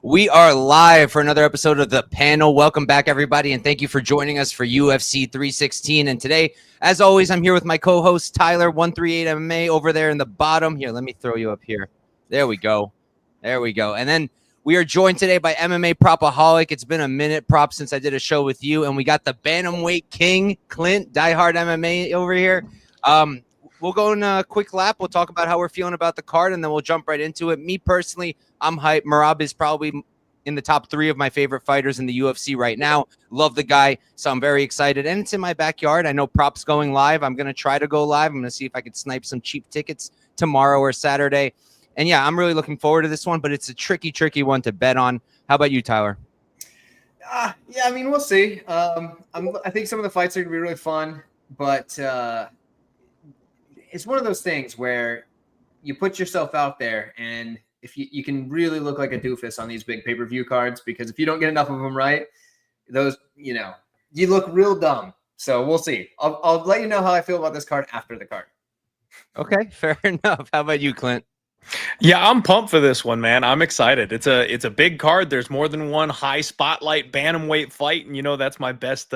We are live for another episode of The Panel. Welcome back, everybody, and thank you for joining us for UFC 316. And today, as always, I'm here with my co-host, Tyler, 138 MMA, over there in the bottom. Here, let me throw you up here. There we go. There we go. And then we are joined today by MMA Propaholic. It's been a minute, Prop, since I did a show with you. And we got the Bantamweight King, Clint, diehard MMA over here. We'll go in a quick lap. We'll talk about how we're feeling about the card, and then we'll jump right into it. Me, personally, I'm hyped. Merab is probably in the top 3 of my favorite fighters in the UFC right now. Love the guy, so I'm very excited. And it's in my backyard. I know Prop's going live. I'm going to try to go live. I'm going to see if I could snipe some cheap tickets tomorrow or Saturday. And, yeah, I'm really looking forward to this one, but it's a tricky one to bet on. How about you, Tyler? Yeah, I mean, we'll see. I think some of the fights are going to be really fun, but it's one of those things where you put yourself out there, and if you can really look like a doofus on these big pay-per-view cards, because if you don't get enough of them right, those, you look real dumb. So we'll see. I'll let you know how I feel about this card after the card. Okay, fair enough. How about you, Clint? Yeah, I'm pumped for this one, man. I'm excited. It's a big card. There's more than one high spotlight bantamweight fight, and that's my best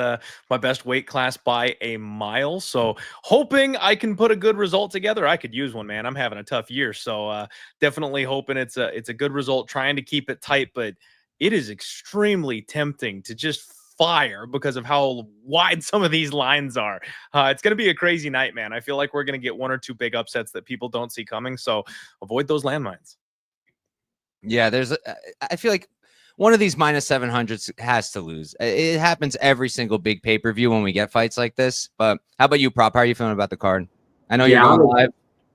weight class by a mile. So hoping I can put a good result together. I could use one, man. I'm having a tough year, so definitely hoping it's a good result. Trying to keep it tight, but it is extremely tempting to just fire because of how wide some of these lines are. It's going to be a crazy night, man. I feel like we're going to get 1 or 2 big upsets that people don't see coming, so avoid those landmines. Yeah, I feel like one of these minus 700s has to lose. It happens every single big pay-per-view when we get fights like this. But how about you, Prop? How are you feeling about the card? I know you're going live.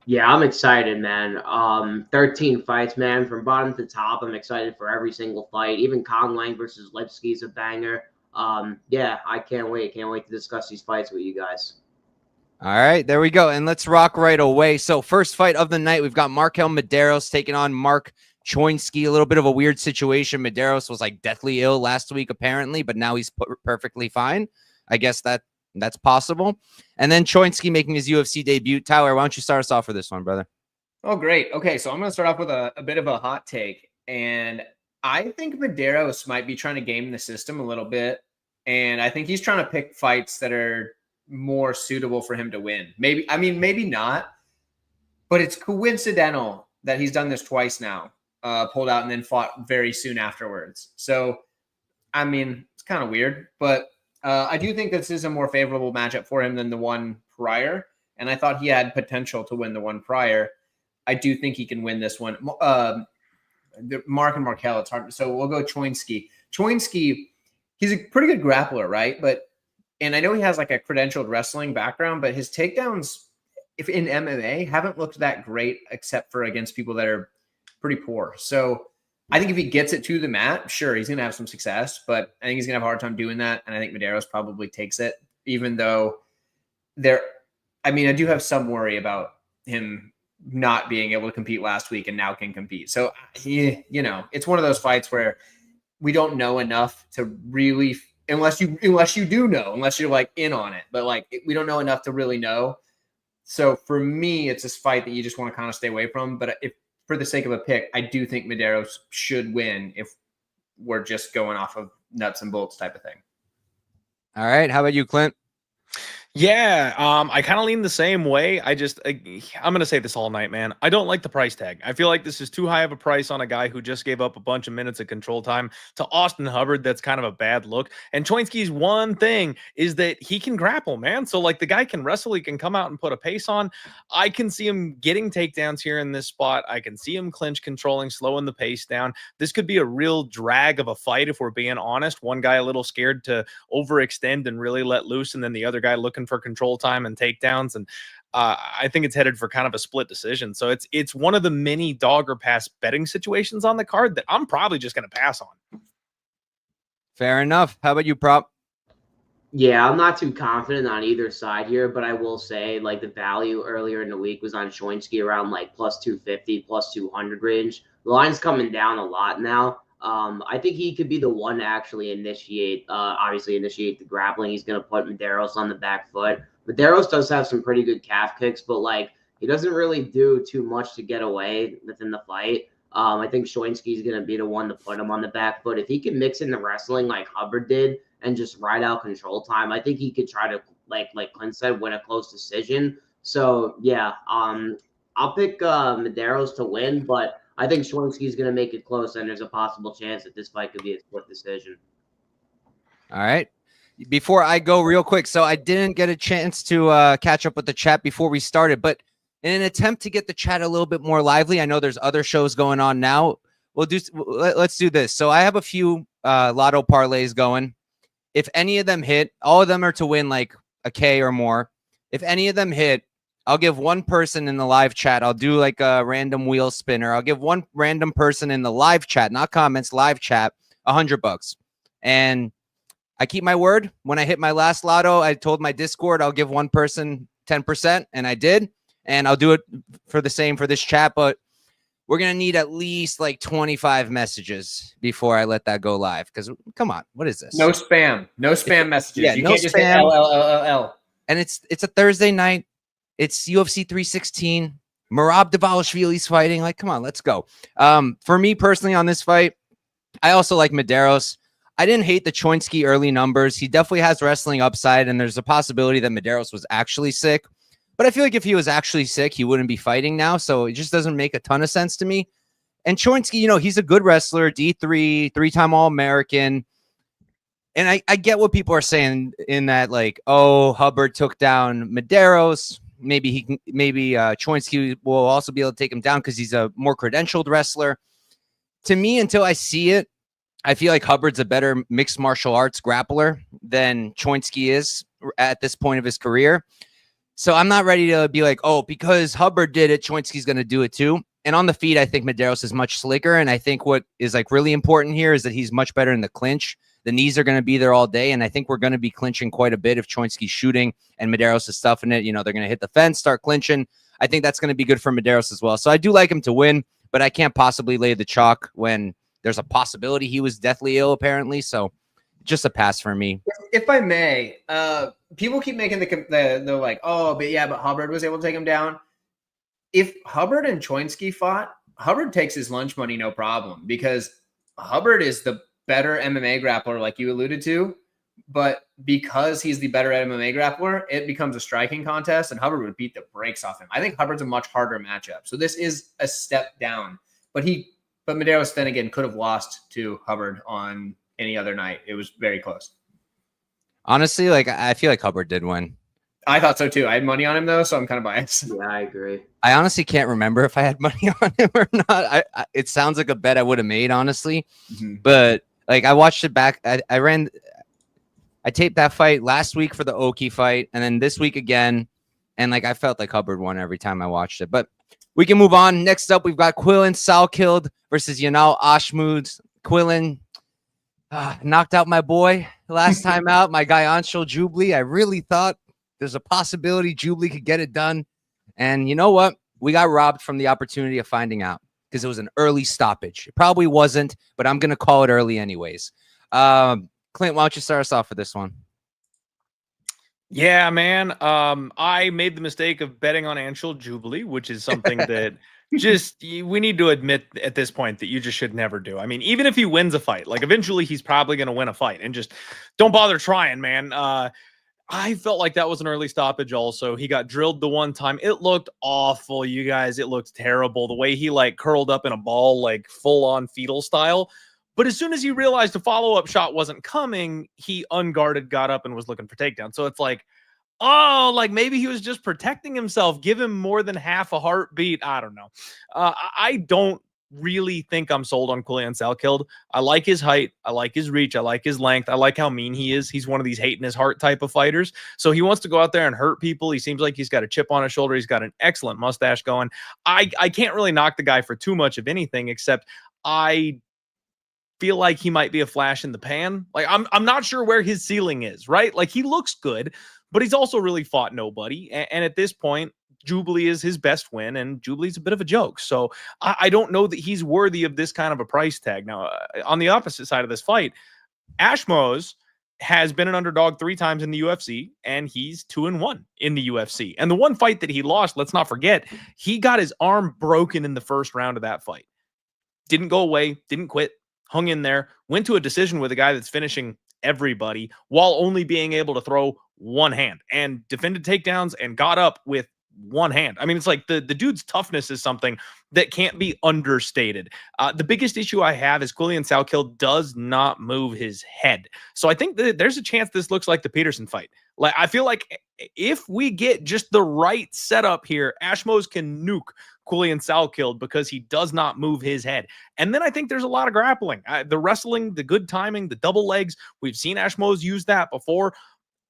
Yeah, I'm excited, man. 13 fights, man, from bottom to top. I'm excited for every single fight. Even Wang versus Lipsky is a banger. Yeah, I can't wait. Can't wait to discuss these fights with you guys. All right, there we go. And let's rock right away. So first fight of the night, we've got Maderos taking on Mark Chinsky. A little bit of a weird situation. Maderos was like deathly ill last week, apparently, but now he's perfectly fine. I guess that's possible. And then Chinsky making his UFC debut. Tyler, why don't you start us off for this one, brother? Oh, great. Okay, so I'm going to start off with a bit of a hot take. And I think Maderos might be trying to game the system a little bit. And I think he's trying to pick fights that are more suitable for him to win. Maybe not. But it's coincidental that he's done this twice now. Pulled out and then fought very soon afterwards. So, it's kind of weird. But I do think this is a more favorable matchup for him than the one prior. And I thought he had potential to win the one prior. I do think he can win this one. Mark and Markel, it's hard. So we'll go Chinsky. Chinsky, he's a pretty good grappler, right? And I know he has like a credentialed wrestling background, but his takedowns, if in MMA, haven't looked that great except for against people that are pretty poor. So I think if he gets it to the mat, sure, he's going to have some success, but I think he's going to have a hard time doing that. And I think Maderos probably takes it, even though I do have some worry about him not being able to compete last week and now can compete. So, it's one of those fights where we don't know enough to really, unless you do know, unless you're like in on it, but like we don't know enough to really know. So for me, it's this fight that you just want to kind of stay away from. But if for the sake of a pick, I do think Maderos should win if we're just going off of nuts and bolts type of thing. All right. How about you, Clint? Yeah, I kind of lean the same way. I'm going to say this all night, man. I don't like the price tag. I feel like this is too high of a price on a guy who just gave up a bunch of minutes of control time to Austin Hubbard. That's kind of a bad look. And Chinsky's one thing is that he can grapple, man. So, like, the guy can wrestle. He can come out and put a pace on. I can see him getting takedowns here in this spot. I can see him clinch controlling, slowing the pace down. This could be a real drag of a fight if we're being honest. One guy a little scared to overextend and really let loose, and then the other guy looking for control time and takedowns. And I think it's headed for kind of a split decision. So it's one of the many dog or pass betting situations on the card that I'm probably just going to pass on. Fair enough. How about you, Prop? Yeah, I'm not too confident on either side here, but I will say like the value earlier in the week was on Chinsky around like plus 250, plus 200 range. The line's coming down a lot now. I think he could be the one to actually obviously initiate the grappling. He's going to put Maderos on the back foot. Maderos does have some pretty good calf kicks, but like he doesn't really do too much to get away within the fight. I think Chinsky's going to be the one to put him on the back foot. If he can mix in the wrestling like Hubbard did, and just ride out control time, I think he could try to like Clint said, win a close decision. So yeah, I'll pick Maderos to win, but I think Chinsky's going to make it close, and there's a possible chance that this fight could be a split decision. All right. Before I go real quick, so I didn't get a chance to catch up with the chat before we started, but in an attempt to get the chat a little bit more lively, I know there's other shows going on now. Let's do this. So I have a few lotto parlays going. If any of them hit, all of them are to win like a K or more. If any of them hit, I'll give one person in the live chat. I'll do like a random wheel spinner. I'll give one random person in the live chat, not comments, live chat, $100. And I keep my word. When I hit my last lotto, I told my Discord I'll give one person 10%, and I did. And I'll do it for the same for this chat, but we're going to need at least like 25 messages before I let that go live. Because, come on, what is this? No spam. No spam messages. Yeah, you no can't just hit spam. LLLL. And it's a Thursday night. It's UFC 316. Merab Dvalishvili's fighting. Like, come on, let's go. For me personally on this fight, I also like Maderos. I didn't hate the Chinsky early numbers. He definitely has wrestling upside, and there's a possibility that Maderos was actually sick. But I feel like if he was actually sick, he wouldn't be fighting now. So it just doesn't make a ton of sense to me. And Chinsky, you know, he's a good wrestler, D3, three-time All-American. And I get what people are saying in that, like, oh, Hubbard took down Maderos. Maybe Chinsky will also be able to take him down because he's a more credentialed wrestler. To me, until I see it, I feel like Hubbard's a better mixed martial arts grappler than Chinsky is at this point of his career. So I'm not ready to be like, oh, because Hubbard did it, Chinsky's going to do it too. And on the feet, I think Maderos is much slicker. And I think what is like really important here is that he's much better in the clinch. The knees are going to be there all day. And I think we're going to be clinching quite a bit if Chinsky's shooting and Maderos is stuffing it. You know, they're going to hit the fence, start clinching. I think that's going to be good for Maderos as well. So I do like him to win, but I can't possibly lay the chalk when there's a possibility he was deathly ill, apparently. So just a pass for me. If I may, people keep making the like, oh, but Hubbard was able to take him down. If Hubbard and Chinsky fought, Hubbard takes his lunch money, no problem, because Hubbard is the better MMA grappler, like you alluded to. But because he's the better MMA grappler, it becomes a striking contest, and Hubbard would beat the brakes off him. I think Hubbard's a much harder matchup. So this is a step down. But Maderos then again could have lost to Hubbard on any other night. It was very close. Honestly, like I feel like Hubbard did win. I thought so too. I had money on him though, so I'm kind of biased. Yeah, I agree. I honestly can't remember if I had money on him or not. It sounds like a bet I would have made, honestly. Mm-hmm. But like I watched it back. I taped that fight last week for the Oki fight, and then this week again. And like I felt like Hubbard won every time I watched it. But we can move on. Next up, we've got Quillen Saulkilled versus Yanal Ashmoods. Quillen knocked out my boy last time out, my guy Anshul Jubli. I really thought there's a possibility Jubli could get it done. And you know what? We got robbed from the opportunity of finding out because it was an early stoppage. It probably wasn't, but I'm going to call it early anyways. Clint, why don't you start us off for this one? Yeah, man. I made the mistake of betting on Anshul Jubli, which is something that we need to admit at this point that you just should never do. I mean, even if he wins a fight, like eventually he's probably going to win a fight, and just don't bother trying, man. I felt like that was an early stoppage also. He got drilled the one time. It looked awful, you guys. It looked terrible. The way he like curled up in a ball, like full on fetal style. But as soon as he realized a follow-up shot wasn't coming, he unguarded, got up, and was looking for takedown. So it's like, oh, like maybe he was just protecting himself. Give him more than half a heartbeat. I don't know. I don't really think I'm sold on Quillen Saulkilled. I like his height. I like his reach. I like his length. I like how mean he is. He's one of these hate in his heart type of fighters. So he wants to go out there and hurt people. He seems like he's got a chip on his shoulder. He's got an excellent mustache going. I can't really knock the guy for too much of anything, except I feel like he might be a flash in the pan. Like I'm not sure where his ceiling is, right? Like he looks good, but he's also really fought nobody. And at this point, Jubilee is his best win, and Jubilee's a bit of a joke. So I don't know that he's worthy of this kind of a price tag. Now, on the opposite side of this fight, Ashmoods has been an underdog 3 times in the UFC, and he's 2-1 in the UFC. And the one fight that he lost, let's not forget, he got his arm broken in the first round of that fight. Didn't go away, didn't quit, hung in there, went to a decision with a guy that's finishing everybody while only being able to throw one hand, and defended takedowns and got up with one hand. I mean, it's like the dude's toughness is something that can't be understated. The biggest issue I have is Saulkilled does not move his head. So I think that there's a chance this looks like the Peterson fight. Like, I feel like if we get just the right setup here, Ashmoods can nuke Saulkilled because he does not move his head. And then I think there's a lot of grappling. The wrestling, the good timing, the double legs. We've seen Ashmoods use that before.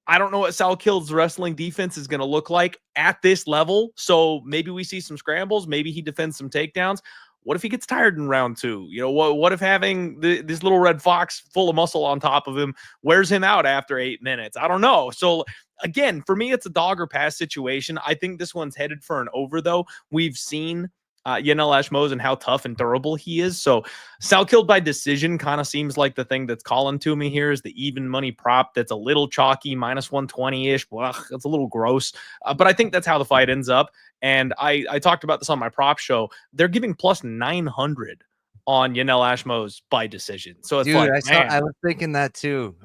I don't know what Saulkilled's wrestling defense is going to look like at this level. So maybe we see some scrambles. Maybe he defends some takedowns. What if he gets tired in round 2? You know, what if having this little red fox full of muscle on top of him wears him out after 8 minutes? I don't know. So again, for me, it's a dog or pass situation. I think this one's headed for an over, though. We've seen Ashmoods and how tough and durable he is. So Saulkilled by decision kind of seems like the thing that's calling to me here is the even money prop that's a little chalky, minus 120-ish. Well, it's a little gross. But I think that's how the fight ends up. And I talked about this on my prop show. They're giving plus 900 on Ashmoods by decision. So it's Dude, like, I was thinking that too.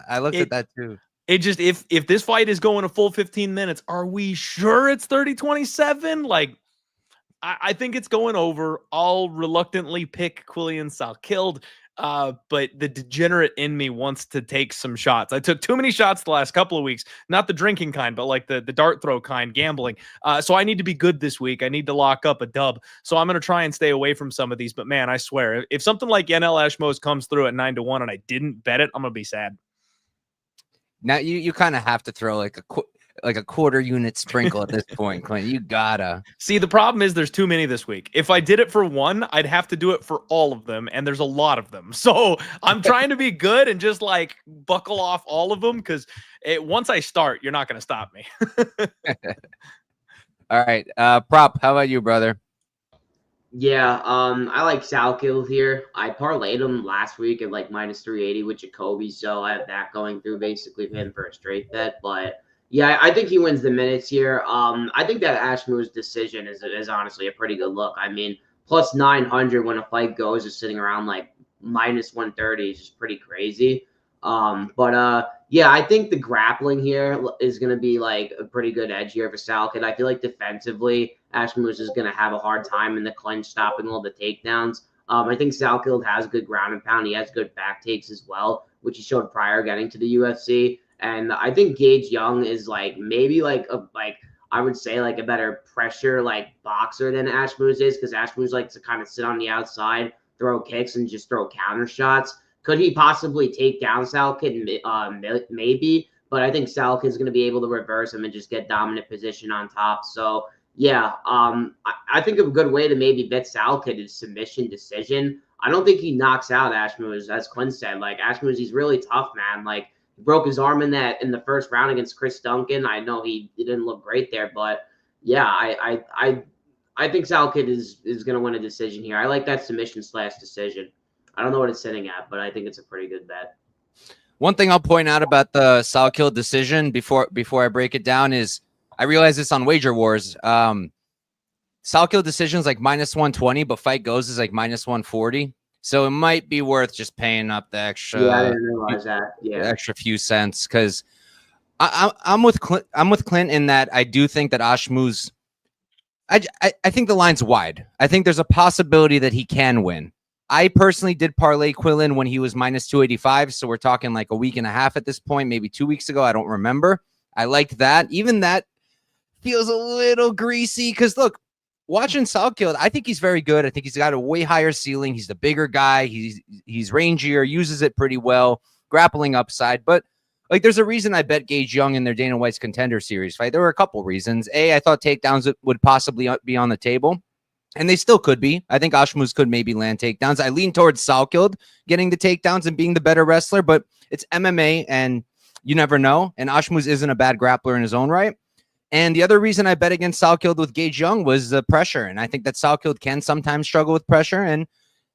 I looked at that too. It just, if this fight is going a full 15 minutes, are we sure it's 30-27? Like, I think it's going over. I'll reluctantly pick Saulkilled, but the degenerate in me wants to take some shots. I took too many shots the last couple of weeks, not the drinking kind, but like the dart throw kind, gambling. So I need to be good this week. I need to lock up a dub. So I'm going to try and stay away from some of these. But man, I swear, if something like Ashmoods comes through at 9-1 and I didn't bet it, I'm going to be sad. Now you kind of have to throw like a quarter unit sprinkle at this point, Clint. You gotta. See, the problem is there's too many this week. If I did it for one, I'd have to do it for all of them, and there's a lot of them. So I'm trying to be good and just like buckle off all of them, because once I start, you're not going to stop me. All right. Prop, how about you, brother? Yeah, I like Saulkilled here. I parlayed him last week at like minus 380 with Jacoby, so I have that going through basically him for a straight bet. But yeah, I think he wins the minutes here. I think that Ashmoods decision is honestly a pretty good look. I mean, plus 900 when a fight goes is sitting around like minus 130 is just pretty crazy. Yeah, I think the grappling here is going to be like a pretty good edge here for Saulkilled. I feel like defensively, Ashmoods is going to have a hard time in the clinch, stopping all the takedowns. I think Saulkilled has good ground and pound. He has good back takes as well, which he showed prior getting to the UFC. And I think Gage Young is like maybe like I would say like a better pressure like boxer than Ashmoods is, because Ashmoods likes to kind of sit on the outside, throw kicks, and just throw counter shots. Could he possibly take down Saulkilled? Maybe, but I think Saulkilled is going to be able to reverse him and just get dominant position on top. So yeah, I think a good way to maybe bet Saulkilled is submission decision. I don't think he knocks out Ashmoods, as Quinn said. Like Ashmoods, he's really tough, man. Like he broke his arm in the first round against Chris Duncan. I know he didn't look great there, but yeah, I think Saulkilled is going to win a decision here. I like that submission/decision. I don't know what it's sitting at, but I think it's a pretty good bet. One thing I'll point out about the Saulkilled decision before I break it down is I realized this on Wager Wars. Saulkilled decision is like minus 120, but fight goes is like minus 140. So it might be worth just paying up the extra. Yeah, I didn't realize that. Yeah, extra few cents, because I'm with Clint in that I do think that Ashmoods. I think the line's wide. I think there's a possibility that he can win. I personally did parlay Quillin when he was minus 285. So we're talking like a week and a half at this point, maybe 2 weeks ago. I don't remember. I liked that. Even that feels a little greasy because look, watching Saulkilled, I think he's very good. I think he's got a way higher ceiling. He's the bigger guy. He's rangier, uses it pretty well, grappling upside. But like, there's a reason I bet Gage Young in their Dana White's Contender Series fight. There were a couple reasons. A, I thought takedowns would possibly be on the table. And they still could be. I think Ashmoods could maybe land takedowns. I lean towards Saulkilled getting the takedowns and being the better wrestler, but it's MMA and you never know. And Ashmoods isn't a bad grappler in his own right. And the other reason I bet against Saulkilled with Gage Young was the pressure. And I think that Saulkilled can sometimes struggle with pressure. And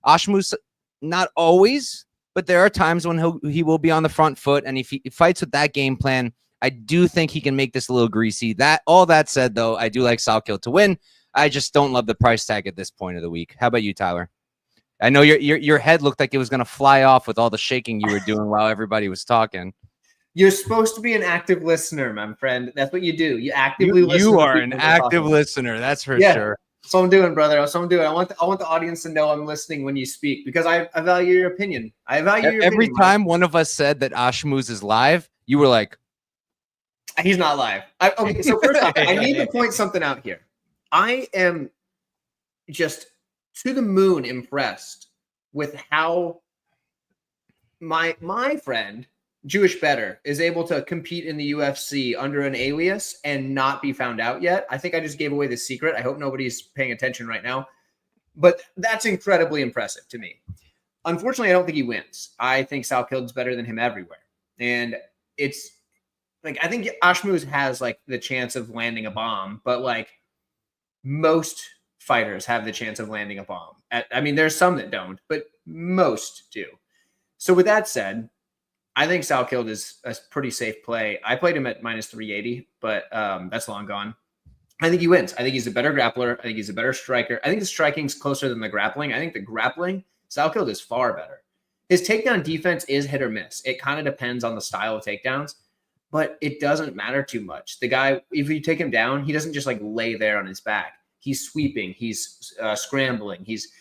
Ashmoods, not always, but there are times when he will be on the front foot. And if he fights with that game plan, I do think he can make this a little greasy. All that said, though, I do like Saulkilled to win. I just don't love the price tag at this point of the week. How about you, Tyler? I know your head looked like it was going to fly off with all the shaking you were doing while everybody was talking. You're supposed to be an active listener, my friend. That's what you do. You actively listen. You are an active listener. That's for sure. That's what I'm doing, brother. That's what I'm doing. I want the audience to know I'm listening when you speak because I value your opinion. I value your Every opinion, time one of us said that Ashmoods is live, you were like, he's not live. Okay, so first off, I need to point something out here. I am just to the moon impressed with how my friend Jewish Better is able to compete in the UFC under an alias and not be found out yet. I think I just gave away the secret. I hope nobody's paying attention right now, but that's incredibly impressive to me. Unfortunately, I don't think he wins. I think Saulkilled's better than him everywhere, and it's like I think Ashmoods has like the chance of landing a bomb, but like most fighters have the chance of landing a bomb. I mean, there's some that don't, but most do. So with that said, I think Saulkilled is a pretty safe play. I played him at minus 380, but that's long gone. I think he wins. I think he's a better grappler. I think he's a better striker. I think the striking's closer than the grappling. I think the grappling, Saulkilled is far better. His takedown defense is hit or miss. It kind of depends on the style of takedowns, but it doesn't matter too much. The guy, if you take him down, he doesn't just like lay there on his back. He's sweeping. He's scrambling. He's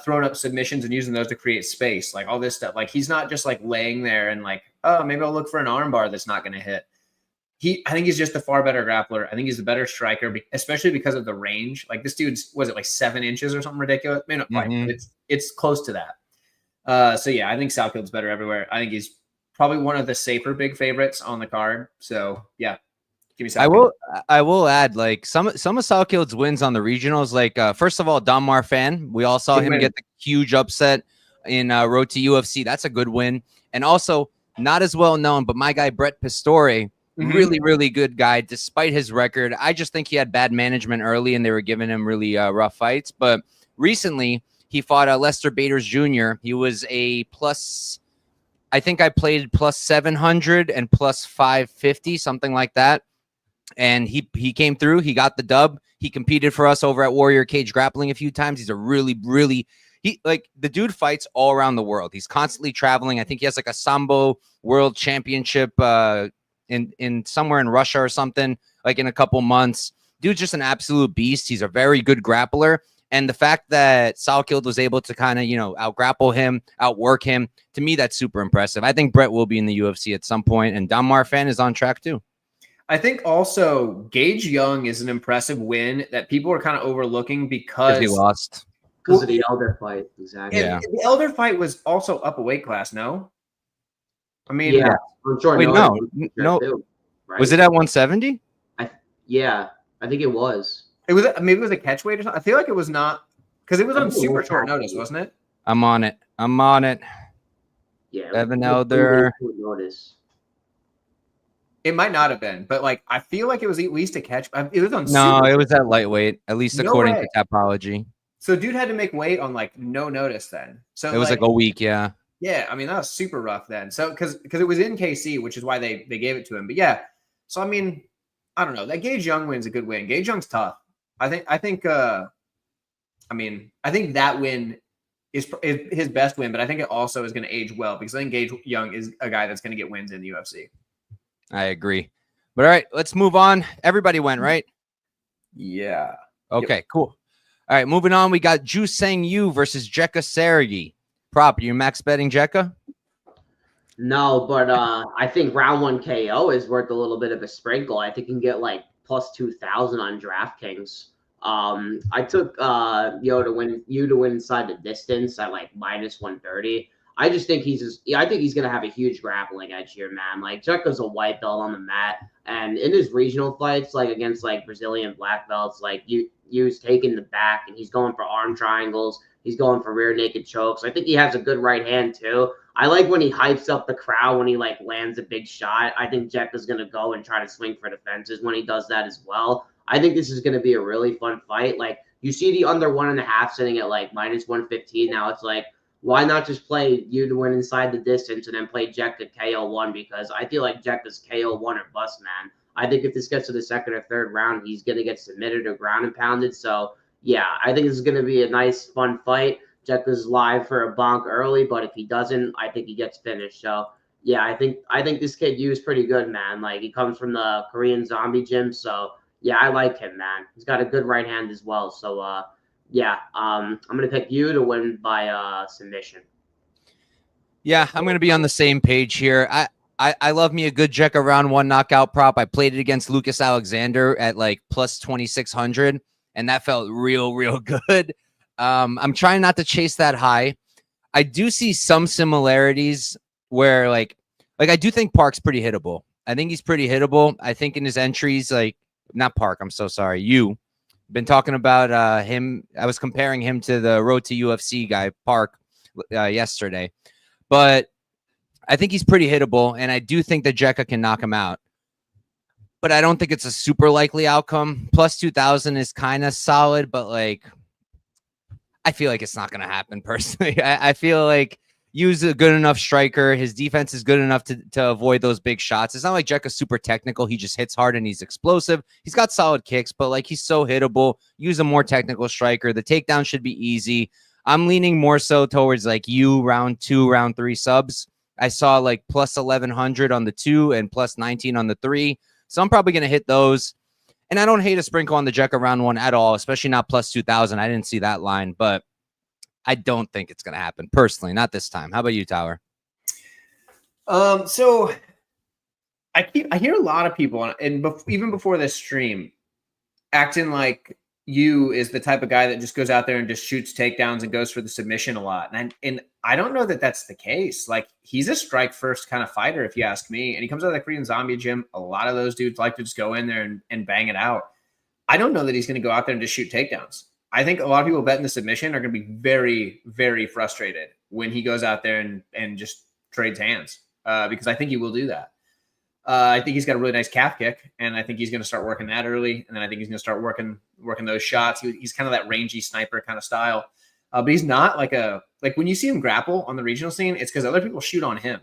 throwing up submissions and using those to create space, like all this stuff. Like he's not just like laying there and like, oh, maybe I'll look for an armbar that's not going to hit. I think he's just a far better grappler. I think he's a better striker, especially because of the range. Like this dude's, was it like 7 inches or something ridiculous? Maybe not quite, but it's close to that. So yeah, I think Saulkilled's better everywhere. I think he's probably one of the safer big favorites on the card. So yeah. Give me Saulkilled. I will add like some of Saulkilled's wins on the regionals. Like first of all, Don Marfan, we all saw him get the huge upset in Road to UFC. That's a good win. And also not as well known, but my guy Brett Pastore, really, really good guy despite his record. I just think he had bad management early and they were giving him really rough fights. But recently he fought Lester Bators Jr. He was a plus, I think I played plus 700 and plus 550, something like that. And he came through. He got the dub. He competed for us over at Warrior Cage Grappling a few times. He's a really, really the dude fights all around the world. He's constantly traveling. I think he has like a Sambo World Championship in somewhere in Russia or something, like in a couple months. Dude's just an absolute beast. He's a very good grappler. And the fact that Saulkilled was able to kind of, out grapple him, outwork him, to me, that's super impressive. I think Brett will be in the UFC at some point, and Don Marfan is on track too. I think also Gage Young is an impressive win that people are kind of overlooking because he lost. Because of the Elder fight, exactly. Yeah. The Elder fight was also up a weight class, no? I mean, yeah, I'm sure. Wait, no. Too, right? Was it at 170? Yeah, I think it was. It was maybe it was a catch weight or something. I feel like it was not because it was on super short notice, wasn't it? I'm on it. Yeah, Evan Elder. Notice. It might not have been, but like I feel like it was at least a catch. It was on. No, it was at lightweight, at least according to Tapology. So dude had to make weight on like no notice then. So it was like a week, yeah. Yeah, I mean that was super rough then. So because it was in KC, which is why they gave it to him. But yeah, so I mean, I don't know. That Gage Young win's a good win. Gage Young's tough. I think that win is his best win, but I think it also is going to age well because I think Gage Young is a guy that's going to get wins in the UFC. I agree. But all right, let's move on. Everybody went, right? Yeah. Okay, cool. All right, moving on. We got Ju Sang Yu versus Jekka Seri. Prop, you max betting Jekka? No, but I think round 1 KO is worth a little bit of a sprinkle. I think you can get like plus 2,000 on DraftKings. I took to win inside the distance at like minus 130. I just think I think he's gonna have a huge grappling edge here, man. Like Jeka's a white belt on the mat, and in his regional fights, like against like Brazilian black belts, like he was taking the back and he's going for arm triangles. He's going for rear naked chokes. I think he has a good right hand too. I like when he hypes up the crowd when he like lands a big shot. I think Jeka's gonna go and try to swing for the fences when he does that as well. I think this is gonna be a really fun fight. Like you see the under 1.5 sitting at like -115. Now it's like, why not just play you to win inside the distance and then play Jeka KO1? Because I feel like Jeka's KO1 or bust, man. I think if this gets to the second or third round, he's going to get submitted or ground and pounded. So, yeah, I think this is going to be a nice, fun fight. Jeka's live for a bonk early, but if he doesn't, I think he gets finished. So, yeah, I think this kid Yu is pretty good, man. Like, he comes from the Korean zombie gym. So, yeah, I like him, man. He's got a good right hand as well. So, yeah, I'm going to pick you to win by submission. Yeah, I'm going to be on the same page here. I love me a good Jeka round 1 knockout prop. I played it against Lucas Alexander at like plus 2,600, and that felt real good. I'm trying not to chase that high. I do see some similarities where like I do think Park's pretty hittable. I think he's pretty hittable. I think in his entries, like not Park, I'm so sorry. You been talking about him. I was comparing him to the Road to UFC guy, Park, yesterday. But I think he's pretty hittable, and I do think that Jeka can knock him out. But I don't think it's a super likely outcome. Plus 2,000 is kind of solid, but like I feel like it's not going to happen personally. I feel like Yu's a good enough striker. His defense is good enough to avoid those big shots. It's not like Jeka's super technical. He just hits hard and he's explosive. He's got solid kicks, but like he's so hittable. Yu's a more technical striker. The takedown should be easy. I'm leaning more so towards like Yu round 2, round 3 subs. I saw like plus 1,100 on the 2 and plus 19 on the 3. So I'm probably going to hit those. And I don't hate a sprinkle on the Jeka round 1 at all, especially not plus 2,000. I didn't see that line, but I don't think it's going to happen personally. Not this time. How about you, Tyler? So I hear a lot of people, and even before this stream, acting like Yu is the type of guy that just goes out there and just shoots takedowns and goes for the submission a lot. And I don't know that that's the case. Like, he's a strike first kind of fighter, if you ask me. And he comes out of the Korean zombie gym. A lot of those dudes like to just go in there and bang it out. I don't know that he's going to go out there and just shoot takedowns. I think a lot of people betting the submission are going to be very, very frustrated when he goes out there and just trades hands, because I think he will do that. I think he's got a really nice calf kick, and I think he's going to start working that early, and then I think he's going to start working those shots. He's kind of that rangy sniper kind of style, but he's not like when you see him grapple on the regional scene, it's because other people shoot on him.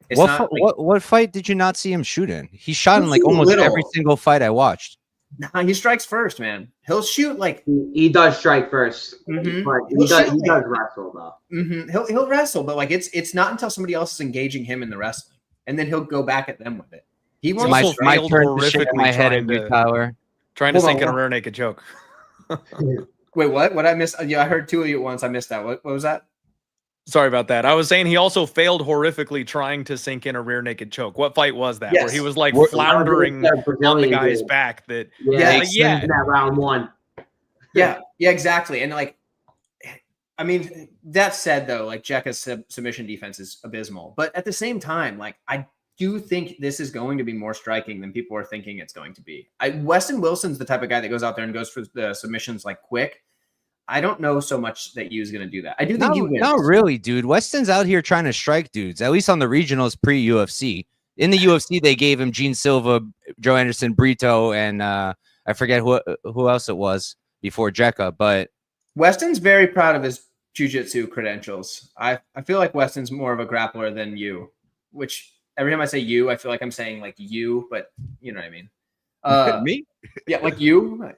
It's what fight did you not see him shoot in? He shot in like almost every single fight I watched. Nah, he strikes first, man. He'll shoot like he does strike first, but he does wrestle though. Mm-hmm. He'll wrestle, but like it's not until somebody else is engaging him in the wrestling, and then he'll go back at them with it. He wants my turn to shake my head at you, Tyler. Trying to sink in a rear naked choke. Wait, what? I missed. Yeah, I heard two of you at once. I missed that. What was that? Sorry about that. I was saying he also failed horrifically trying to sink in a rear naked choke. What fight was that? Yes. Where he was like floundering on the guy's back. That that round 1. Yeah, exactly. And like, I mean, that said though, like Jeka's submission defense is abysmal. But at the same time, like I do think this is going to be more striking than people are thinking it's going to be. Weston Wilson's the type of guy that goes out there and goes for the submissions like quick. I don't know so much that Yu's going to do that. I do think he wins. Not really, dude. Weston's out here trying to strike dudes, at least on the regionals pre-UFC. In the UFC, they gave him Gene Silva, Joe Anderson, Brito, and I forget who else it was before Jeka. But Weston's very proud of his jiu-jitsu credentials. I feel like Weston's more of a grappler than Yu, which every time I say Yu, I feel like I'm saying like you, but you know what I mean. Me? Yeah, like you.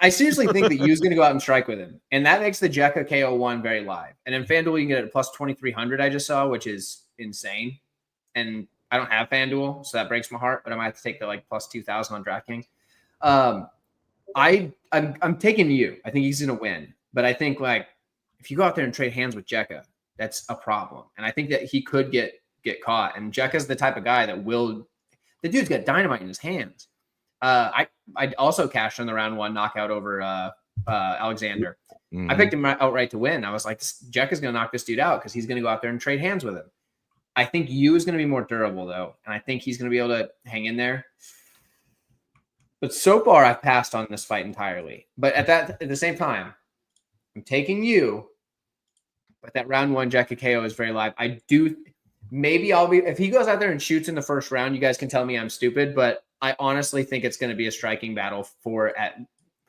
I seriously think that Yu's going to go out and strike with him, and that makes the Jeka KO1 very live. And in FanDuel, you can get it plus 2,300. I just saw, which is insane. And I don't have FanDuel, so that breaks my heart. But I might have to take the like plus 2,000 on DraftKings. I'm taking Yu. I think he's going to win, but I think like if you go out there and trade hands with Jeka, that's a problem. And I think that he could get caught. And Jeka's the type of guy that will. The dude's got dynamite in his hands. I also cashed on the round 1 knockout over Alexander. Mhm. I picked him outright to win. I was like, Jack is going to knock this dude out because he's going to go out there and trade hands with him. I think Yu is going to be more durable, though, and I think he's going to be able to hang in there. But so far, I've passed on this fight entirely. But at the same time, I'm taking Yu. But that round one Jack KO is very live. Maybe I'll be, if he goes out there and shoots in the first round, you guys can tell me I'm stupid, but I honestly think it's going to be a striking battle for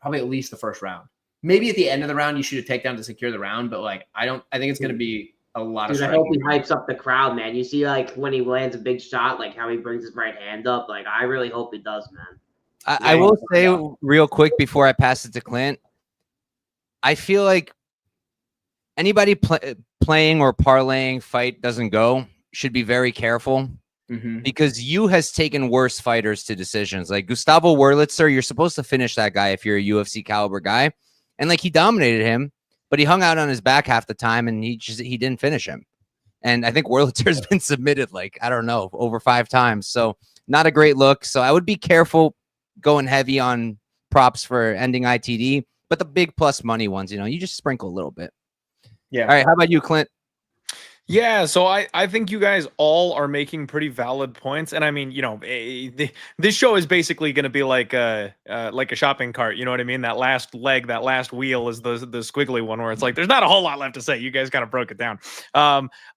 probably at least the first round. Maybe at the end of the round, you shoot a takedown to secure the round, but I think it's going to be a lot of striking. I hope he hypes up the crowd, man. You see, when he lands a big shot, how he brings his right hand up. I really hope he does, man. I will say real quick before I pass it to Clint, I feel like anybody playing or parlaying fight doesn't go should be very careful. Because Yu has taken worse fighters to decisions. Like Gustavo Wurlitzer, you're supposed to finish that guy if you're a UFC caliber guy. And he dominated him, but he hung out on his back half the time and he didn't finish him. And I think Wurlitzer's been submitted I don't know, over 5 times. So not a great look. So I would be careful going heavy on props for ending ITD, but the big plus money ones, you just sprinkle a little bit. Yeah. All right. How about you, Clint? Yeah, so I think you guys all are making pretty valid points, and I mean, this show is basically going to be like a shopping cart. You know what I mean? That last leg, that last wheel is the squiggly one where it's there's not a whole lot left to say. You guys kind of broke it down.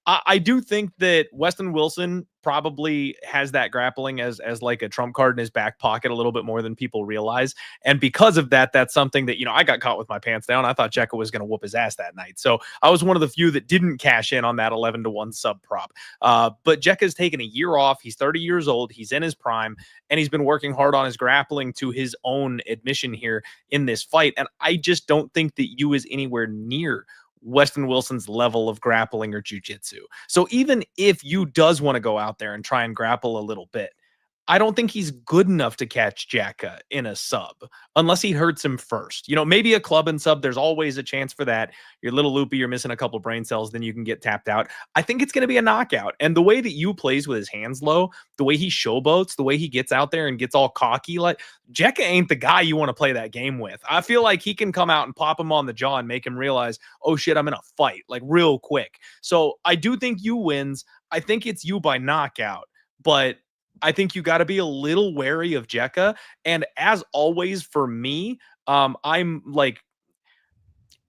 I do think that Weston Wilson probably has that grappling as a trump card in his back pocket a little bit more than people realize. And because of that, that's something that, I got caught with my pants down. I thought Jekka was going to whoop his ass that night. So I was one of the few that didn't cash in on that 11-1 sub prop. But Jekka's taken a year off. He's 30 years old. He's in his prime, and he's been working hard on his grappling to his own admission here in this fight. And I just don't think that Yu is anywhere near Weston Wilson's level of grappling or jiu-jitsu. So even if Yu does want to go out there and try and grapple a little bit, I don't think he's good enough to catch Jekka in a sub unless he hurts him first. Maybe a club and sub, there's always a chance for that. You're a little loopy, you're missing a couple brain cells, then you can get tapped out. I think it's going to be a knockout. And the way that Yu plays with his hands low, the way he showboats, the way he gets out there and gets all cocky, Jekka ain't the guy you want to play that game with. I feel like he can come out and pop him on the jaw and make him realize, oh shit, I'm in a fight, real quick. So I do think Yu wins. I think it's Yu by knockout, but I think you got to be a little wary of Jekka. And as always, for me, I'm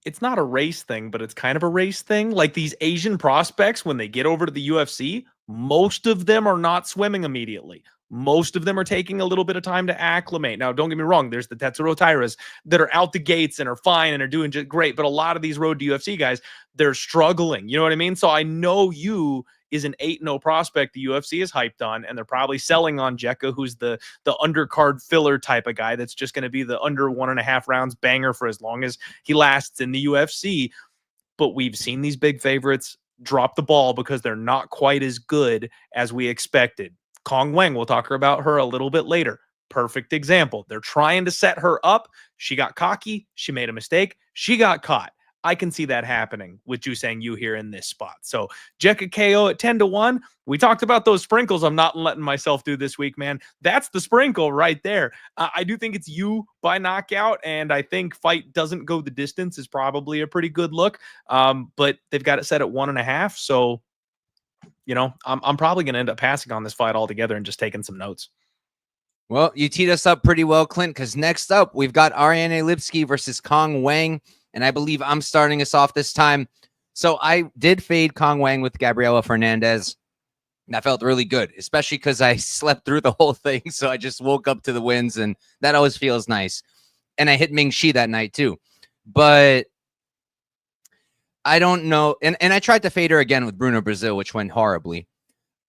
it's not a race thing, but it's kind of a race thing. These Asian prospects, when they get over to the UFC, most of them are not swimming immediately. Most of them are taking a little bit of time to acclimate. Now, don't get me wrong. There's the Tetsuro Tairas that are out the gates and are fine and are doing just great. But a lot of these road to UFC guys, they're struggling. You know what I mean? So I know Yu is an 8-0 prospect the UFC is hyped on, and they're probably selling on Jekka, who's the undercard filler type of guy that's just going to be the under 1.5 rounds banger for as long as he lasts in the UFC. But we've seen these big favorites drop the ball because they're not quite as good as we expected. Kong Wang, we'll talk about her a little bit later. Perfect example. They're trying to set her up. She got cocky. She made a mistake. She got caught. I can see that happening with Jusang Yu here in this spot. So Jekka KO at 10-1. We talked about those sprinkles I'm not letting myself do this week, man. That's the sprinkle right there. I do think it's Yu by knockout, and I think fight doesn't go the distance is probably a pretty good look. But they've got it set at 1.5. So, I'm probably going to end up passing on this fight altogether and just taking some notes. Well, you teed us up pretty well, Clint, because next up, we've got Ariane Lipsky versus Kong Wang. And I believe I'm starting us off this time. So I did fade Kong Wang with Gabriela Fernandez. That felt really good, especially because I slept through the whole thing. So I just woke up to the wins, and that always feels nice. And I hit Ming Shi that night too. But I don't know. And I tried to fade her again with Bruno Brazil, which went horribly.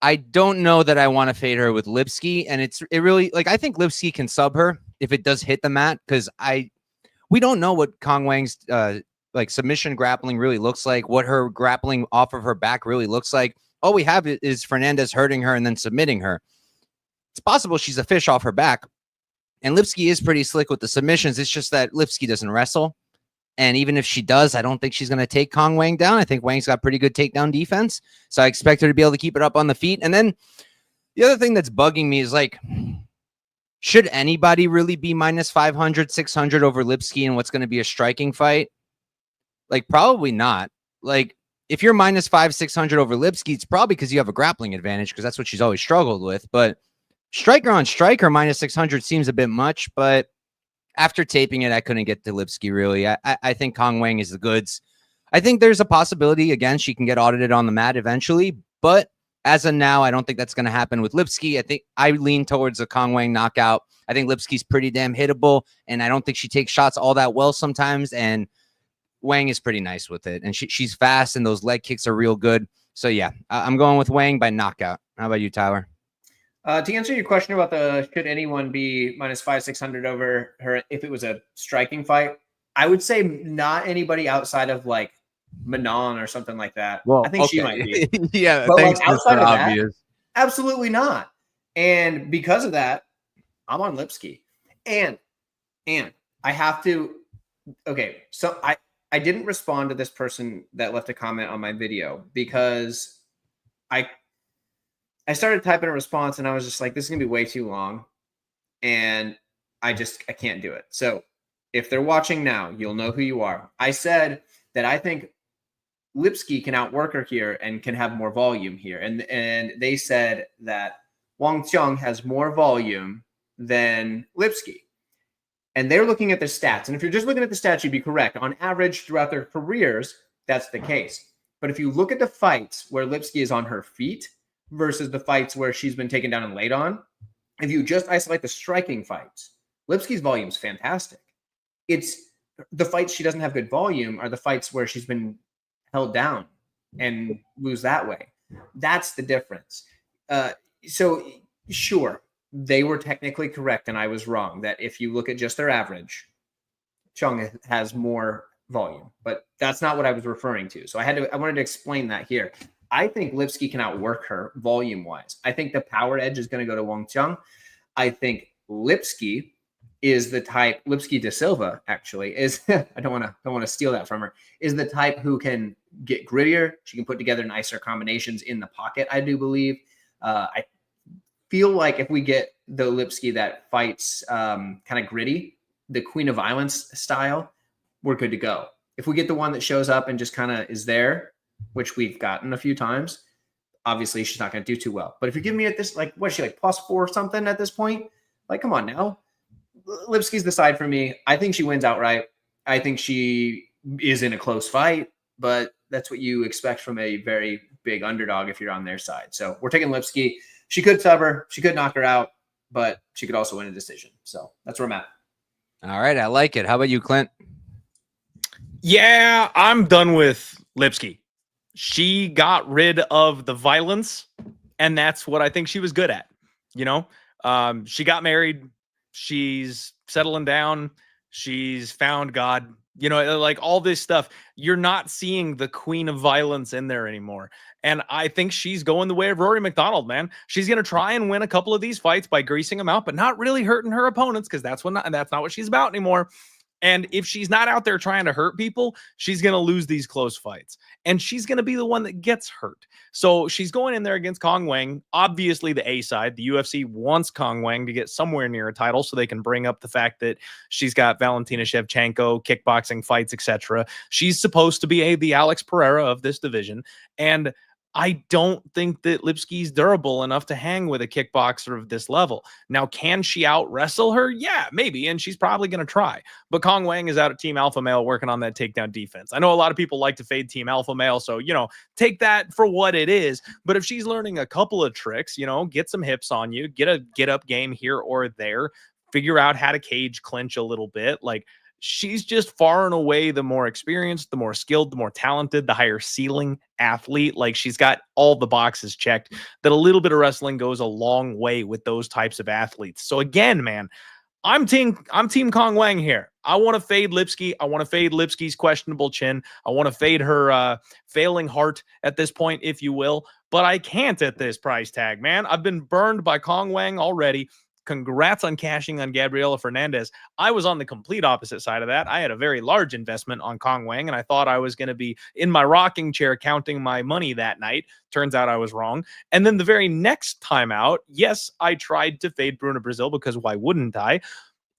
I don't know that I want to fade her with Lipsky. And it really, I think Lipsky can sub her if it does hit the mat, because we don't know what Kong Wang's submission grappling really looks like, what her grappling off of her back really looks like. All we have is Fernandez hurting her and then submitting her. It's possible she's a fish off her back. And Lipsky is pretty slick with the submissions. It's just that Lipsky doesn't wrestle. And even if she does, I don't think she's going to take Kong Wang down. I think Wang's got pretty good takedown defense. So I expect her to be able to keep it up on the feet. And then the other thing that's bugging me is should anybody really be minus 500, 600 over Lipsky in what's going to be a striking fight? Like, probably not. Like, if you're minus 500, 600 over Lipsky, it's probably because you have a grappling advantage, because that's what she's always struggled with. But striker on striker minus 600 seems a bit much. But after taping it, I couldn't get to Lipsky, really. I think Kong Wang is the goods. I think there's a possibility, again, she can get audited on the mat eventually. But as of now, I don't think that's going to happen with Lipsky. I think I lean towards a Kong Wang knockout. I think Lipsky's pretty damn hittable, and I don't think she takes shots all that well sometimes. And Wang is pretty nice with it, and she's fast, and those leg kicks are real good. So yeah, I'm going with Wang by knockout. How about you, Tyler? To answer your question about should anyone be minus 500, 600 over her if it was a striking fight, I would say not anybody outside of like Manon or something like that. Well, I think she might be. Yeah, but thanks like outside for of obvious. that, absolutely not. And because of that, I'm on Lipsky. And I have to. Okay, so I didn't respond to this person that left a comment on my video because I started typing a response and I was just like, this is gonna be way too long, and I can't do it. So if they're watching now, you'll know who you are. I said that I think Lipsky can outwork her here and can have more volume here, and they said that Wang Qiang has more volume than Lipsky. And they're looking at the stats. And if you're just looking at the stats, you'd be correct. On average, throughout their careers, that's the case. But if you look at the fights where Lipsky is on her feet versus the fights where she's been taken down and laid on, if you just isolate the striking fights, Lipsky's volume is fantastic. It's the fights she doesn't have good volume are the fights where she's been held down and lose that way. That's the difference. So sure, they were technically correct, and I was wrong, that if you look at just their average, Chung has more volume, but that's not what I was referring to. So I wanted to explain that here. I think Lipsky can outwork her volume-wise. I think the power edge is going to go to Wang Qiang. I think Lipsky is the type, Lipsky de Silva actually is, I don't want to steal that from her, is the type who can get grittier. She can put together nicer combinations in the pocket, I do believe. I feel like if we get the Lipsky that fights kind of gritty, the Queen of Violence style, we're good to go. If we get the one that shows up and just kind of is there, which we've gotten a few times, obviously she's not going to do too well. But if you give me at this, like, what is she, like +4 or something at this point? Like, come on now. Lipsky's the side for me. I think she wins outright. I think she is in a close fight, but that's what you expect from a very big underdog if you're on their side. So we're taking Lipsky. She could sub her. She could knock her out, but she could also win a decision. So that's where I'm at. All right, I like it. How about you, Clint? Yeah, I'm done with Lipsky. She got rid of the violence, and that's what I think she was good at. You know, she got married. She's settling down. She's found God. You know, like all this stuff. You're not seeing the Queen of Violence in there anymore. And I think she's going the way of Rory McDonald, man. She's going to try and win a couple of these fights by greasing them out, but not really hurting her opponents, because that's not what she's about anymore. And if she's not out there trying to hurt people, she's going to lose these close fights. And she's going to be the one that gets hurt. So she's going in there against Kong Wang. Obviously, the A side, the UFC wants Kong Wang to get somewhere near a title so they can bring up the fact that she's got Valentina Shevchenko, kickboxing fights, etc. She's supposed to be the Alex Pereira of this division. And I don't think that Lipsky's durable enough to hang with a kickboxer of this level. Now, can she out wrestle her? Yeah, maybe, and she's probably going to try. But Kong Wang is out at Team Alpha Male working on that takedown defense. I know a lot of people like to fade Team Alpha Male, so, you know, take that for what it is. But if she's learning a couple of tricks, you know, get some hips on you, get a get-up game here or there, figure out how to cage clinch a little bit, like, she's just far and away the more experienced, the more skilled, the more talented, the higher ceiling athlete. Like, she's got all the boxes checked. That a little bit of wrestling goes a long way with those types of athletes. So again, man, I'm team Kong Wang here. I want to fade Lipsky. I want to fade Lipsky's questionable chin. I want to fade her failing heart at this point, if you will. But I can't at this price tag, man. I've been burned by Kong Wang already. congrats on cashing on Gabriela Fernandez. I was on the complete opposite side of that. I had a very large investment on Kong Wang, and I thought I was going to be in my rocking chair counting my money that night. Turns out I was wrong. And then the very next time out, yes, I tried to fade Bruna Brazil, because why wouldn't I?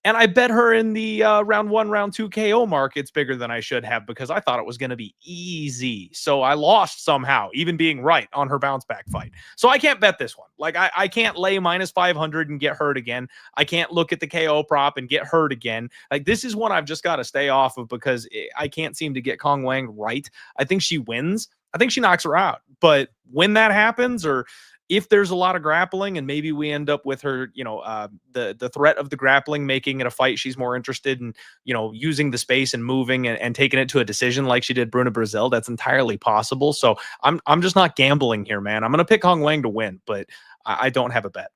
And I bet her in the round 1, round 2 KO markets bigger than I should have, because I thought it was going to be easy. So I lost somehow, even being right on her bounce back fight. So I can't bet this one. Like, I can't lay minus 500 and get hurt again. I can't look at the KO prop and get hurt again. Like, this is one I've just got to stay off of, because I can't seem to get Kong Wang right. I think she wins. I think she knocks her out. But when that happens, or if there's a lot of grappling and maybe we end up with her, the threat of the grappling, making it a fight she's more interested in, using the space and moving and taking it to a decision like she did Bruna Brazil, that's entirely possible. So I'm just not gambling here, man. I'm going to pick Hong Wang to win, but I don't have a bet.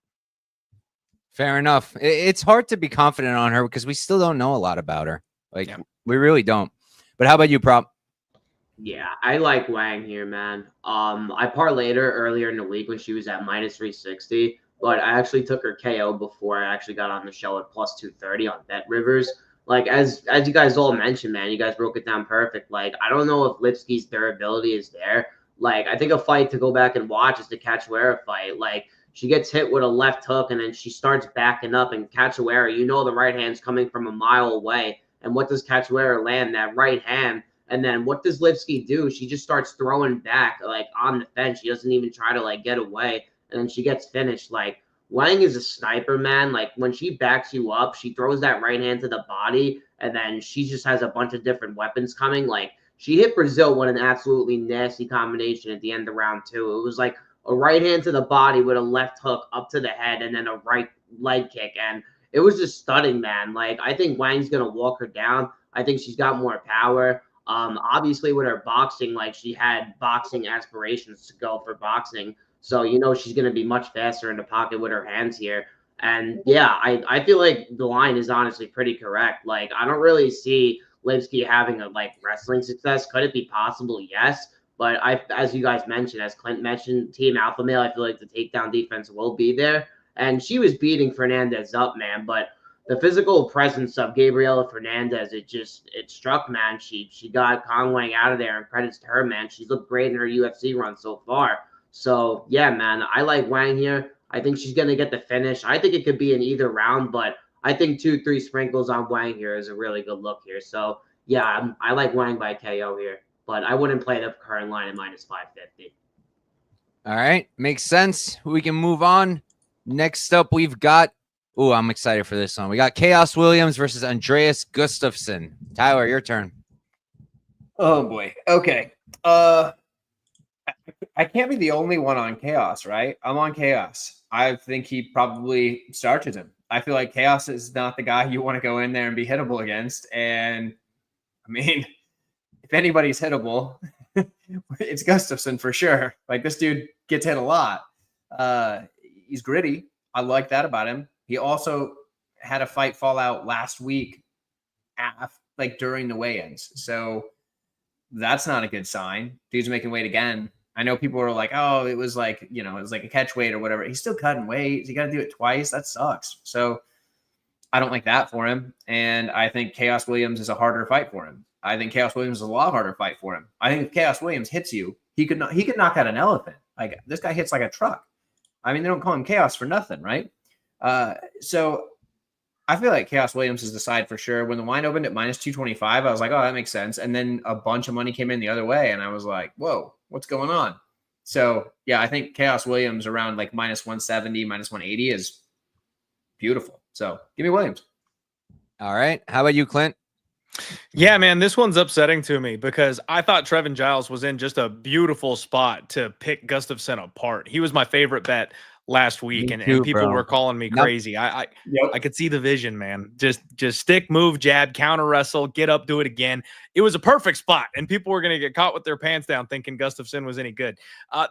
Fair enough. It's hard to be confident on her because we still don't know a lot about her. We really don't. But how about you, Prop? Yeah, I like Wang here, man. I parlayed her earlier in the week when she was at minus 360, but I actually took her KO before I actually got on the show at plus 230 on Bet Rivers. Like, as you guys all mentioned, man, you guys broke it down perfect. Like, I don't know if Lipsky's durability is there. Like, I think a fight to go back and watch is the Cachoeira fight. Like, she gets hit with a left hook and then she starts backing up, and Cachoeira, the right hand's coming from a mile away. And what does Cachoeira land? That right hand. And then what does Lipsky do? She just starts throwing back, like, on the fence. She doesn't even try to, like, get away. And then she gets finished. Like, Wang is a sniper, man. Like, when she backs you up, she throws that right hand to the body, and then she just has a bunch of different weapons coming. Like, she hit Brazil with an absolutely nasty combination at the end of round 2. It was like a right hand to the body with a left hook up to the head, and then a right leg kick. And it was just stunning, man. Like, I think Wang's going to walk her down. I think she's got more power. Obviously with her boxing, like, she had boxing aspirations to go for boxing. So, she's going to be much faster in the pocket with her hands here. And yeah, I feel like the line is honestly pretty correct. Like, I don't really see Lipsky having a, like, wrestling success. Could it be possible? Yes. But as you guys mentioned, as Clint mentioned, Team Alpha Male, I feel like the takedown defense will be there. And she was beating Fernandez up, man. But the physical presence of Gabriela Fernandez, it struck, man. She got Kong Wang out of there, and credits to her, man. She's looked great in her UFC run so far. So, yeah, man, I like Wang here. I think she's going to get the finish. I think it could be in either round, but I think 2-3 sprinkles on Wang here is a really good look here. So, yeah, I like Wang by KO here, but I wouldn't play the current line at minus 550. All right. Makes sense. We can move on. Next up, we've got I'm excited for this one. We got Chaos Williams versus Andreas Gustiffson. Tyler, your turn. Oh boy. Okay. I can't be the only one on Chaos, right? I'm on Chaos. I think he probably starches him. I feel like Chaos is not the guy you want to go in there and be hittable against. And I mean, if anybody's hittable, it's Gustiffson for sure. Like, this dude gets hit a lot. He's gritty. I like that about him. He also had a fight fall out last week, during the weigh-ins. So that's not a good sign. Dude's making weight again. I know people were like, oh, it was like, it was like a catch weight or whatever. He's still cutting weight. You got to do it twice. That sucks. So I don't like that for him. And I think Chaos Williams is a harder fight for him. I think Chaos Williams is a lot harder fight for him. I think if Chaos Williams hits you, he could knock out an elephant. Like, this guy hits like a truck. I mean, they don't call him Chaos for nothing, right? So I feel like Chaos Williams is the side for sure. When the line opened at minus 225, I was like, oh, that makes sense. And then a bunch of money came in the other way, and I was like, whoa, what's going on? So yeah, I think Chaos Williams around like minus 170, minus 180 is beautiful. So give me Williams. All right. How about you, Clint? Yeah, man, this one's upsetting to me because I thought Trevin Giles was in just a beautiful spot to pick Gustiffson apart. He was my favorite bet last week, and people were calling me crazy. I could see the vision, man. Just stick, move, jab, counter wrestle, get up, do it again. It was a perfect spot, and people were going to get caught with their pants down thinking Gustiffson was any good.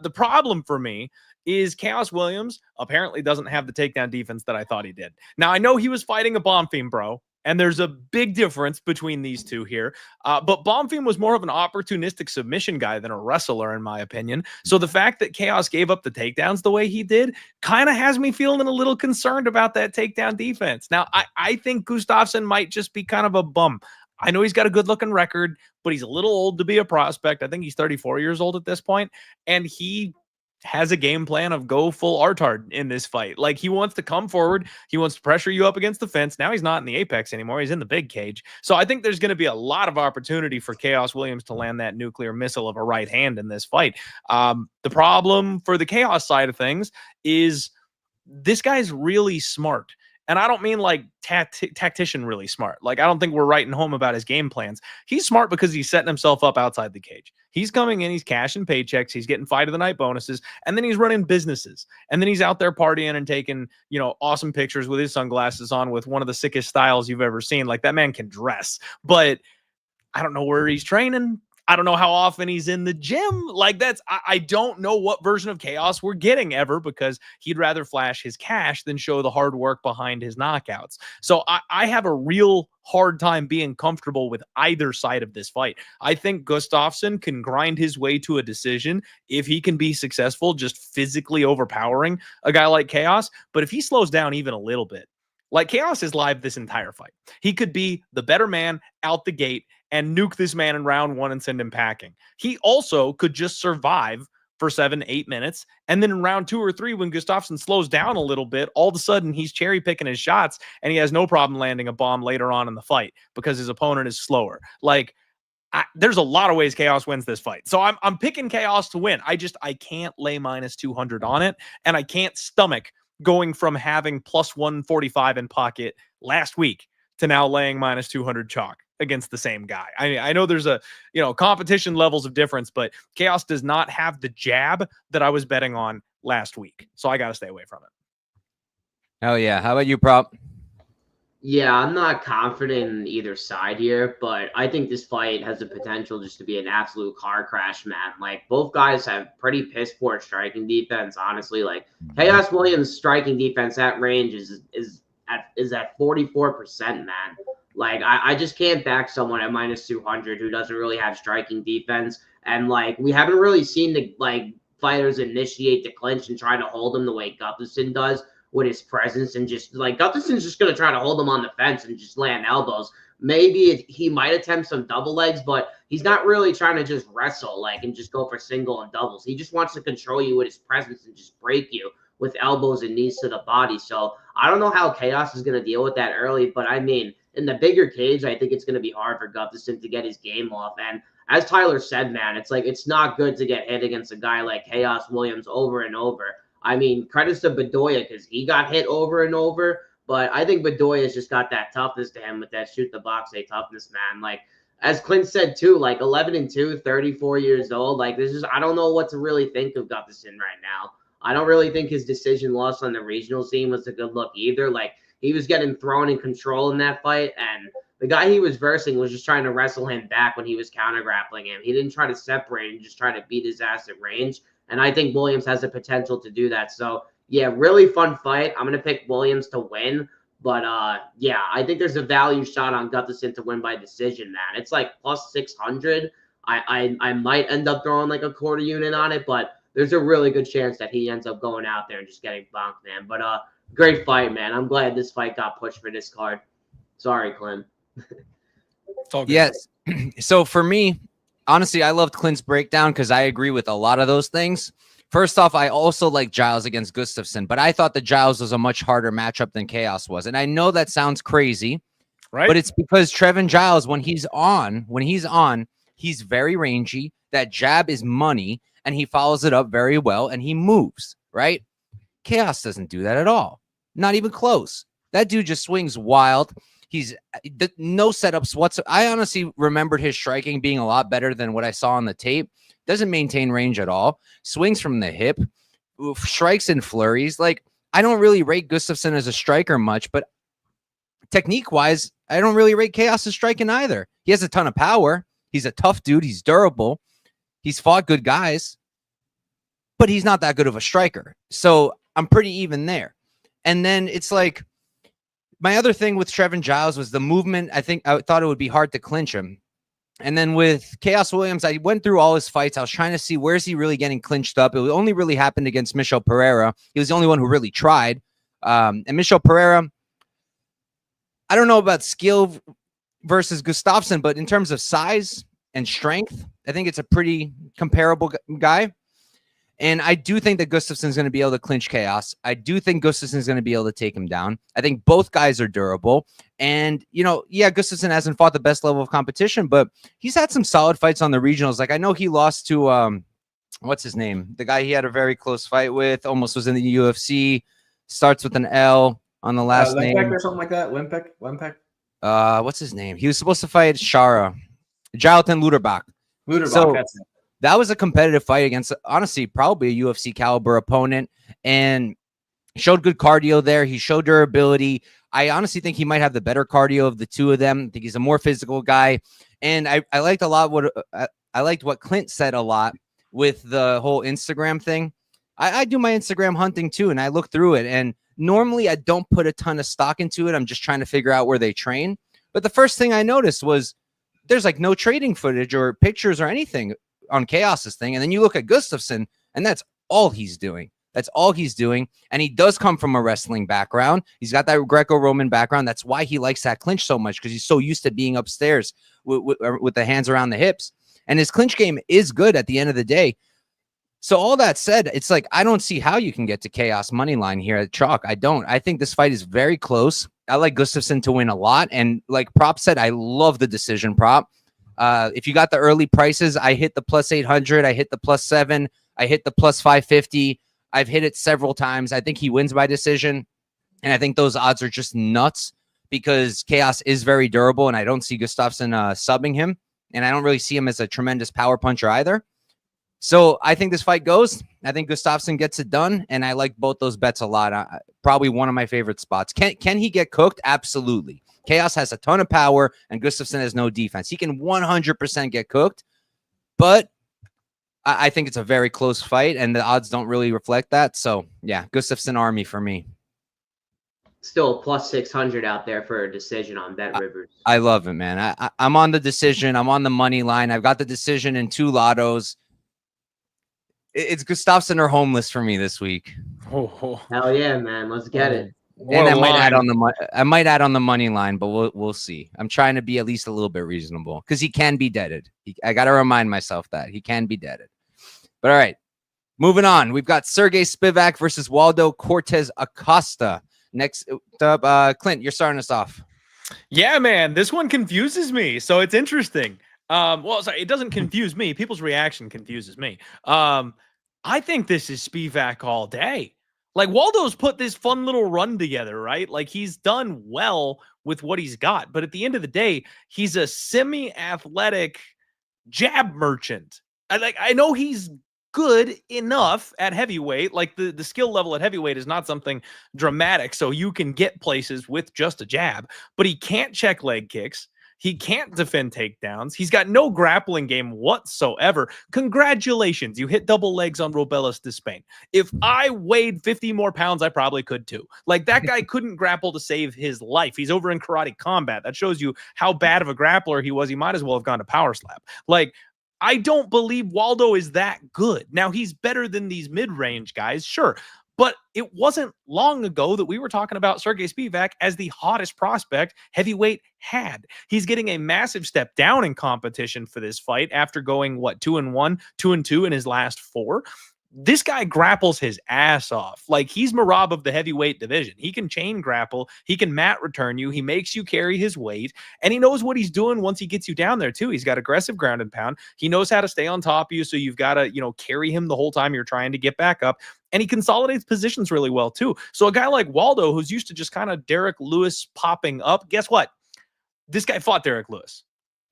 The problem for me is Chaos Williams apparently doesn't have the takedown defense that I thought he did. Now, I know he was fighting a bomb fiend, bro. And there's a big difference between these two here. But Bonfim was more of an opportunistic submission guy than a wrestler, in my opinion. So the fact that Chaos gave up the takedowns the way he did kind of has me feeling a little concerned about that takedown defense. Now, I think Gustiffson might just be kind of a bum. I know he's got a good-looking record, but he's a little old to be a prospect. I think he's 34 years old at this point, and he has a game plan of go full Artard in this fight. Like, he wants to come forward. He wants to pressure you up against the fence. Now he's not in the apex anymore. He's in the big cage. So I think there's going to be a lot of opportunity for Chaos Williams to land that nuclear missile of a right hand in this fight. The problem for the Chaos side of things is this guy's really smart. And I don't mean like tactician really smart. Like, I don't think we're writing home about his game plans. He's smart because he's setting himself up outside the cage. He's coming in, he's cashing paychecks, he's getting fight of the night bonuses, and then he's running businesses. And then he's out there partying and taking, awesome pictures with his sunglasses on with one of the sickest styles you've ever seen. Like, that man can dress. But I don't know where he's training. I don't know how often he's in the gym. Like, I don't know what version of Chaos we're getting ever, because he'd rather flash his cash than show the hard work behind his knockouts. So I have a real hard time being comfortable with either side of this fight. I think Gustiffson can grind his way to a decision if he can be successful, just physically overpowering a guy like Chaos. But if he slows down even a little bit, like, Chaos is live this entire fight. He could be the better man out the gate and nuke this man in round one and send him packing. He also could just survive for 7-8 minutes. And then in round 2 or 3, when Gustiffson slows down a little bit, all of a sudden he's cherry picking his shots and he has no problem landing a bomb later on in the fight because his opponent is slower. Like, there's a lot of ways Chaos wins this fight. So I'm picking Chaos to win. I can't lay minus 200 on it. And I can't stomach going from having plus 145 in pocket last week to now laying minus 200 chalk against the same guy. I know there's a, competition levels of difference, but Chaos does not have the jab that I was betting on last week. So I got to stay away from it. Oh yeah. How about you, Prop? Yeah, I'm not confident in either side here, but I think this fight has the potential just to be an absolute car crash, man. Like, both guys have pretty piss poor striking defense, honestly. Like, Chaos Williams' striking defense at range is at 44%, man. Like, I just can't back someone at minus 200 who doesn't really have striking defense. And, like, we haven't really seen the fighters initiate the clinch and try to hold him the way Gustiffson does with his presence, and just like Gustiffson's just going to try to hold him on the fence and just land elbows. Maybe he might attempt some double legs, but he's not really trying to just wrestle and just go for single and doubles. He just wants to control you with his presence and just break you with elbows and knees to the body. So I don't know how Chaos is going to deal with that early, but I mean, in the bigger cage, I think it's going to be hard for Gustiffson to get his game off. And as Tyler said, man, it's not good to get hit against a guy like Chaos Williams over and over. I mean, credits to Bedoya because he got hit over and over, but I think Bedoya's just got that toughness to him with that shoot the box toughness, man. Like, as Clint said too, 11-2, 34 years old. Like, I don't know what to really think of Gustiffson right now. I don't really think his decision loss on the regional scene was a good look either. Like, he was getting thrown in control in that fight, and the guy he was versing was just trying to wrestle him back when he was counter grappling him. He didn't try to separate and just try to beat his ass at range. And I think Williams has the potential to do that. So, yeah, really fun fight. I'm going to pick Williams to win. But, yeah, I think there's a value shot on Gustiffson to win by decision, man. It's like plus 600. I might end up throwing a quarter unit on it, but there's a really good chance that he ends up going out there and just getting bonked, man. But great fight, man. I'm glad this fight got pushed for this card. Sorry, Clint. It's all good. Yes. So for me, honestly, I loved Clint's breakdown because I agree with a lot of those things. First off, I also like Giles against Gustiffson, but I thought that Giles was a much harder matchup than Chaos was. And I know that sounds crazy, right? But it's because Trevin Giles, when he's on, he's very rangy. That jab is money, and he follows it up very well, and he moves, right? Chaos doesn't do that at all. Not even close. That dude just swings wild. He's no setups whatsoever. I honestly remembered his striking being a lot better than what I saw on the tape. Doesn't maintain range at all. Swings from the hip. Strikes and flurries. Like, I don't really rate Gustiffson as a striker much, but technique-wise, I don't really rate Chaos as striking either. He has a ton of power. He's a tough dude. He's durable. He's fought good guys, but he's not that good of a striker. So I'm pretty even there. And then it's like, my other thing with Trevin Giles was the movement. I thought it would be hard to clinch him. And then with Chaos Williams, I went through all his fights. I was trying to see where's he really getting clinched up. It only really happened against Michel Pereira. He was the only one who really tried. And Michel Pereira, I don't know about skill versus Gustiffson, but in terms of size and strength, I think it's a pretty comparable guy. And I do think that Gustiffson is going to be able to clinch Chaos. I do think Gustiffson is going to be able to take him down. I think both guys are durable. And, Gustiffson hasn't fought the best level of competition, but he's had some solid fights on the regionals. Like, I know he lost to, what's his name? The guy he had a very close fight with, almost was in the UFC, starts with an L on the last name. Limpek or something like that? Limpek? What's his name? He was supposed to fight Shara. Jonathan Luderbach. So, that's it. That was a competitive fight against, honestly, probably a UFC caliber opponent, and showed good cardio there. He showed durability. I honestly think he might have the better cardio of the two of them. I think he's a more physical guy. And I liked a lot I liked what Clint said a lot with the whole Instagram thing. I do my Instagram hunting too, and I look through it. And normally I don't put a ton of stock into it. I'm just trying to figure out where they train. But the first thing I noticed was there's like no trading footage or pictures or anything on Chaos's thing. And then you look at Gustiffson, and that's all he's doing. That's all he's doing. And he does come from a wrestling background. He's got that Greco-Roman background. That's why he likes that clinch so much, because he's so used to being upstairs with the hands around the hips. And his clinch game is good at the end of the day. So all that said, it's like, I don't see how you can get to Chaos money line here at Chalk. I don't. I think this fight is very close. I like Gustiffson to win a lot. And like Prop said, I love the decision prop. If you got the early prices, I hit the plus 800, I hit the plus 7, I hit the plus 550. I've hit it several times. I think he wins by decision. And I think those odds are just nuts because Chaos is very durable, and I don't see Gustiffson subbing him. And I don't really see him as a tremendous power puncher either. So I think this fight goes. I think Gustiffson gets it done, and I like both those bets a lot. Probably one of my favorite spots. Can he get cooked? Absolutely. Chaos has a ton of power, and Gustiffson has no defense. He can 100% get cooked, but I think it's a very close fight, and the odds don't really reflect that. So, yeah, Gustiffson Army for me. Still plus 600 out there for a decision on Bet Rivers. I love it, man. I'm on the decision. I'm on the money line. I've got the decision in 2 lottos. It's Gustiffson or homeless for me this week. Oh. Hell yeah, man. Let's get it. And I might add on the money line, but we'll see. I'm trying to be at least a little bit reasonable because he can be deaded. I got to remind myself that he can be deaded. But all right, moving on. We've got Sergey Spivac versus Waldo Cortez Aosta. Next up, Clint, you're starting us off. Yeah, man, this one confuses me. So it's interesting. It doesn't confuse me. People's reaction confuses me. I think this is Spivac all day. Like, Waldo's put this fun little run together, right? Like, he's done well with what he's got. But at the end of the day, he's a semi-athletic jab merchant. I know he's good enough at heavyweight. Like, the skill level at heavyweight is not something dramatic, so you can get places with just a jab. But he can't check leg kicks. He can't defend takedowns. He's got no grappling game whatsoever. Congratulations. You hit double legs on Robelas Despain. If I weighed 50 more pounds, I probably could too. Like, that guy couldn't grapple to save his life. He's over in karate combat. That shows you how bad of a grappler he was. He might as well have gone to power slap. Like, I don't believe Waldo is that good. Now, he's better than these mid-range guys, sure. But it wasn't long ago that we were talking about Sergey Spivac as the hottest prospect heavyweight had. He's getting a massive step down in competition for this fight after going, 2-1, 2-2 in his last 4. This guy grapples his ass off. Like, he's Marab of the heavyweight division. He can chain grapple. He can mat return you. He makes you carry his weight. And he knows what he's doing once he gets you down there, too. He's got aggressive ground and pound. He knows how to stay on top of you, so you've got to, carry him the whole time you're trying to get back up. And he consolidates positions really well, too. So a guy like Waldo, who's used to just kind of Derek Lewis popping up, guess what? This guy fought Derek Lewis.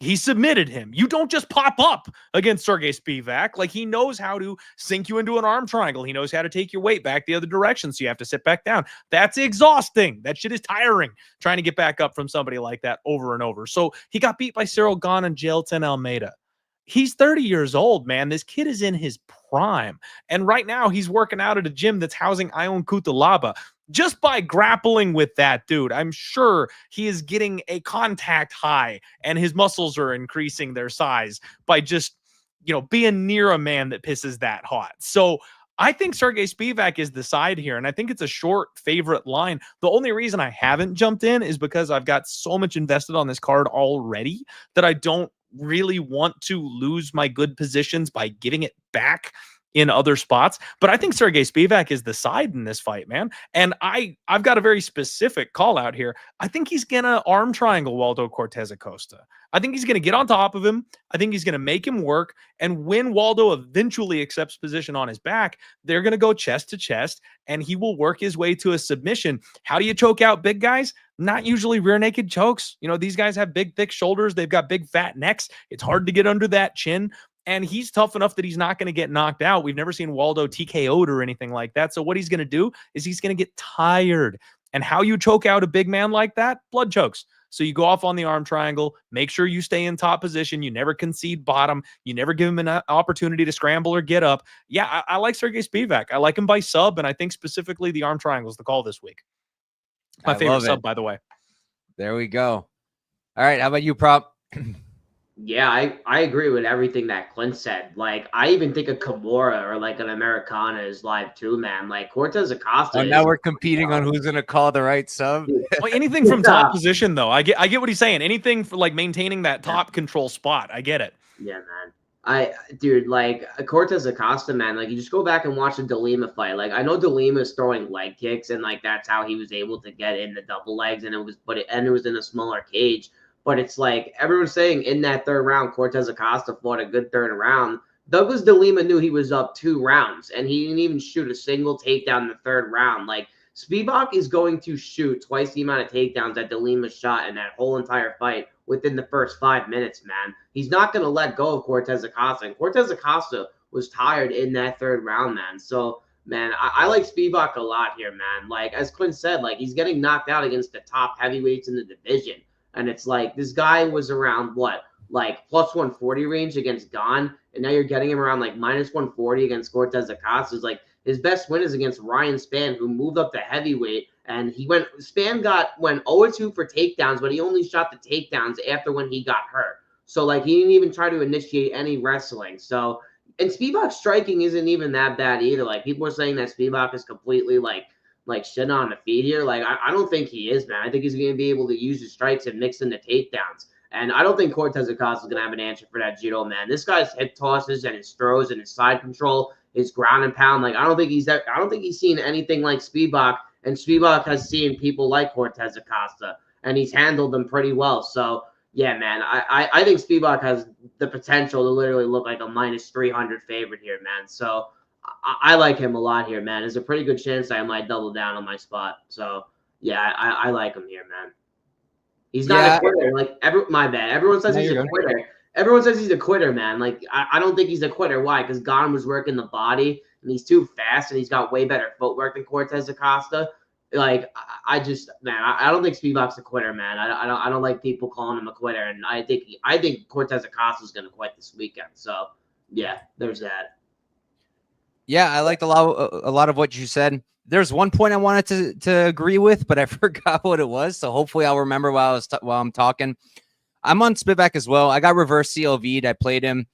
He submitted him. You don't just pop up against Sergey Spivac. Like, he knows how to sink you into an arm triangle. He knows how to take your weight back the other direction, so you have to sit back down. That's exhausting. That shit is tiring, trying to get back up from somebody like that over and over. So he got beat by Cyril Gahn and Jailton Almeida. He's 30 years old, man. This kid is in his prime. And right now he's working out at a gym that's housing Ion Kutalaba. Just by grappling with that dude, I'm sure he is getting a contact high and his muscles are increasing their size by just, being near a man that pisses that hot. So I think Sergey Spivac is the side here, and I think it's a short favorite line. The only reason I haven't jumped in is because I've got so much invested on this card already that I don't really want to lose my good positions by giving it back in other spots. But I think Sergey Spivac is the side in this fight, man. And I've got a very specific call out here. I think he's going to arm triangle Waldo Cortez Acosta. I think he's going to get on top of him. I think he's going to make him work. And when Waldo eventually accepts position on his back, they're going to go chest to chest, and he will work his way to a submission. How do you choke out big guys? Not usually rear naked chokes. These guys have big, thick shoulders. They've got big, fat necks. It's hard to get under that chin. And he's tough enough that he's not going to get knocked out. We've never seen Waldo TKO'd or anything like that. So what he's going to do is he's going to get tired. And how you choke out a big man like that? Blood chokes. So you go off on the arm triangle, make sure you stay in top position. You never concede bottom. You never give him an opportunity to scramble or get up. Yeah, I like Sergey Spivac. I like him by sub, and I think specifically the arm triangle is the call this week. My favorite sub, by the way. There we go. All right, how about you, Prop? Yeah, I agree with everything that Clint said. Like, I even think a Kimura or like an Americana is live too, man. Like Cortez Acosta. Oh, now we're competing on who's gonna call the right sub. Well, anything from top position, though. I get what he's saying. Anything for like maintaining that top control spot. I get it. Yeah, man. Dude, like Cortez Acosta, man. Like, you just go back and watch the DeLima fight. Like, I know DeLima is throwing leg kicks, and like that's how he was able to get in the double legs, and it was in a smaller cage. But it's like everyone's saying in that third round, Cortez Acosta fought a good third round. Douglas DeLima knew he was up 2 rounds, and he didn't even shoot a single takedown in the third round. Like, Spivac is going to shoot twice the amount of takedowns that DeLima shot in that whole entire fight within the first 5 minutes, man. He's not going to let go of Cortez Acosta. And Cortez Acosta was tired in that third round, man. So, man, I like Spivac a lot here, man. Like, as Quinn said, like, he's getting knocked out against the top heavyweights in the division. And it's like this guy was around what, like plus 140 range against Gon, and now you're getting him around like minus 140 against Cortez Acosta. It's like his best win is against Ryan Spann, who moved up to heavyweight, and Spann went 0-2 for takedowns, but he only shot the takedowns after when he got hurt. So like he didn't even try to initiate any wrestling. So, and Spivac's striking isn't even that bad either. Like people are saying that Spivac is completely like shit on the feet here. Like, I don't think he is, man. I think he's going to be able to use his strikes and mix in the takedowns. And I don't think Cortez Acosta is going to have an answer for that judo, man. This guy's hip tosses and his throws and his side control, his ground and pound. Like, I don't think he's seen anything like Spivac, and Spivac has seen people like Cortez Acosta, and he's handled them pretty well. So, yeah, man, I think Spivac has the potential to literally look like a minus 300 favorite here, man. So, I like him a lot here, man. There's a pretty good chance that I might double down on my spot. So, yeah, I like him here, man. He's not a quitter. Like, my bad. Everyone says he's a quitter. Everyone says he's a quitter, man. Like, I don't think he's a quitter. Why? Because Gon was working the body, and he's too fast, and he's got way better footwork than Cortez Acosta. Like, I don't think Spivac's a quitter, man. I don't like people calling him a quitter, and I think Cortez Acosta is going to quit this weekend. So, yeah, there's that. Yeah, I liked a lot of what you said. There's one point I wanted to agree with, but I forgot what it was. So hopefully I'll remember while I'm talking. I'm on Spivac as well. I got reverse CLV'd. I played him.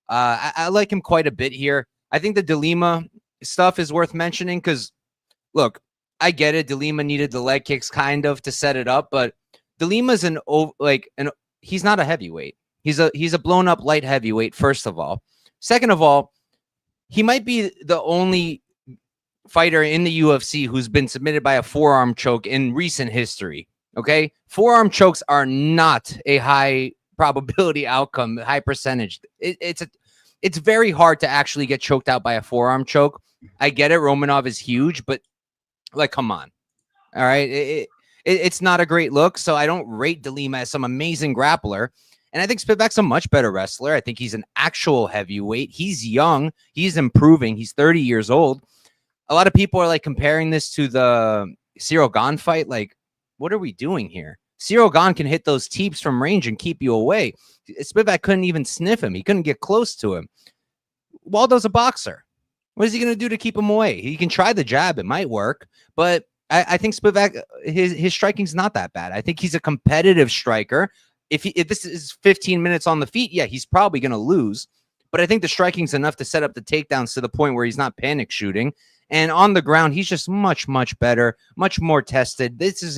I like him quite a bit here. I think the DeLima stuff is worth mentioning because, look, I get it. DeLima needed the leg kicks kind of to set it up, but DeLima's he's not a heavyweight. He's a blown up light heavyweight. First of all, second of all, he might be the only fighter in the UFC who's been submitted by a forearm choke in recent history. Okay, forearm chokes are not a high probability outcome, high percentage. It's very hard to actually get choked out by a forearm choke. I get it. Romanov is huge, but like, come on. All right. It's not a great look. So I don't rate DeLima as some amazing grappler. And I think Spivac's a much better wrestler. I think he's an actual heavyweight. He's young. He's improving. He's 30 years old. A lot of people are like comparing this to the Cyril Gane fight. Like, what are we doing here? Cyril Gane can hit those teeps from range and keep you away. Spivac couldn't even sniff him. He couldn't get close to him. Waldo's a boxer. What is he going to do to keep him away? He can try the jab. It might work. But I think Spivac, his striking's not that bad. I think he's a competitive striker. If this is 15 minutes on the feet, yeah, he's probably going to lose. But I think the striking's enough to set up the takedowns to the point where he's not panic shooting. And on the ground, he's just much, much better, much more tested. This is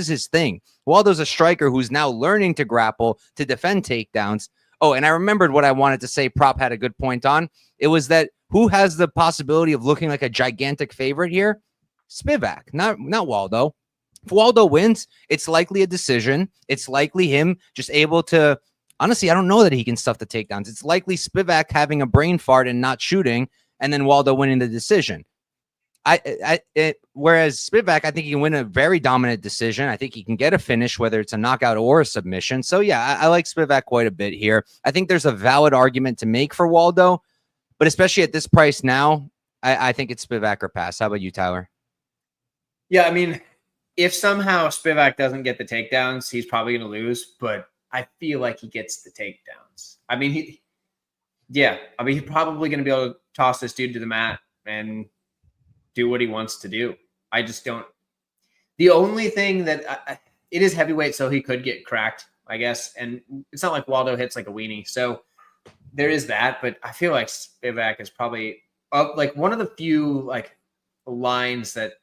his thing. Waldo's a striker who's now learning to grapple, to defend takedowns. Oh, and I remembered what I wanted to say. Prop had a good point on. It was that who has the possibility of looking like a gigantic favorite here? Spivac, not Waldo. If Waldo wins, it's likely a decision. It's likely him just able to. Honestly, I don't know that he can stuff the takedowns. It's likely Spivac having a brain fart and not shooting, and then Waldo winning the decision. Whereas Spivac, I think he can win a very dominant decision. I think he can get a finish, whether it's a knockout or a submission. So yeah, I like Spivac quite a bit here. I think there's a valid argument to make for Waldo, but especially at this price now, I think it's Spivac or pass. How about you, Tyler? Yeah, I mean, if somehow Spivac doesn't get the takedowns, he's probably going to lose, but I feel like he gets the takedowns. I mean, he's probably going to be able to toss this dude to the mat and do what he wants to do. I just don't. The only thing that it is heavyweight, so he could get cracked, I guess. And it's not like Waldo hits like a weenie. So there is that, but I feel like Spivac is probably like one of the few like lines that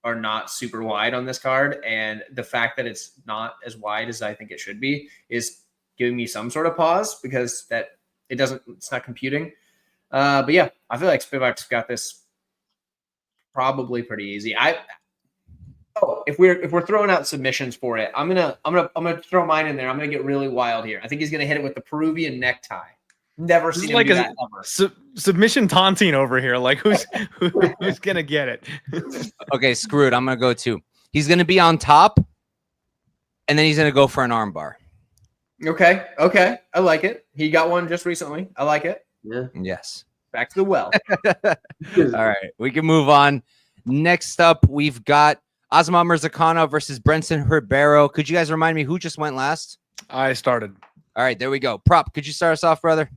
are not super wide on this card, and the fact that it's not as wide as I think it should be is giving me some sort of pause because it's not computing. But yeah, I feel like Spivac's got this probably pretty easy. If we're throwing out submissions for it, I'm gonna throw mine in there. I'm gonna get really wild here. I think he's gonna hit it with the Peruvian necktie. Never seen him do that ever. Submission taunting over here. Like who's gonna get it? Okay, screw it. I'm gonna go too. He's gonna be on top, and then he's gonna go for an armbar. Okay, I like it. He got one just recently. I like it. Yeah. Yes. Back to the well. All right, we can move on. Next up, we've got Osma Mirzacano versus Brenson Herbero. Could you guys remind me who just went last? I started. All right, there we go. Prop, could you start us off, brother?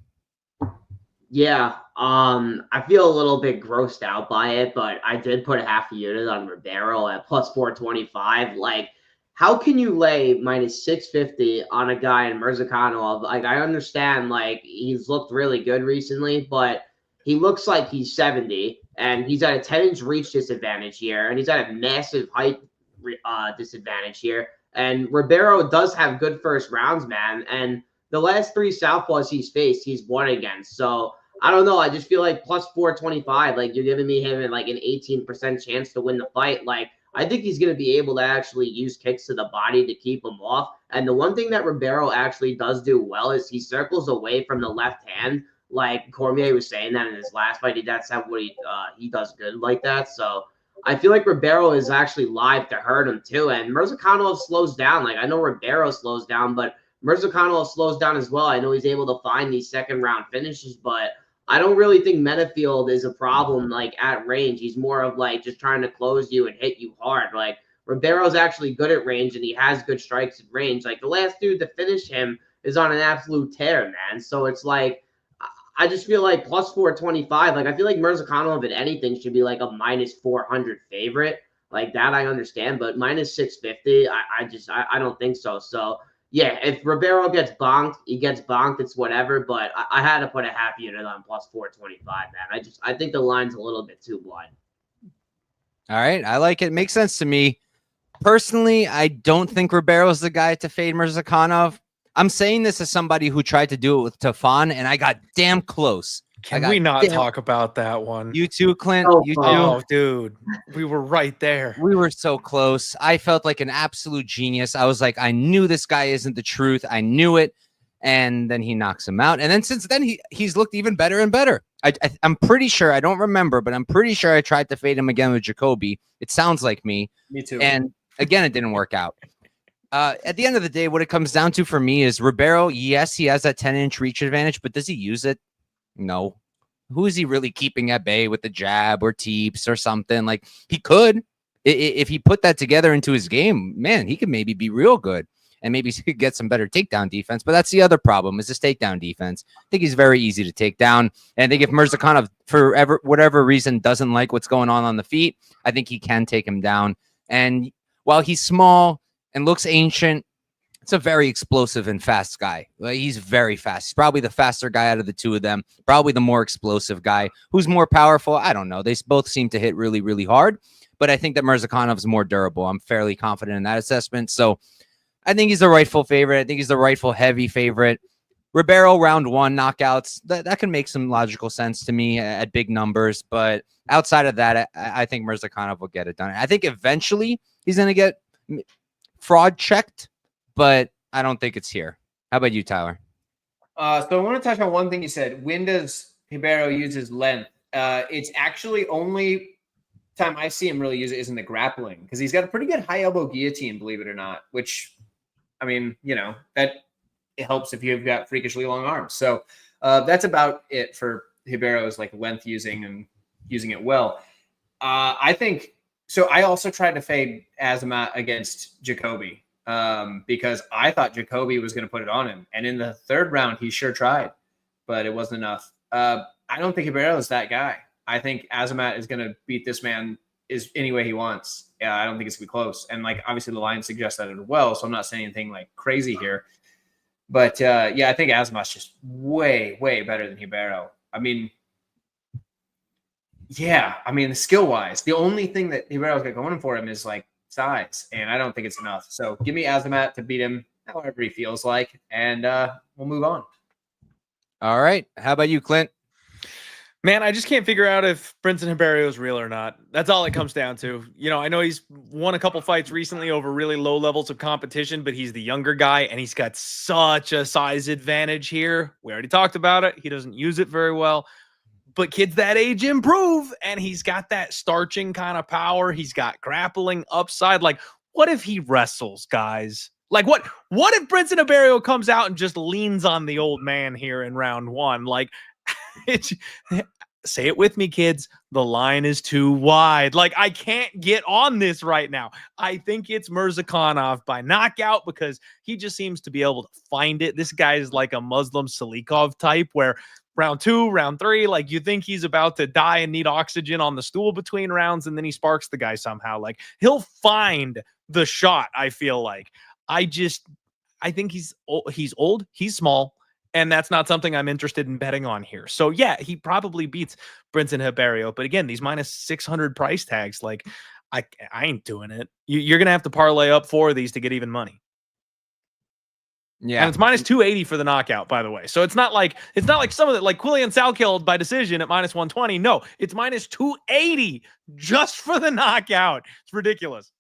Yeah, I feel a little bit grossed out by it, but I did put a half a unit on Herbero at plus 425. Like, how can you lay minus 650 on a guy in Mirzacano? Like, I understand, like, he's looked really good recently, but he looks like he's 70, and he's at a 10-inch reach disadvantage here, and he's at a massive height disadvantage here. And Herbero does have good first rounds, man, and the last 3 southpaws he's faced, he's won against. So I don't know. I just feel like plus 425, like you're giving me him like an 18% chance to win the fight. Like I think he's going to be able to actually use kicks to the body to keep him off. And the one thing that Herbero actually does do well is he circles away from the left hand. Like Cormier was saying that in his last fight, that's how what he does good like that. So I feel like Herbero is actually live to hurt him too. And Mirzacano slows down. Like I know Herbero slows down, but Mirzacano slows down as well. I know he's able to find these second round finishes, but I don't really think Metafield is a problem like at range. He's more of like just trying to close you and hit you hard. Like Herbero's actually good at range and he has good strikes at range. Like the last dude to finish him is on an absolute tear, man. So it's like I just feel like plus 425. Like I feel like Mirzacano, if anything, should be like a minus 400 favorite. Like that I understand, but minus 650, I don't think so. So yeah, if Herbero gets bonked, he gets bonked. It's whatever. But I had to put a half unit on plus 425, man. I think the line's a little bit too wide. All right, I like it. Makes sense to me. Personally, I don't think Herbero's the guy to fade Mirzacano. I'm saying this as somebody who tried to do it with Tafon, and I got damn close. Can we not talk about that one? You too, Clint. You too. Oh, dude. We were right there. We were so close. I felt like an absolute genius. I was like, I knew this guy isn't the truth. I knew it. And then he knocks him out. And then since then, he's looked even better and better. I'm pretty sure, I don't remember, but I'm pretty sure I tried to fade him again with Jacoby. It sounds like me. Me too. And again, it didn't work out. At the end of the day, what it comes down to for me is Herbero, yes, he has that 10-inch reach advantage, but does he use it? No. Who is he really keeping at bay with the jab or teeps or something? Like he could, if he put that together into his game, man, he could maybe be real good. and maybe he could get some better takedown defense. But that's the other problem is his takedown defense. I think he's very easy to take down. And I think if Mirzakhanov, for whatever reason, doesn't like what's going on the feet, I think he can take him down. And while he's small and looks ancient, it's a very explosive and fast guy. He's very fast. He's probably the faster guy out of the two of them, probably the more explosive guy. Who's more powerful? I don't know. They both seem to hit really, really hard, but I think that Mirzakhanov's more durable. I'm fairly confident in that assessment. So I think he's the rightful favorite. I think he's the rightful heavy favorite. Herbero round 1 knockouts, that can make some logical sense to me at big numbers, but outside of that, I think Mirzakhanov will get it done. I think eventually he's going to get fraud checked, but I don't think it's here. How about you, Tyler? So I want to touch on one thing you said. When does Herbero use his length? It's actually only time I see him really use it is in the grappling, because he's got a pretty good high elbow guillotine, believe it or not, which, I mean, you know, that it helps if you've got freakishly long arms. So that's about it for Herbero's like length using and using it well. I think so. I also tried to fade Azamat against Jacoby because I thought Jacoby was going to put it on him. And in the third round, he sure tried, but it wasn't enough. I don't think Herbero is that guy. I think Azamat is going to beat this man any way he wants. I don't think it's going to be close. And like, obviously the line suggests that as well. So I'm not saying anything like crazy here, but yeah, I think Azamat's just way, way better than Herbero. I mean, yeah, I mean, skill wise, the only thing that Herbero's got going for him is like size, and I don't think it's enough. So give me Azamat to beat him however he feels like, and we'll move on. All right. How about you, Clint? Man, I just can't figure out if Brinson Herbero is real or not. That's all it comes down to. You know, I know he's won a couple fights recently over really low levels of competition, but he's the younger guy, and he's got such a size advantage here. We already talked about it. He doesn't use it very well. But kids that age improve, and he's got that starching kind of power. He's got grappling upside. Like, what if he wrestles, guys? Like, what if Brinson Herbero comes out and just leans on the old man here in round 1? Like, say it with me, kids. The line is too wide. Like, I can't get on this right now. I think it's Mirzakhanov by knockout because he just seems to be able to find it. This guy is like a Muslim Salikov type where round 2, round 3, like you think he's about to die and need oxygen on the stool between rounds, and then he sparks the guy somehow. Like, he'll find the shot, I feel like. I think he's old, he's small, and that's not something I'm interested in betting on here. So yeah, he probably beats Brinson Herbero, but again, these minus 600 price tags, like I ain't doing it. You're gonna have to parlay up 4 of these to get even money. Yeah, and it's minus 280 for the knockout, by the way. So it's not like some of it, like Quillian Saulkilled by decision at minus 120. No, it's minus 280 just for the knockout. It's ridiculous.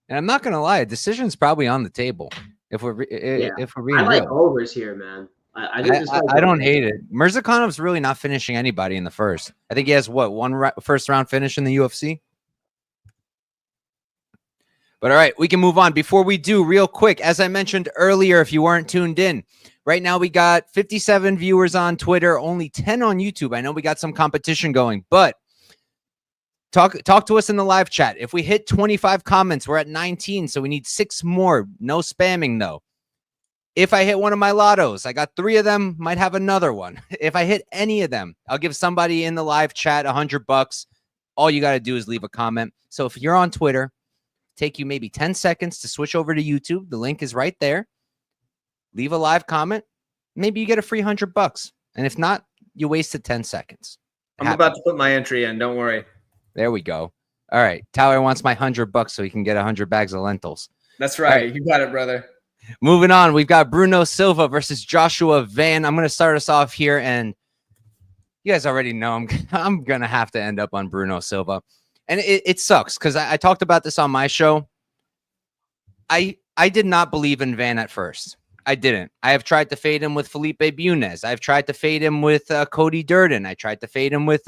And I'm not gonna lie, a decision's probably on the table. If we're being I like real. overs here, man. I don't hate it. Mirzakhanov's really not finishing anybody in the first. I think he has one first round finish in the UFC. But all right, we can move on. Before we do, real quick, as I mentioned earlier, if you weren't tuned in, right now we got 57 viewers on Twitter, only 10 on YouTube. I know we got some competition going, but talk to us in the live chat. If we hit 25 comments, we're at 19, so we need 6 more. No spamming, though. If I hit one of my lottos, I got 3 of them, might have another one. If I hit any of them, I'll give somebody in the live chat $100. All you got to do is leave a comment. So if you're on Twitter, take you maybe 10 seconds to switch over to YouTube. The link is right there. Leave a live comment. Maybe you get a free $100. And if not, you wasted 10 seconds. I'm about to put my entry in. Don't worry. There we go. All right. Tyler wants my $100 so he can get 100 bags of lentils. That's right. You got it, brother. Moving on. We've got Bruno Silva versus Joshua Van. I'm going to start us off here. And you guys already know I'm going to have to end up on Bruno Silva. And it sucks because I talked about this on my show. I did not believe in Van at first. I didn't. I have tried to fade him with Felipe Bunes. I've tried to fade him with Cody Durden. I tried to fade him with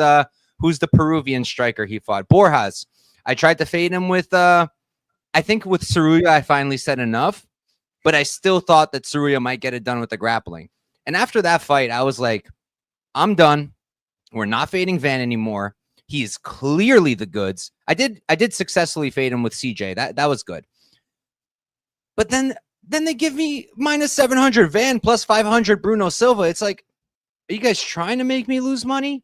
who's the Peruvian striker he fought? Borjas. I tried to fade him with I think with Saruya I finally said enough, but I still thought that Saruya might get it done with the grappling. And after that fight, I was like, I'm done. We're not fading Van anymore. He is clearly the goods. I did successfully fade him with CJ. That was good. But then then they give me minus 700 Van plus 500 Bruno Silva. It's like, are you guys trying to make me lose money?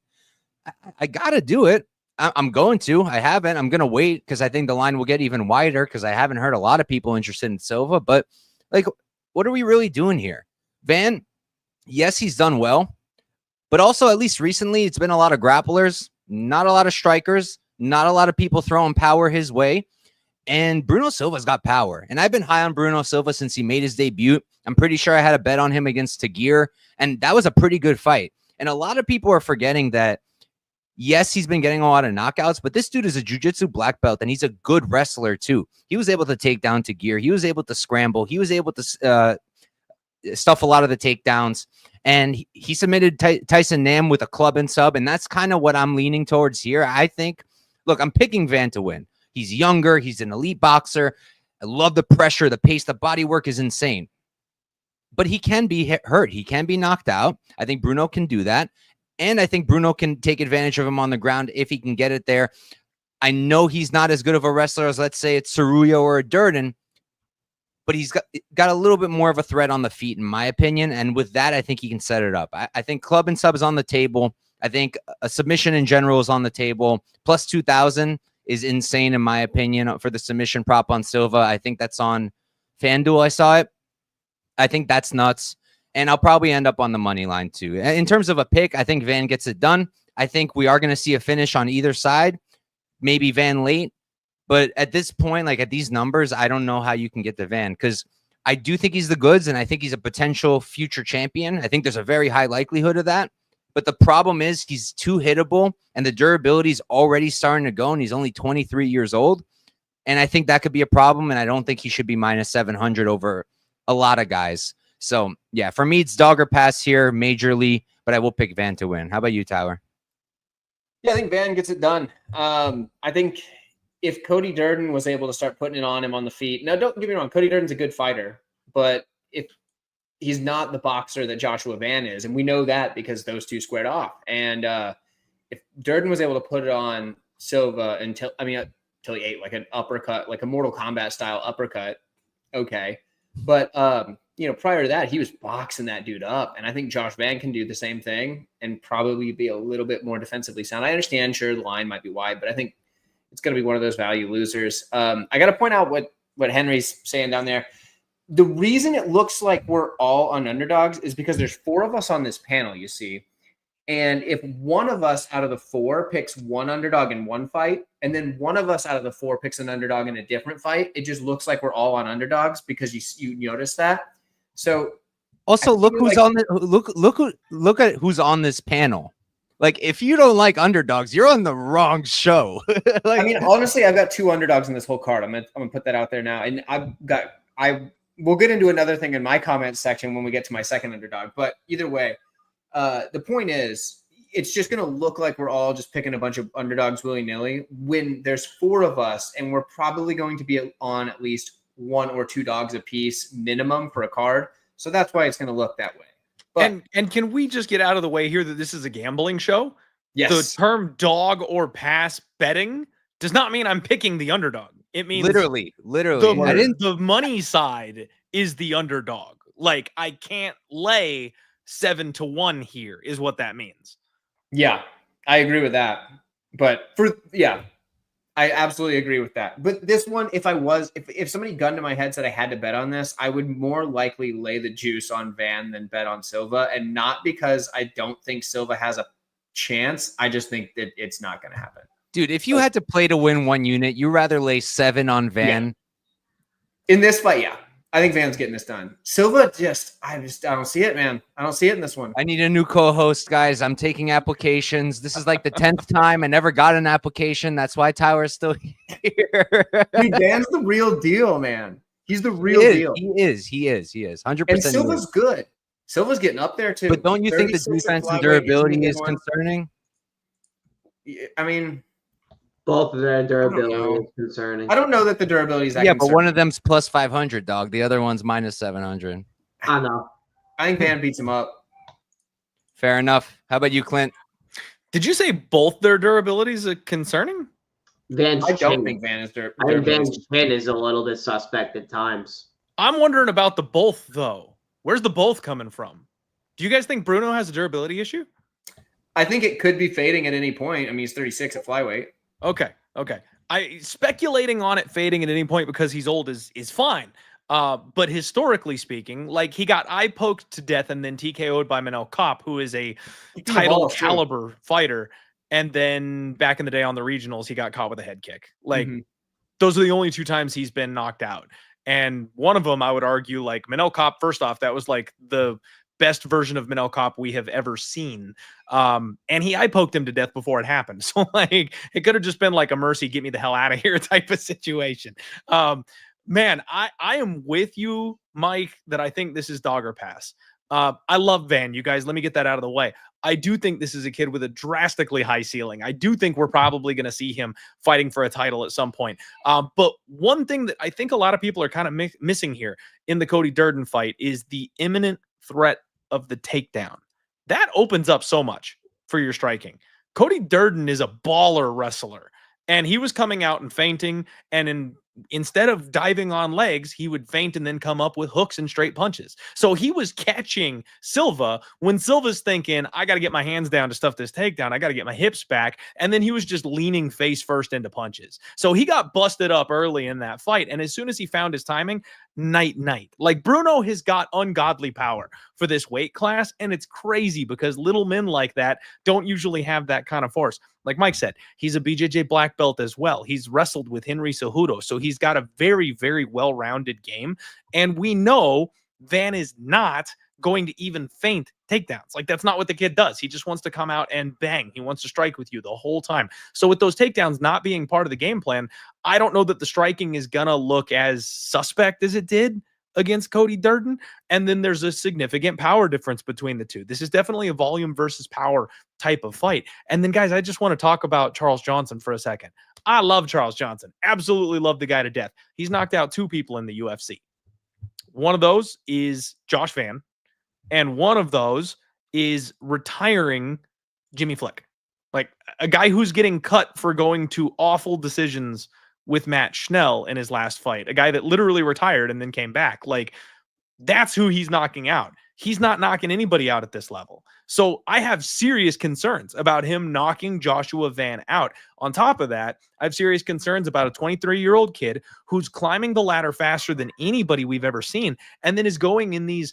I got to do it. I'm going to. I haven't. I'm going to wait because I think the line will get even wider because I haven't heard a lot of people interested in Silva. But, like, what are we really doing here? Van, yes, he's done well. But also, at least recently, it's been a lot of grapplers, not a lot of strikers, not a lot of people throwing power his way. And Bruno Silva's got power. And I've been high on Bruno Silva since he made his debut. I'm pretty sure I had a bet on him against Tagir. And that was a pretty good fight. And a lot of people are forgetting that, yes, he's been getting a lot of knockouts, but this dude is a jiu-jitsu black belt, and he's a good wrestler, too. He was able to take down Tagir. He was able to scramble. He was able to stuff a lot of the takedowns. And he submitted Tyson Nam with a club and sub, and that's kind of what I'm leaning towards here. I think, look, I'm picking Van to win. He's younger. He's an elite boxer. I love the pressure, the pace, the body work is insane. But he can be hurt. He can be knocked out. I think Bruno can do that. And I think Bruno can take advantage of him on the ground if he can get it there. I know he's not as good of a wrestler as, let's say, it's Cerullo or a Durden, but he's got a little bit more of a threat on the feet, in my opinion. And with that, I think he can set it up. I think club and sub is on the table. I think a submission in general is on the table. Plus 2,000 is insane, in my opinion, for the submission prop on Silva. I think that's on FanDuel. I saw it. I think that's nuts. And I'll probably end up on the money line, too. In terms of a pick, I think Van gets it done. I think we are going to see a finish on either side. Maybe Van late. But at this point, like at these numbers, I don't know how you can get the Van, because I do think he's the goods, and I think he's a potential future champion. I think there's a very high likelihood of that. But the problem is he's too hittable, and the durability is already starting to go, and he's only 23 years old. And I think that could be a problem, and I don't think he should be minus 700 over a lot of guys. So, yeah, for me, it's dog or pass here, majorly, but I will pick Van to win. How about you, Tyler? Yeah, I think Van gets it done. I think if Cody Durden was able to start putting it on him on the feet. Now, don't get me wrong, Cody Durden's a good fighter, but if he's not the boxer that Joshua Van is, and we know that because those two squared off. And if Durden was able to put it on Silva until he ate like an uppercut, like a Mortal Kombat style uppercut, okay. But prior to that, he was boxing that dude up. And I think Josh Van can do the same thing and probably be a little bit more defensively sound. I understand, sure, the line might be wide, but I think it's going to be one of those value losers. I got to point out what Henry's saying down there. The reason it looks like we're all on underdogs is because there's 4 of us on this panel, you see. And if one of us out of the 4 picks one underdog in one fight, and then one of us out of the 4 picks an underdog in a different fight, it just looks like we're all on underdogs because you notice that. So also look who's on the look at who's on this panel. Like, if you don't like underdogs, you're on the wrong show. Like, I mean, honestly, I've got 2 underdogs in this whole card. I'm gonna put that out there now, and we'll get into another thing in my comments section when we get to my second underdog. But either way, the point is, it's just going to look like we're all just picking a bunch of underdogs willy-nilly when there's 4 of us, and we're probably going to be on at least 1 or 2 dogs a piece minimum for a card. So that's why it's going to look that way. But, and can we just get out of the way here that this is a gambling show? Yes. The term dog or pass betting does not mean I'm picking the underdog. It means literally. The money side is the underdog. Like, I can't lay 7-1 here is what that means. Yeah, I agree with that. But I absolutely agree with that. But this one, if somebody gunned to my head said I had to bet on this, I would more likely lay the juice on Van than bet on Silva. And not because I don't think Silva has a chance. I just think that it's not going to happen. Dude, if you had to play to win one unit, you rather lay 7 on Van. Yeah. In this fight, yeah. I think Van's getting this done. Silva, I don't see it, man. I don't see it in this one. I need a new co-host, guys. I'm taking applications. This is like the 10th time. I never got an application. That's why Tyler's still here. Dude, Van's the real deal, man. He's the real deal. He is. 100%. And Silva's good. Silva's getting up there, too. But don't you think the defense and durability is concerning? I mean, both of their durability is concerning. I don't know that the durability is that concerning. But one of them's plus 500, dog. The other one's minus 700. I know. I think Van beats him up. Fair enough. How about you, Clint? Did you say both their durabilities are concerning? I don't think Van is durable. I think Van's chin is a little bit suspect at times. I'm wondering about the both, though. Where's the both coming from? Do you guys think Bruno has a durability issue? I think it could be fading at any point. I mean, he's 36 at flyweight. Okay. Speculating on it fading at any point because he's old is fine. But historically speaking, like he got eye poked to death and then TKO'd by Manel Kopp, who is a title caliber fighter. And then back in the day on the regionals, he got caught with a head kick. Like those are the only 2 times he's been knocked out. And one of them, I would argue, like Manel Kopp, first off, that was like the best version of Manel Kopp we have ever seen. And he eye poked him to death before it happened. So like it could have just been like a mercy, get me the hell out of here type of situation. Man, I am with you, Mike, that I think this is dogger pass. I love Van, you guys. Let me get that out of the way. I do think this is a kid with a drastically high ceiling. I do think we're probably going to see him fighting for a title at some point. But one thing that I think a lot of people are kind of missing here in the Cody Durden fight is the imminent threat of the takedown. That opens up so much for your striking. Cody Durden is a baller wrestler, and he was coming out and feinting, and instead of diving on legs, he would feint and then come up with hooks and straight punches. So he was catching Silva when Silva's thinking, I got to get my hands down to stuff this takedown. I got to get my hips back. And then he was just leaning face first into punches. So he got busted up early in that fight. And as soon as he found his timing, night. Like Bruno has got ungodly power for this weight class. And it's crazy because little men like that don't usually have that kind of force. Like Mike said, he's a BJJ black belt as well. He's wrestled with Henry Cejudo. So he's got a very, very well-rounded game. And we know Van is not going to even feint takedowns. Like that's not what the kid does. He just wants to come out and bang. He wants to strike with you the whole time. So with those takedowns not being part of the game plan, I don't know that the striking is going to look as suspect as it did against Cody Durden. And then there's a significant power difference between the two. This is definitely a volume versus power type of fight. And then guys, I just want to talk about Charles Johnson for a second. I love Charles Johnson. Absolutely love the guy to death. He's knocked out 2 people in the UFC. One of those is Josh Van, and one of those is retiring Jimmy Flick. Like a guy who's getting cut for going to awful decisions with Matt Schnell in his last fight, a guy that literally retired and then came back. Like that's who he's knocking out. He's not knocking anybody out at this level. So I have serious concerns about him knocking Joshua Van out. On top of that, I have serious concerns about a 23-year-old kid who's climbing the ladder faster than anybody we've ever seen, and then is going in these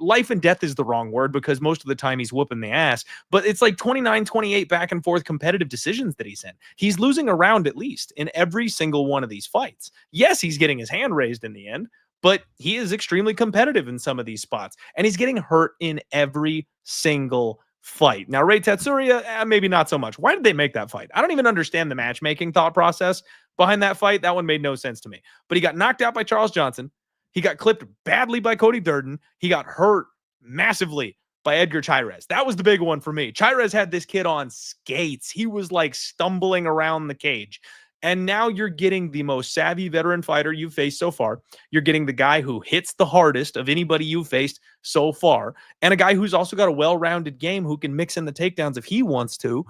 life and death is the wrong word because most of the time he's whooping the ass, but it's like 29-28 back and forth competitive decisions that he's in. He's losing a round at least in every single one of these fights. Yes, he's getting his hand raised in the end, but he is extremely competitive in some of these spots, and he's getting hurt in every single fight. Now, Ray Tatsuria, maybe not so much. Why did they make that fight? I don't even understand the matchmaking thought process behind that fight. That one made no sense to me, but he got knocked out by Charles Johnson. He got clipped badly by Cody Durden. He got hurt massively by Edgar Chairez. That was the big one for me. Chairez had this kid on skates. He was like stumbling around the cage. And now you're getting the most savvy veteran fighter you've faced so far. You're getting the guy who hits the hardest of anybody you've faced so far. And a guy who's also got a well-rounded game who can mix in the takedowns if he wants to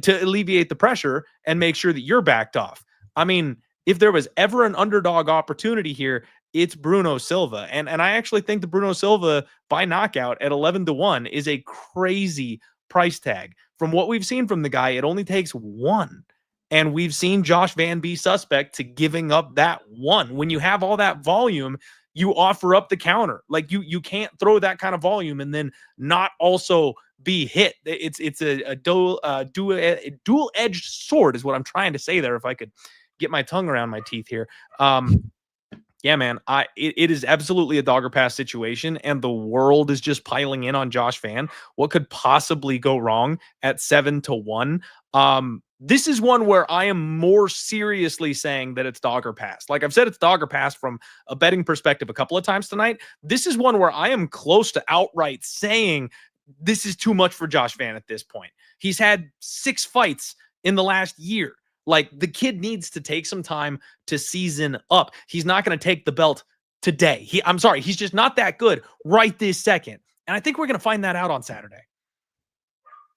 alleviate the pressure and make sure that you're backed off. I mean, if there was ever an underdog opportunity here, it's Bruno Silva. And I actually think the Bruno Silva by knockout at 11-1 is a crazy price tag. From what we've seen from the guy, it only takes 1. And we've seen Josh Van be suspect to giving up that 1. When you have all that volume, you offer up the counter. Like you can't throw that kind of volume and then not also be hit. It's a dual-edged sword is what I'm trying to say there. If I could get my tongue around my teeth here. Yeah, man, it is absolutely a dogger pass situation, and the world is just piling in on Josh Van. What could possibly go wrong at 7-1? This is one where I am more seriously saying that it's dogger pass. Like I've said, it's dogger pass from a betting perspective a couple of times tonight. This is one where I am close to outright saying this is too much for Josh Van at this point. He's had 6 fights in the last year. Like the kid needs to take some time to season up. He's not going to take the belt today. I'm sorry. He's just not that good right this second. And I think we're going to find that out on Saturday.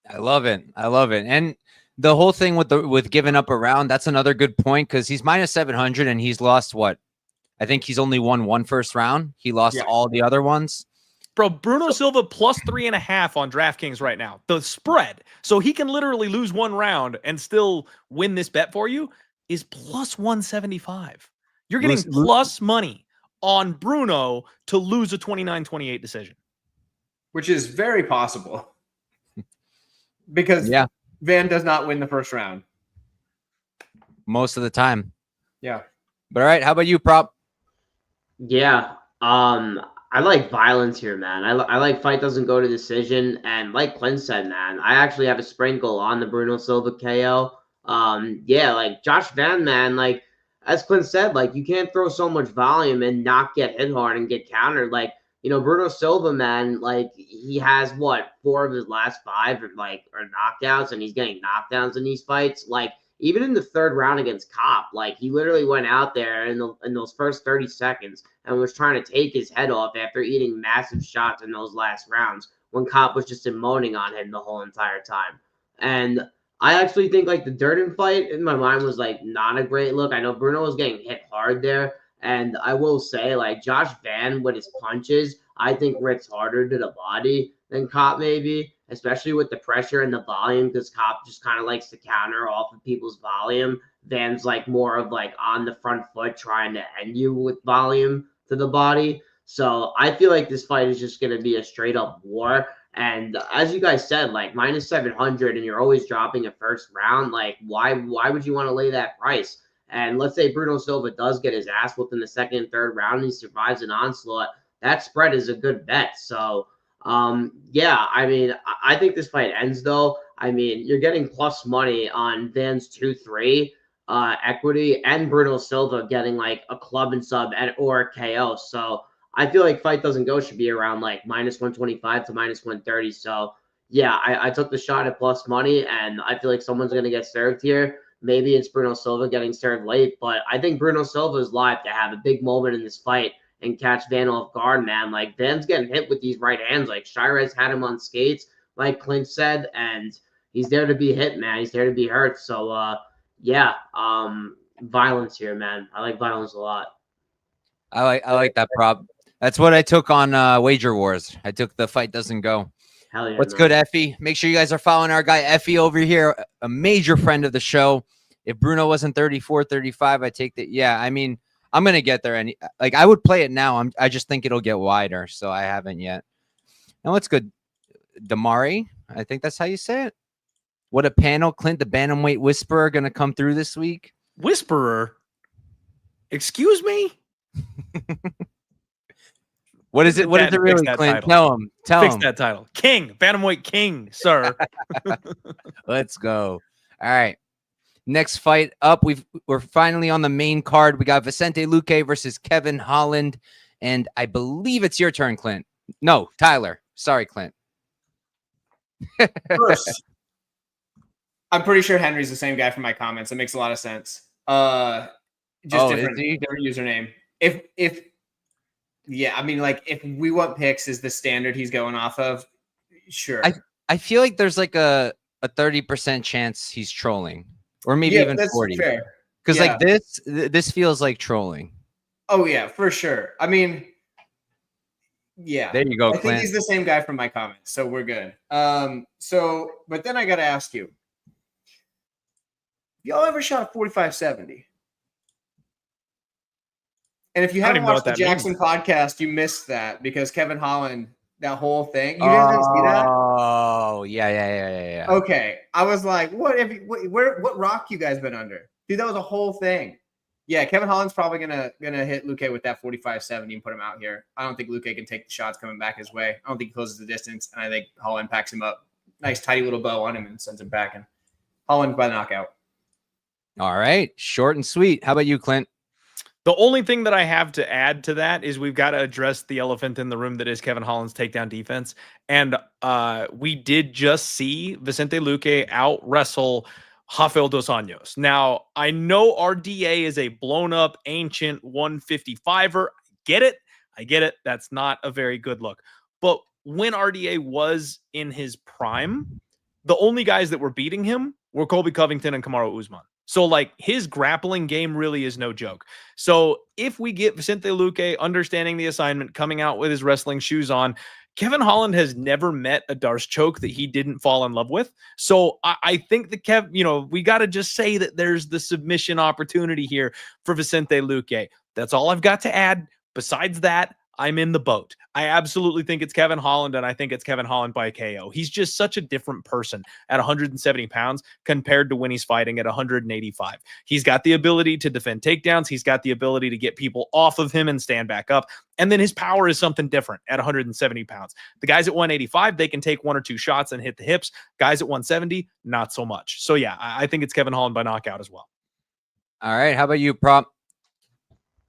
I love it. And the whole thing with giving up a round, that's another good point because he's minus 700 and he's lost what? I think he's only won one first round. He lost all the other ones. Bro, Bruno Silva plus 3.5 on DraftKings right now. The spread, so he can literally lose one round and still win this bet for you, is plus 175. You're getting plus money on Bruno to lose a 29-28 decision. Which is very possible. Because Van does not win the first round. Most of the time. Yeah. But all right, how about you, Prop? Yeah. I like violence here, man. I like fight doesn't go to decision. And like Clint said, man, I actually have a sprinkle on the Bruno Silva KO. Yeah, like Josh Van, man, like as Clint said, like you can't throw so much volume and not get hit hard and get countered. Like, you know, Bruno Silva, man, like he has 4 of his last 5 are knockouts, and he's getting knockdowns in these fights. Like even in the 3rd round against Kopp, like he literally went out there in those first 30 seconds and was trying to take his head off after eating massive shots in those last rounds when Kopp was just moaning on him the whole entire time. And I actually think like the Durden fight in my mind was like not a great look. I know Bruno was getting hit hard there. And I will say, like, Josh Van with his punches, I think rips harder to the body than Kopp maybe, especially with the pressure and the volume, because Kopp just kind of likes to counter off of people's volume. Van's like more of like on the front foot trying to end you with volume to the body. So I feel like this fight is just going to be a straight up war. And as you guys said, like minus 700 and you're always dropping a first round, like why would you want to lay that price? And let's say Bruno Silva does get his ass whooped in the 2nd and 3rd round and he survives an onslaught. That spread is a good bet. So, yeah, I mean, I think this fight ends, though. I mean, you're getting plus money on Van's 2-3 equity and Bruno Silva getting like a club and sub or a KO. So I feel like fight doesn't go should be around like minus 125 to minus 130. So, yeah, I took the shot at plus money, and I feel like someone's going to get served here. Maybe it's Bruno Silva getting served late, but I think Bruno Silva is live to have a big moment in this fight and catch Van off guard, man. Like, Van's getting hit with these right hands. Like, Shirez had him on skates, like Clint said, and he's there to be hit, man. He's there to be hurt. So, yeah, violence here, man. I like violence a lot. I like that prop. That's what I took on Wager Wars. I took the fight doesn't go. Hell yeah, What's man. good, Effie? Make sure you guys are following our guy Effie over here, a major friend of the show. If Bruno wasn't 34, 35, I take that. Yeah, I mean, I'm gonna get there, and like I would play it now. I just think it'll get wider, so I haven't yet. Now what's good, Damari? I think that's how you say it. What a panel, Clint, the bantamweight whisperer, gonna come through this week. Whisperer? Excuse me? What is it? What is it really, Clint? Tell him. Fix that title. King, bantamweight king, sir. Let's go. All right. Next fight up, we're finally on the main card. We got Vicente Luque versus Kevin Holland, and I believe it's your turn, Clint. No, Tyler. Sorry, Clint. First, I'm pretty sure Henry's the same guy from my comments. That makes a lot of sense. Just different username. If yeah, I mean, like if we want picks is the standard he's going off of, sure. I feel like there's like a 30% chance he's trolling, or maybe even 40. Because like this feels like trolling. Oh yeah, for sure. I mean, yeah. There you go, I Clint. think he's the same guy from my comments, so we're good. But then I got to ask you, y'all ever shot a 45-70? And if you haven't watched the Jackson podcast, you missed that because Kevin Holland, that whole thing. You didn't see that? Oh, yeah. Okay. I was like, what rock you guys been under? Dude, that was a whole thing. Yeah, Kevin Holland's probably gonna hit Luque with that 45-70 and put him out here. I don't think Luque can take the shots coming back his way. I don't think he closes the distance, and I think Holland packs him up. Nice tidy little bow on him and sends him packing. Holland by knockout. All right. Short and sweet. How about you, Clint? The only thing that I have to add to that is we've got to address the elephant in the room that is Kevin Holland's takedown defense. And we did just see Vicente Luque out wrestle Rafael dos Anjos. Now, I know RDA is a blown up ancient 155er. I get it. That's not a very good look. But when RDA was in his prime, the only guys that were beating him were Colby Covington and Kamaru Usman. So like his grappling game really is no joke. So if we get Vicente Luque understanding the assignment, coming out with his wrestling shoes on, Kevin Holland has never met a Darce choke that he didn't fall in love with. So I think that we got to just say that there's the submission opportunity here for Vicente Luque. That's all I've got to add. Besides that, I'm in the boat. I absolutely think it's Kevin Holland, and I think it's Kevin Holland by KO. He's just such a different person at 170 pounds compared to when he's fighting at 185. He's got the ability to defend takedowns. He's got the ability to get people off of him and stand back up. And then his power is something different at 170 pounds. The guys at 185, they can take 1 or 2 shots and hit the hips. Guys at 170, not so much. So yeah, I think it's Kevin Holland by knockout as well. All right. How about you, Prop?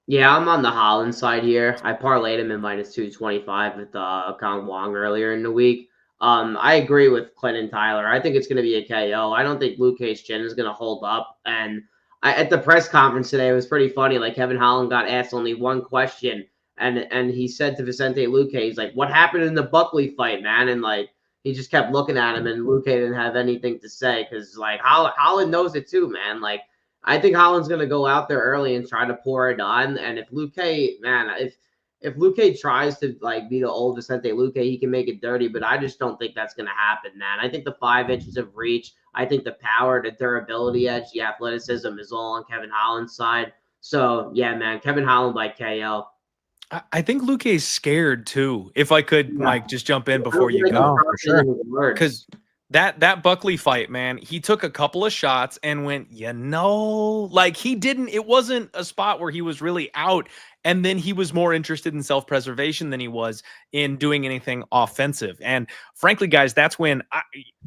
Yeah, I'm on the Holland side here. I parlayed him in -225 with Wang earlier in the week. I agree with Clinton Tyler. I think it's going to be a KO. I don't think Luque's chin is going to hold up. And at the press conference today, it was pretty funny. Like Kevin Holland got asked only one question, and he said to Vicente Luque, he's like, "What happened in the Buckley fight, man?" And like he just kept looking at him, and Luque didn't have anything to say because like Holland knows it too, man. Like I think Holland's going to go out there early and try to pour it on. And if Luque, man, if Luque tries to like be the old Vicente Luque, he can make it dirty. But I just don't think that's going to happen, man. I think the 5 inches of reach, I think the power, the durability edge, the athleticism is all on Kevin Holland's side. So yeah, man, Kevin Holland by KO. I think Luque's scared too. If I could, Mike, just jump in before you go. For sure. Because that Buckley fight, man, he took a couple of shots and went, like it wasn't a spot where he was really out. And then he was more interested in self-preservation than he was in doing anything offensive. And frankly, guys, that's when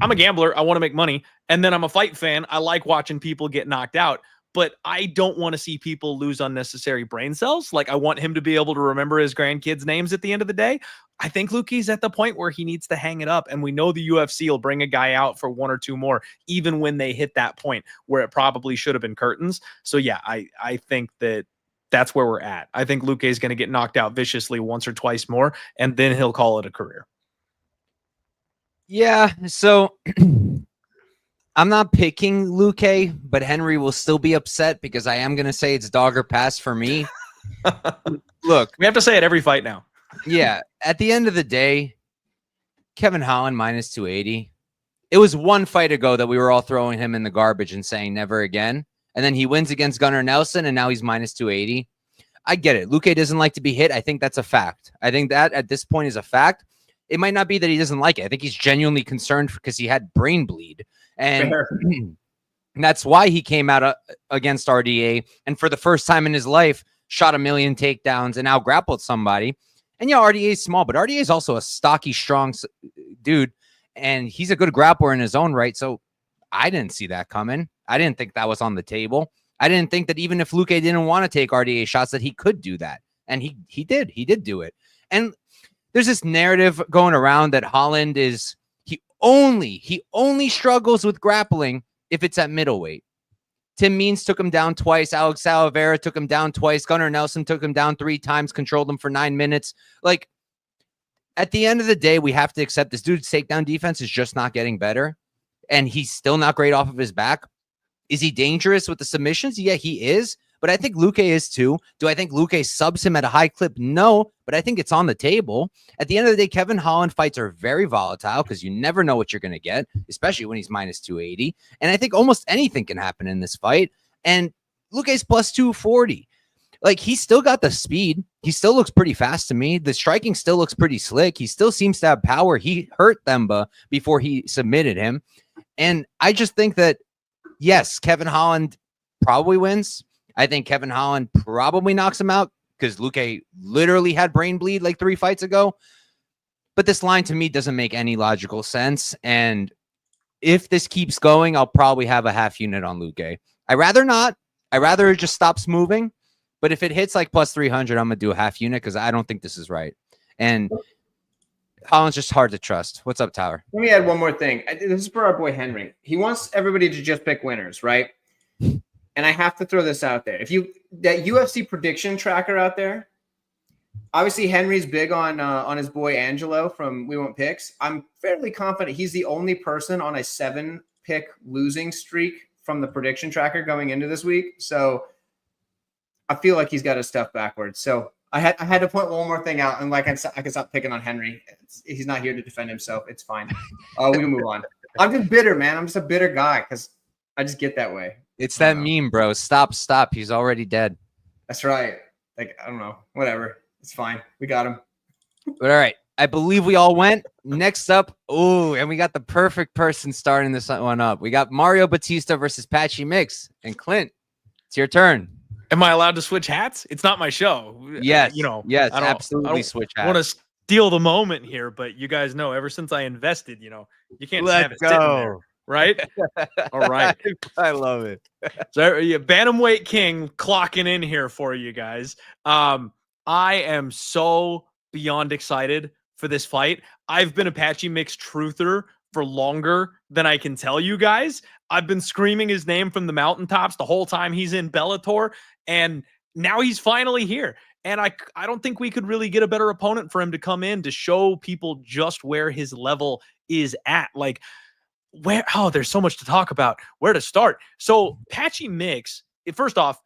I'm a gambler. I want to make money. And then I'm a fight fan. I like watching people get knocked out. But I don't want to see people lose unnecessary brain cells. Like I want him to be able to remember his grandkids' names at the end of the day. I think Luque's at the point where he needs to hang it up. And we know the UFC will bring a guy out for 1 or 2 more, even when they hit that point where it probably should have been curtains. So yeah, I think that's where we're at. I think Luque is going to get knocked out viciously once or twice more, and then he'll call it a career. Yeah. So I'm not picking Luque, but Henry will still be upset because I am going to say it's dog or pass for me. Look, we have to say it every fight now. Yeah. At the end of the day, Kevin Holland -280. It was one fight ago that we were all throwing him in the garbage and saying never again. And then he wins against Gunnar Nelson, and now he's -280. I get it. Luque doesn't like to be hit. I think that's a fact. I think that at this point is a fact. It might not be that he doesn't like it. I think he's genuinely concerned because he had brain bleed. And that's why he came out against RDA. And for the first time in his life, shot 1 million takedowns and out grappled somebody. And yeah, RDA is small, but RDA is also a stocky, strong dude. And he's a good grappler in his own right. So I didn't see that coming. I didn't think that was on the table. I didn't think that even if Luque didn't want to take RDA shots, that he could do that. And he did. He did do it. And there's this narrative going around that Holland is he only struggles with grappling if it's at middleweight. Tim Means took him down twice. Alex Oliveira took him down twice. Gunnar Nelson took him down 3 times, controlled him for 9 minutes. Like, at the end of the day, we have to accept this dude's takedown defense is just not getting better. And he's still not great off of his back. Is he dangerous with the submissions? Yeah, he is. But I think Luque is too. Do I think Luque subs him at a high clip? No, but I think it's on the table. At the end of the day, Kevin Holland fights are very volatile because you never know what you're going to get, especially when he's -280. And I think almost anything can happen in this fight. And Luque's +240. Like, he still got the speed. He still looks pretty fast to me. The striking still looks pretty slick. He still seems to have power. He hurt Themba before he submitted him. And I just think that, yes, Kevin Holland probably wins. I think Kevin Holland probably knocks him out because Luque literally had brain bleed like 3 fights ago. But this line to me doesn't make any logical sense. And if this keeps going, I'll probably have a half unit on Luque. I'd rather not. I'd rather it just stops moving. But if it hits like +300, I'm going to do a half unit because I don't think this is right. And Holland's just hard to trust. What's up, Tyler? Let me add one more thing. This is for our boy Henry. He wants everybody to just pick winners, right? And I have to throw this out there. If you that UFC prediction tracker out there, obviously Henry's big on his boy Angelo from We Want Picks. I'm fairly confident he's the only person on a 7-pick losing streak from the prediction tracker going into this week. So I feel like he's got his stuff backwards. So I had to point one more thing out, and like I can stop picking on Henry. He's not here to defend himself. It's fine. We can move on. I'm just bitter, man. I'm just a bitter guy because I just get that way. It's that meme, bro. Stop. He's already dead. That's right. Like, I don't know. Whatever. It's fine. We got him. But all right. I believe we all went. Next up, and we got the perfect person starting this one up. We got Mario Batista versus Patchy Mix. And Clint, it's your turn. Am I allowed to switch hats? It's not my show. Yes. Yes, absolutely switch hats. I want to steal the moment here, but you guys know ever since I invested, you can't have it sitting there, right? All right. I love it. So Bantamweight King clocking in here for you guys. I am so beyond excited for this fight. I've been a Patchy Mix truther for longer than I can tell you guys. I've been screaming his name from the mountaintops the whole time he's in Bellator, and now he's finally here. And I don't think we could really get a better opponent for him to come in to show people just where his level is at. Like, there's so much to talk about. Where to start? So Patchy Mix, first off,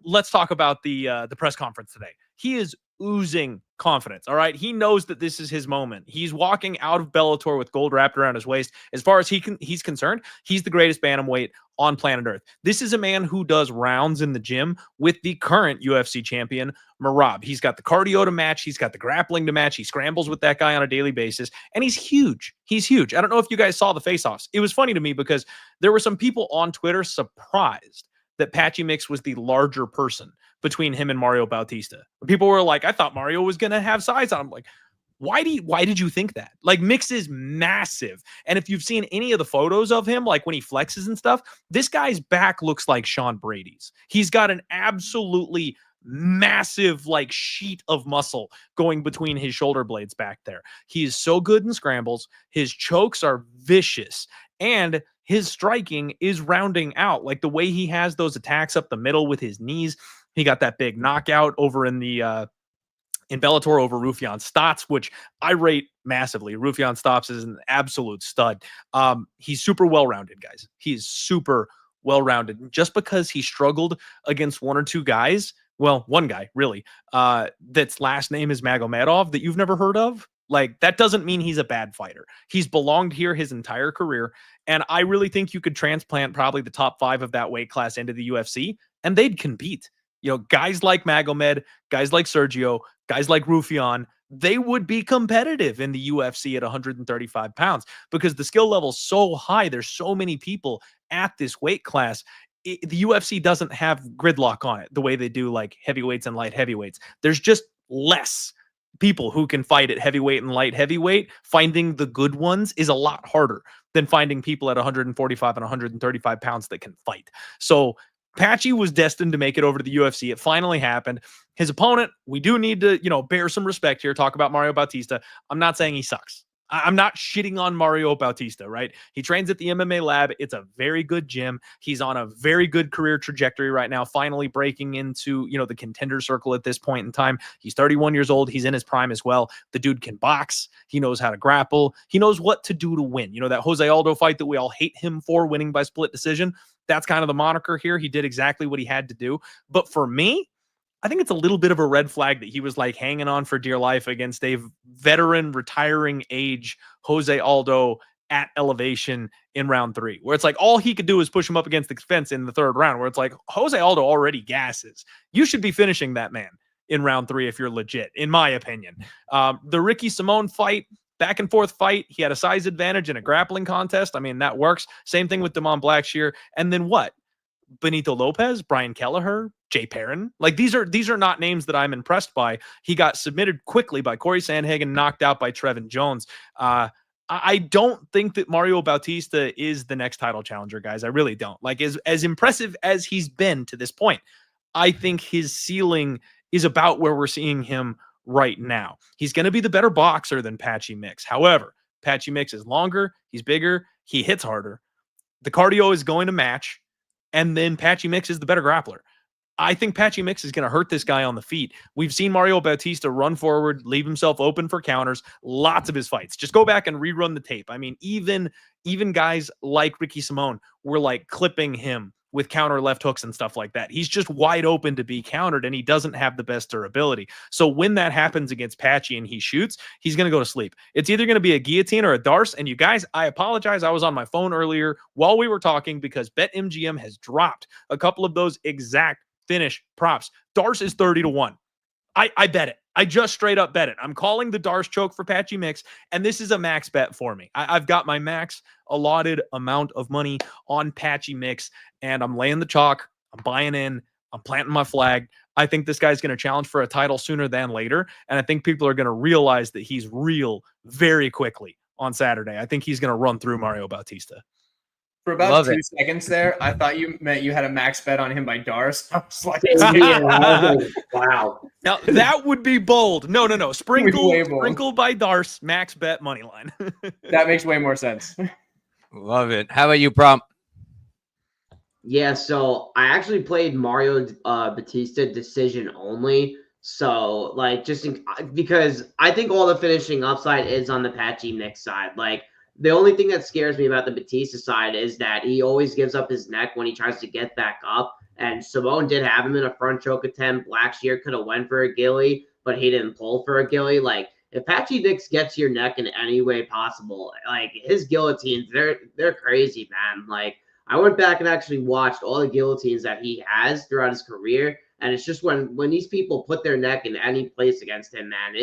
let's talk about the press conference today. He is oozing confidence. All right. He knows that this is his moment. He's walking out of Bellator with gold wrapped around his waist. As far as he's concerned, he's the greatest bantamweight on planet Earth. This is a man who does rounds in the gym with the current UFC champion, Merab. He's got the cardio to match. He's got the grappling to match. He scrambles with that guy on a daily basis, and he's huge. He's huge. I don't know if you guys saw the face-offs. It was funny to me because there were some people on Twitter surprised that Patchy Mix was the larger person between him and Mario Bautista. People were like, I thought Mario was going to have size on him. Like, why did you think that? Like, Mix is massive. And if you've seen any of the photos of him, like when he flexes and stuff, this guy's back looks like Sean Brady's. He's got an absolutely massive like sheet of muscle going between his shoulder blades back there. He is so good in scrambles. His chokes are vicious, and his striking is rounding out. Like the way he has those attacks up the middle with his knees. He got that big knockout over in Bellator over Rufian Stotts, which I rate massively. Rufian Stotts is an absolute stud. He's super well-rounded, guys. He's super well-rounded. Just because he struggled against one or two guys, well, one guy, really, that's last name is Magomedov that you've never heard of, like, that doesn't mean he's a bad fighter. He's belonged here his entire career, and I really think you could transplant probably the top 5 of that weight class into the UFC, and they'd compete. Guys like Magomed, guys like Sergio, guys like Rufian, they would be competitive in the UFC at 135 pounds because the skill level's so high. There's so many people at this weight class. The UFC doesn't have gridlock on it the way they do like heavyweights and light heavyweights. There's just less people who can fight at heavyweight and light heavyweight. Finding the good ones is a lot harder than finding people at 145 and 135 pounds that can fight. So Patchy was destined to make it over to the UFC. It finally happened. His opponent, we do need to, bear some respect here. Talk about Mario Bautista. I'm not saying he sucks. I'm not shitting on Mario Bautista, right? He trains at the MMA lab. It's a very good gym. He's on a very good career trajectory right now, finally breaking into, the contender circle at this point in time. He's 31 years old. He's in his prime as well. The dude can box. He knows how to grapple. He knows what to do to win. That Jose Aldo fight that we all hate him for, winning by split decision. That's kind of the moniker here. He did exactly what he had to do. But for me, I think it's a little bit of a red flag that he was like hanging on for dear life against a veteran retiring age Jose Aldo at elevation in round 3, where it's like all he could do is push him up against the fence in the 3rd round, where it's like Jose Aldo already gasses. You should be finishing that man in round 3 if you're legit, in my opinion. The Ricky Simone fight, back and forth fight. He had a size advantage in a grappling contest. I mean, that works. Same thing with Damon Blackshear. And then what? Benito Lopez, Brian Kelleher, Jay Perrin. Like these are not names that I'm impressed by. He got submitted quickly by Corey Sandhagen, knocked out by Trevin Jones. I don't think that Mario Bautista is the next title challenger, guys. I really don't. Like as impressive as he's been to this point, I think his ceiling is about where we're seeing him right now. He's going to be the better boxer than Patchy Mix. However, Patchy Mix is longer, he's bigger, he hits harder. The cardio is going to match, and then Patchy Mix is the better grappler. I think Patchy Mix is going to hurt this guy on the feet. We've seen Mario Batista run forward, leave himself open for counters, lots of his fights. Just go back and rerun the tape. I mean, even guys like Ricky Simone were like clipping him with counter left hooks and stuff like that. He's just wide open to be countered, and he doesn't have the best durability. So when that happens against Patchy and he shoots, he's going to go to sleep. It's either going to be a guillotine or a darce. And you guys, I apologize. I was on my phone earlier while we were talking because BetMGM has dropped a couple of those exact finish props. Darce is 30-1. I bet it. I just straight up bet it. I'm calling the Darce choke for Patchy Mix, and this is a max bet for me. I've got my max allotted amount of money on Patchy Mix, and I'm laying the chalk. I'm buying in. I'm planting my flag. I think this guy's going to challenge for a title sooner than later, and I think people are going to realize that he's real very quickly on Saturday. I think he's going to run through Mario Bautista. For about 2 seconds there, I thought you meant you had a max bet on him by Darce. I was like, wow. Now that would be bold. No. Sprinkle by Darce, max bet money line. That makes way more sense. Love it. How about you, Prompt? Yeah, so I actually played Mario Batista decision only. So because I think all the finishing upside is on the Patchy Mix side. Like, the only thing that scares me about the Batista side is that he always gives up his neck when he tries to get back up. And Simone did have him in a front choke attempt. Blackshear could have went for a gilly, but he didn't pull for a gilly. Like, if Patchy Mix gets your neck in any way possible, like, his guillotines, they're crazy, man. Like, I went back and actually watched all the guillotines that he has throughout his career. And it's just when these people put their neck in any place against him, man,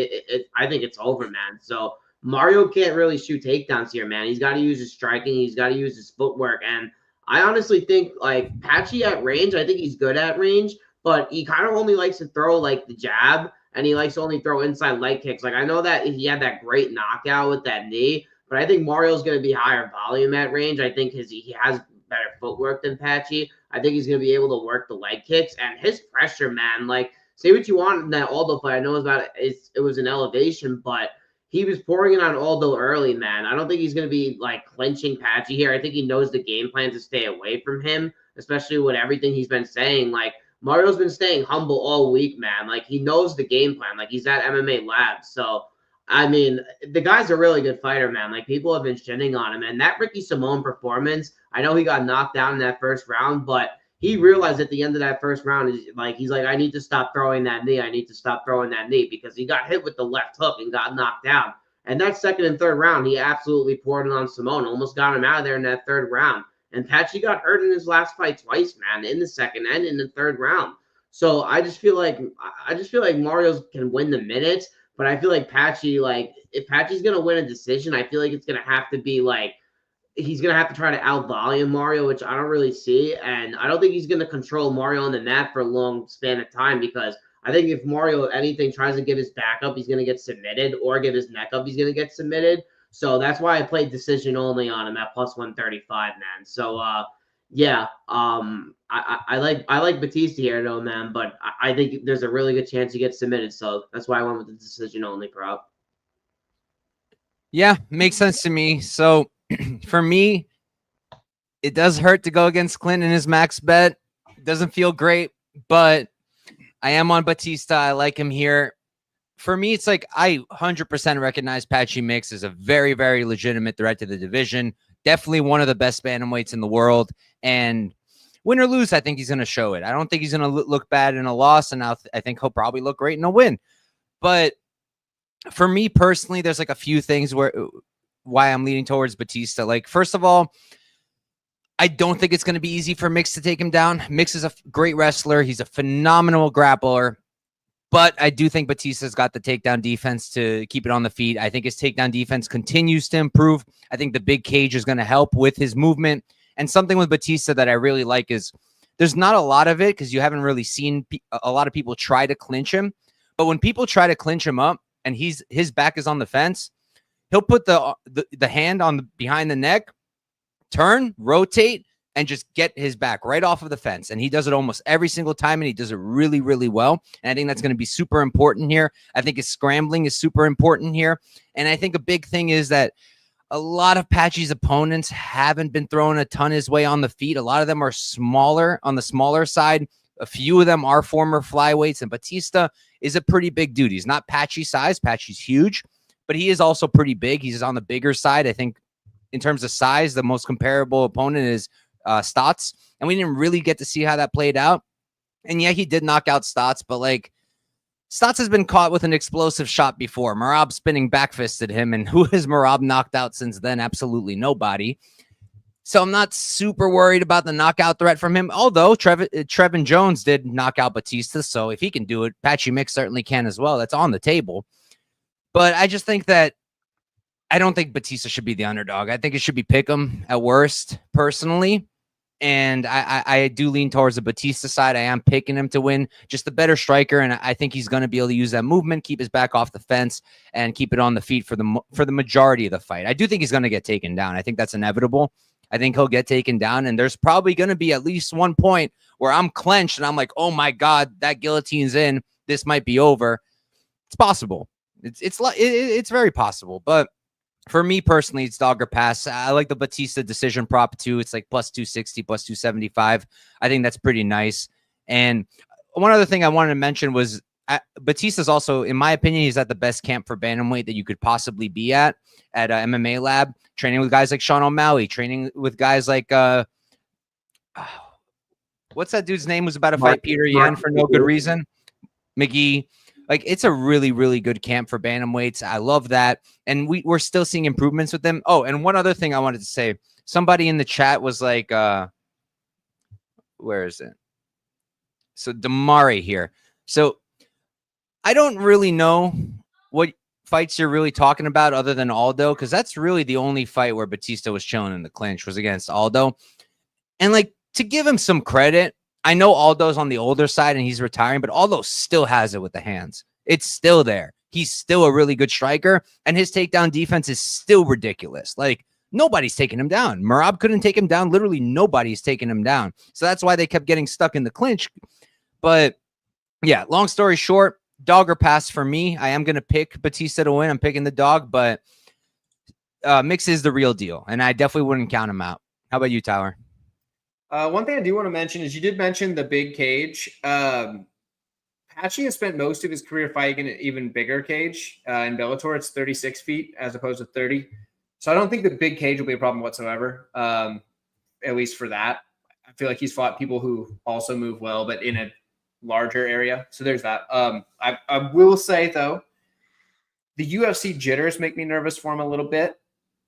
I think it's over, man. So Mario can't really shoot takedowns here, man. He's got to use his striking. He's got to use his footwork. And I honestly think, like, Patchy at range, I think he's good at range, but he kind of only likes to throw, like, the jab, and he likes to only throw inside leg kicks. Like, I know that he had that great knockout with that knee, but I think Mario's going to be higher volume at range. I think he has better footwork than Patchy. I think he's going to be able to work the leg kicks. And his pressure, man, like, say what you want in that Aldo fight. I know it was an elevation, but he was pouring it on Aldo early, man. I don't think he's going to be, like, clinching Patchy here. I think he knows the game plan to stay away from him, especially with everything he's been saying. Like, Mario's been staying humble all week, man. Like, he knows the game plan. Like, he's at MMA Labs. So, I mean, the guy's a really good fighter, man. Like, people have been shitting on him. And that Ricky Simone performance, I know he got knocked down in that first round, but he realized at the end of that first round, he's like, I need to stop throwing that knee. I need to stop throwing that knee, because he got hit with the left hook and got knocked down. And that second and third round, he absolutely poured it on Simone, almost got him out of there in that third round. And Patchy got hurt in his last fight twice, man, in the second and in the third round. So I just feel like Mario's can win the minutes, but I feel like Patchy, like, if Patchy's gonna win a decision, I feel like it's gonna have to be like, he's going to have to try to out-volume Mario, which I don't really see. And I don't think he's going to control Mario on the mat for a long span of time, because I think if Mario, anything, tries to give his back up, he's going to get submitted, or give his neck up, he's going to get submitted. So that's why I played decision only on him at plus 135, man. So, yeah, I like Batista here, though, man, but I think there's a really good chance he gets submitted. So that's why I went with the decision only prop. Yeah, makes sense to me. So, for me, it does hurt to go against Clint in his max bet. Doesn't feel great, but I am on Batista. I like him here. For me, it's like I 100% recognize Patchy Mix as a very, very legitimate threat to the division. Definitely one of the best bantamweights in the world. And win or lose, I think he's going to show it. I don't think he's going to look bad in a loss, and I think he'll probably look great in a win. But for me personally, there's like a few things why I'm leaning towards Batista. Like, first of all, I don't think it's going to be easy for Mix to take him down. Mix is a great wrestler. He's a phenomenal grappler, but I do think Batista's got the takedown defense to keep it on the feet. I think his takedown defense continues to improve. I think the big cage is going to help with his movement. And something with Batista that I really like is there's not a lot of it, because you haven't really seen a lot of people try to clinch him. But when people try to clinch him up and his back is on the fence, he'll put the hand on behind the neck, turn, rotate, and just get his back right off of the fence. And he does it almost every single time, and he does it really, really well. And I think that's going to be super important here. I think his scrambling is super important here. And I think a big thing is that a lot of Patchy's opponents haven't been throwing a ton his way on the feet. A lot of them are smaller, on the smaller side. A few of them are former flyweights, and Batista is a pretty big dude. He's not Patchy size. Patchy's huge, but he is also pretty big. He's on the bigger side. I think in terms of size, the most comparable opponent is Stotts, and we didn't really get to see how that played out. And yeah, he did knock out Stotts, but like Stotts has been caught with an explosive shot before. Merab spinning backfisted him, and who has Merab knocked out since then? Absolutely nobody. So I'm not super worried about the knockout threat from him, although Trevin Jones did knock out Batista, so if he can do it, Patchy Mix certainly can as well. That's on the table. But I just think that I don't think Batista should be the underdog. I think it should be Pick'em at worst, personally. And I do lean towards the Batista side. I am picking him to win, just the better striker, and I think he's going to be able to use that movement, keep his back off the fence, and keep it on the feet for the majority of the fight. I do think he's going to get taken down. I think that's inevitable. I think he'll get taken down, and there's probably going to be at least one point where I'm clenched and I'm like, oh my God, that guillotine's in. This might be over. It's possible. It's very possible. But for me personally, it's dog or pass. I like the Batista decision prop too. It's like plus 260, plus 275. I think that's pretty nice. And one other thing I wanted to mention was Batista's also, in my opinion, he's at the best camp for bantamweight that you could possibly be at MMA Lab, training with guys like Sean O'Malley, training with guys like what's that dude's name was about to fight Peter Yan for no good reason? McGee. Like, it's a really, really good camp for bantamweights. I love that. And we're still seeing improvements with them. Oh, and one other thing I wanted to say. Somebody in the chat was like, where is it? So Damari here. So I don't really know what fights you're really talking about other than Aldo, because that's really the only fight where Batista was chilling in the clinch was against Aldo. And like, to give him some credit, I know Aldo's on the older side and he's retiring, but Aldo still has it with the hands. It's still there. He's still a really good striker, and his takedown defense is still ridiculous. Like, nobody's taking him down. Merab couldn't take him down. Literally nobody's taking him down. So that's why they kept getting stuck in the clinch. But yeah, long story short, dog or pass for me. I am going to pick Batista to win. I'm picking the dog, but Mix is the real deal, and I definitely wouldn't count him out. How about you, Tyler? One thing I do want to mention is you did mention the big cage. Patchy has spent most of his career fighting in an even bigger cage. In Bellator, it's 36 feet as opposed to 30. So I don't think the big cage will be a problem whatsoever, at least for that. I feel like he's fought people who also move well, but in a larger area. So there's that. I will say, though, the UFC jitters make me nervous for him a little bit,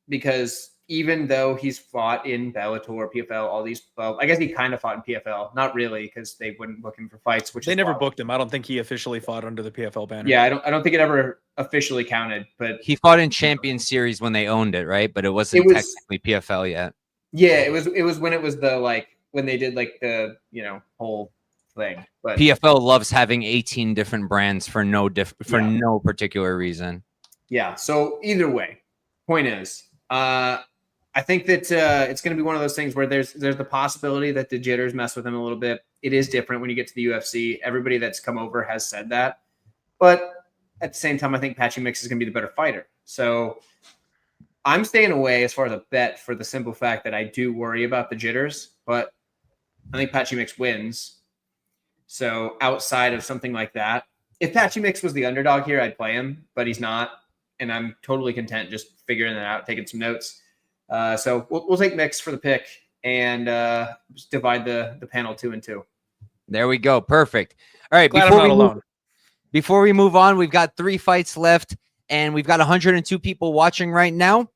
because even though he's fought in Bellator, PFL, all these, well, I guess he kind of fought in PFL. Not really, because they wouldn't book him for fights. Which they never booked him. I don't think he officially fought under the PFL banner. Yeah, I don't think it ever officially counted. But he fought in Champion Series when they owned it, right? But it wasn't technically PFL yet. Yeah, it was when it was the, like, when they did like the, you know, whole thing. But PFL loves having 18 different brands for no particular reason. Yeah. So either way, point is, I think that it's going to be one of those things where there's the possibility that the jitters mess with him a little bit. It is different when you get to the UFC. Everybody that's come over has said that. But at the same time, I think Patchy Mix is going to be the better fighter. So I'm staying away as far as a bet for the simple fact that I do worry about the jitters. But I think Patchy Mix wins. So outside of something like that, if Patchy Mix was the underdog here, I'd play him. But he's not. And I'm totally content just figuring that out, taking some notes. So we'll take Mix for the pick and just divide the panel 2 and 2. There we go. Perfect. All right. Before we move on, we've got 3 fights left, and we've got 102 people watching right now.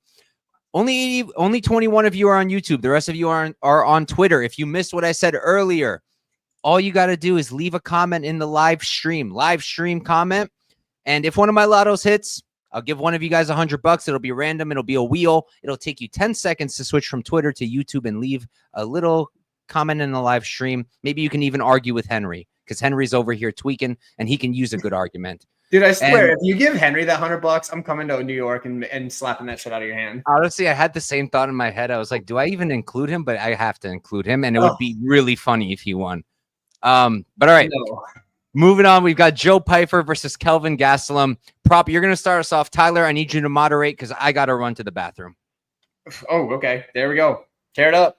Only 21 of you are on YouTube. The rest of you are on Twitter. If you missed what I said earlier, all you got to do is leave a comment in the live stream comment. And if one of my lottos hits, I'll give one of you guys $100. It'll be random. It'll be a wheel. It'll take you 10 seconds to switch from Twitter to YouTube and leave a little comment in the live stream. Maybe you can even argue with Henry, because Henry's over here tweaking and he can use a good argument. Dude, I swear, if you give Henry that $100, I'm coming to New York and slapping that shit out of your hand. Honestly, I had the same thought in my head. I was like, do I even include him? But I have to include him, and it would be really funny if he won. But all right. No. Moving on, we've got Joe Pyfer versus Kelvin Gastelum. Prop, you're going to start us off. Tyler, I need you to moderate because I got to run to the bathroom. Oh, okay. There we go. Tear it up.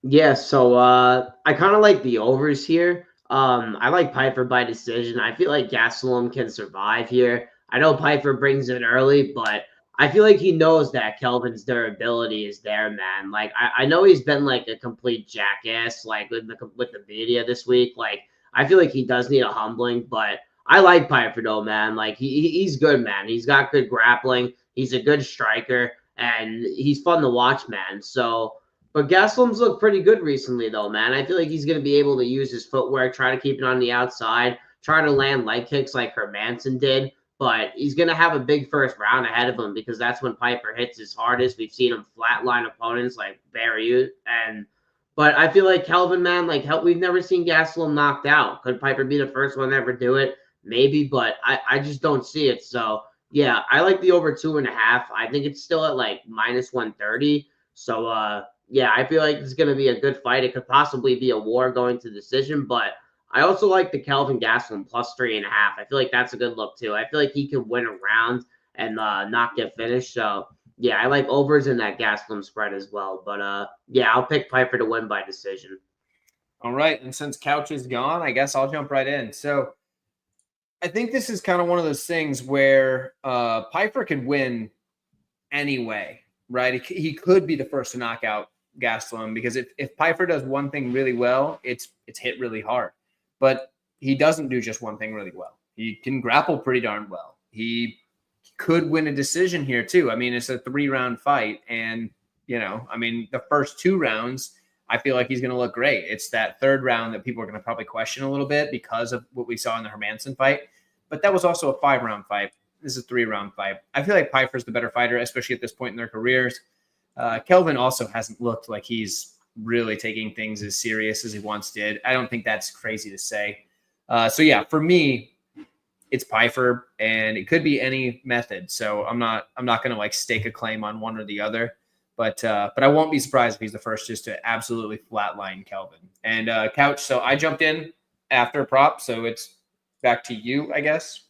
Yeah, so I kind of like the overs here. I like Piper by decision. I feel like Gastelum can survive here. I know Piper brings it early, but I feel like he knows that Kelvin's durability is there, man. Like I know he's been like a complete jackass, like with the media this week. Like I feel like he does need a humbling, but I like Piper though, man. Like he's good, man. He's got good grappling. He's a good striker, and he's fun to watch, man. So. But Gastelum's looked pretty good recently, though, man. I feel like he's going to be able to use his footwork, try to keep it on the outside, try to land leg kicks like Hermanson did. But he's going to have a big first round ahead of him because that's when Piper hits his hardest. We've seen him flatline opponents like Barry. But I feel like Kelvin, man, we've never seen Gastelum knocked out. Could Piper be the first one to ever do it? Maybe, but I just don't see it. So, yeah, I like the over 2.5. I think it's still at like minus 130. So, yeah, I feel like it's going to be a good fight. It could possibly be a war going to decision, but I also like the Kelvin Gastelum plus 3.5. I feel like that's a good look too. I feel like he could win a round and not get finished. So yeah, I like overs in that Gastelum spread as well. But yeah, I'll pick Piper to win by decision. All right, and since Couch is gone, I guess I'll jump right in. So I think this is kind of one of those things where Piper could win anyway, right? He could be the first to knock out Gastelum because if Piper does one thing really well, it's hit really hard. But he doesn't do just one thing really well. He can grapple pretty darn well. He could win a decision here too. I mean, it's a 3-round fight, and the first 2 rounds, I feel like he's going to look great. It's that 3rd round that people are going to probably question a little bit because of what we saw in the Hermanson fight. But that was also a 5-round fight. This is a 3-round fight. I feel like Piper's the better fighter, especially at this point in their careers. Kelvin also hasn't looked like he's really taking things as serious as he once did. I don't think that's crazy to say. So yeah, for me, it's Piper, and it could be any method. So I'm not going to like stake a claim on one or the other, but I won't be surprised if he's the first just to absolutely flatline Kelvin. And Couch, so I jumped in after prop, so it's back to you, I guess.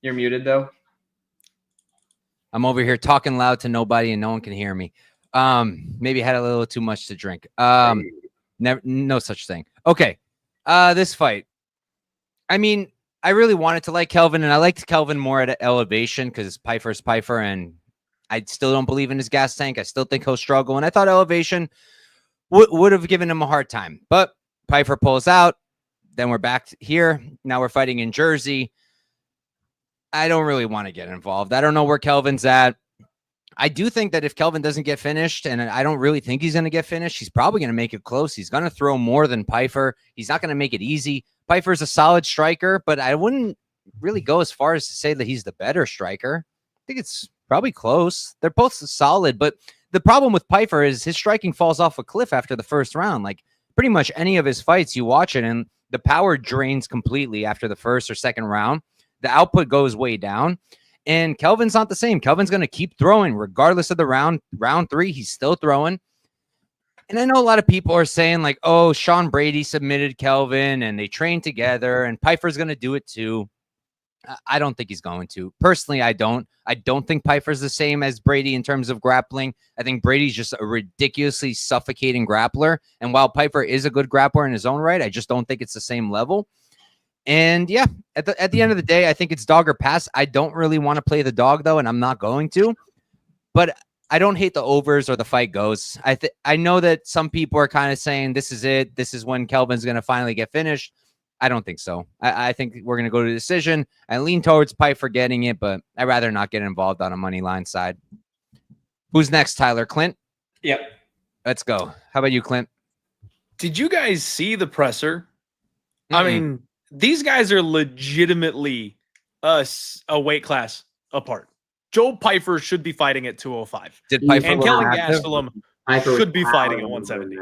You're muted though. I'm over here talking loud to nobody and no one can hear me. Maybe had a little too much to drink. No such thing. Okay. This fight. I mean, I really wanted to like Kelvin, and I liked Kelvin more at elevation because Piper's Piper, and I still don't believe in his gas tank. I still think he'll struggle, and I thought elevation would have given him a hard time. But Piper pulls out. Then we're back here. Now we're fighting in Jersey. I don't really want to get involved. I don't know where Kelvin's at. I do think that if Kelvin doesn't get finished, and I don't really think he's going to get finished, he's probably going to make it close. He's going to throw more than Piper. He's not going to make it easy. Piper's a solid striker, but I wouldn't really go as far as to say that he's the better striker. I think it's probably close. They're both solid, but the problem with Piper is his striking falls off a cliff after the first round. Like pretty much any of his fights, you watch it, and the power drains completely after the first or second round. The output goes way down, and Kelvin's not the same. Kelvin's going to keep throwing regardless of the round. Round 3, he's still throwing. And I know a lot of people are saying like, oh, Sean Brady submitted Kelvin and they trained together and Piper's going to do it too. I don't think he's going to. Personally, I don't. I don't think Piper's the same as Brady in terms of grappling. I think Brady's just a ridiculously suffocating grappler. And while Piper is a good grappler in his own right, I just don't think it's the same level. And yeah, at the end of the day, I think it's dog or pass. I don't really want to play the dog though, and I'm not going to. But I don't hate the overs or the fight goes. I know that some people are kind of saying this is it. This is when Kelvin's going to finally get finished. I don't think so. I think we're going to go to decision. I lean towards Piper getting it, but I'd rather not get involved on a money line side. Who's next, Tyler? Clint? Yep. Let's go. How about you, Clint? Did you guys see the presser? I mean, these guys are legitimately a weight class apart. Joe Piper should be fighting at 205. Did Piper and Kelvin Gastelum should be fighting at 170.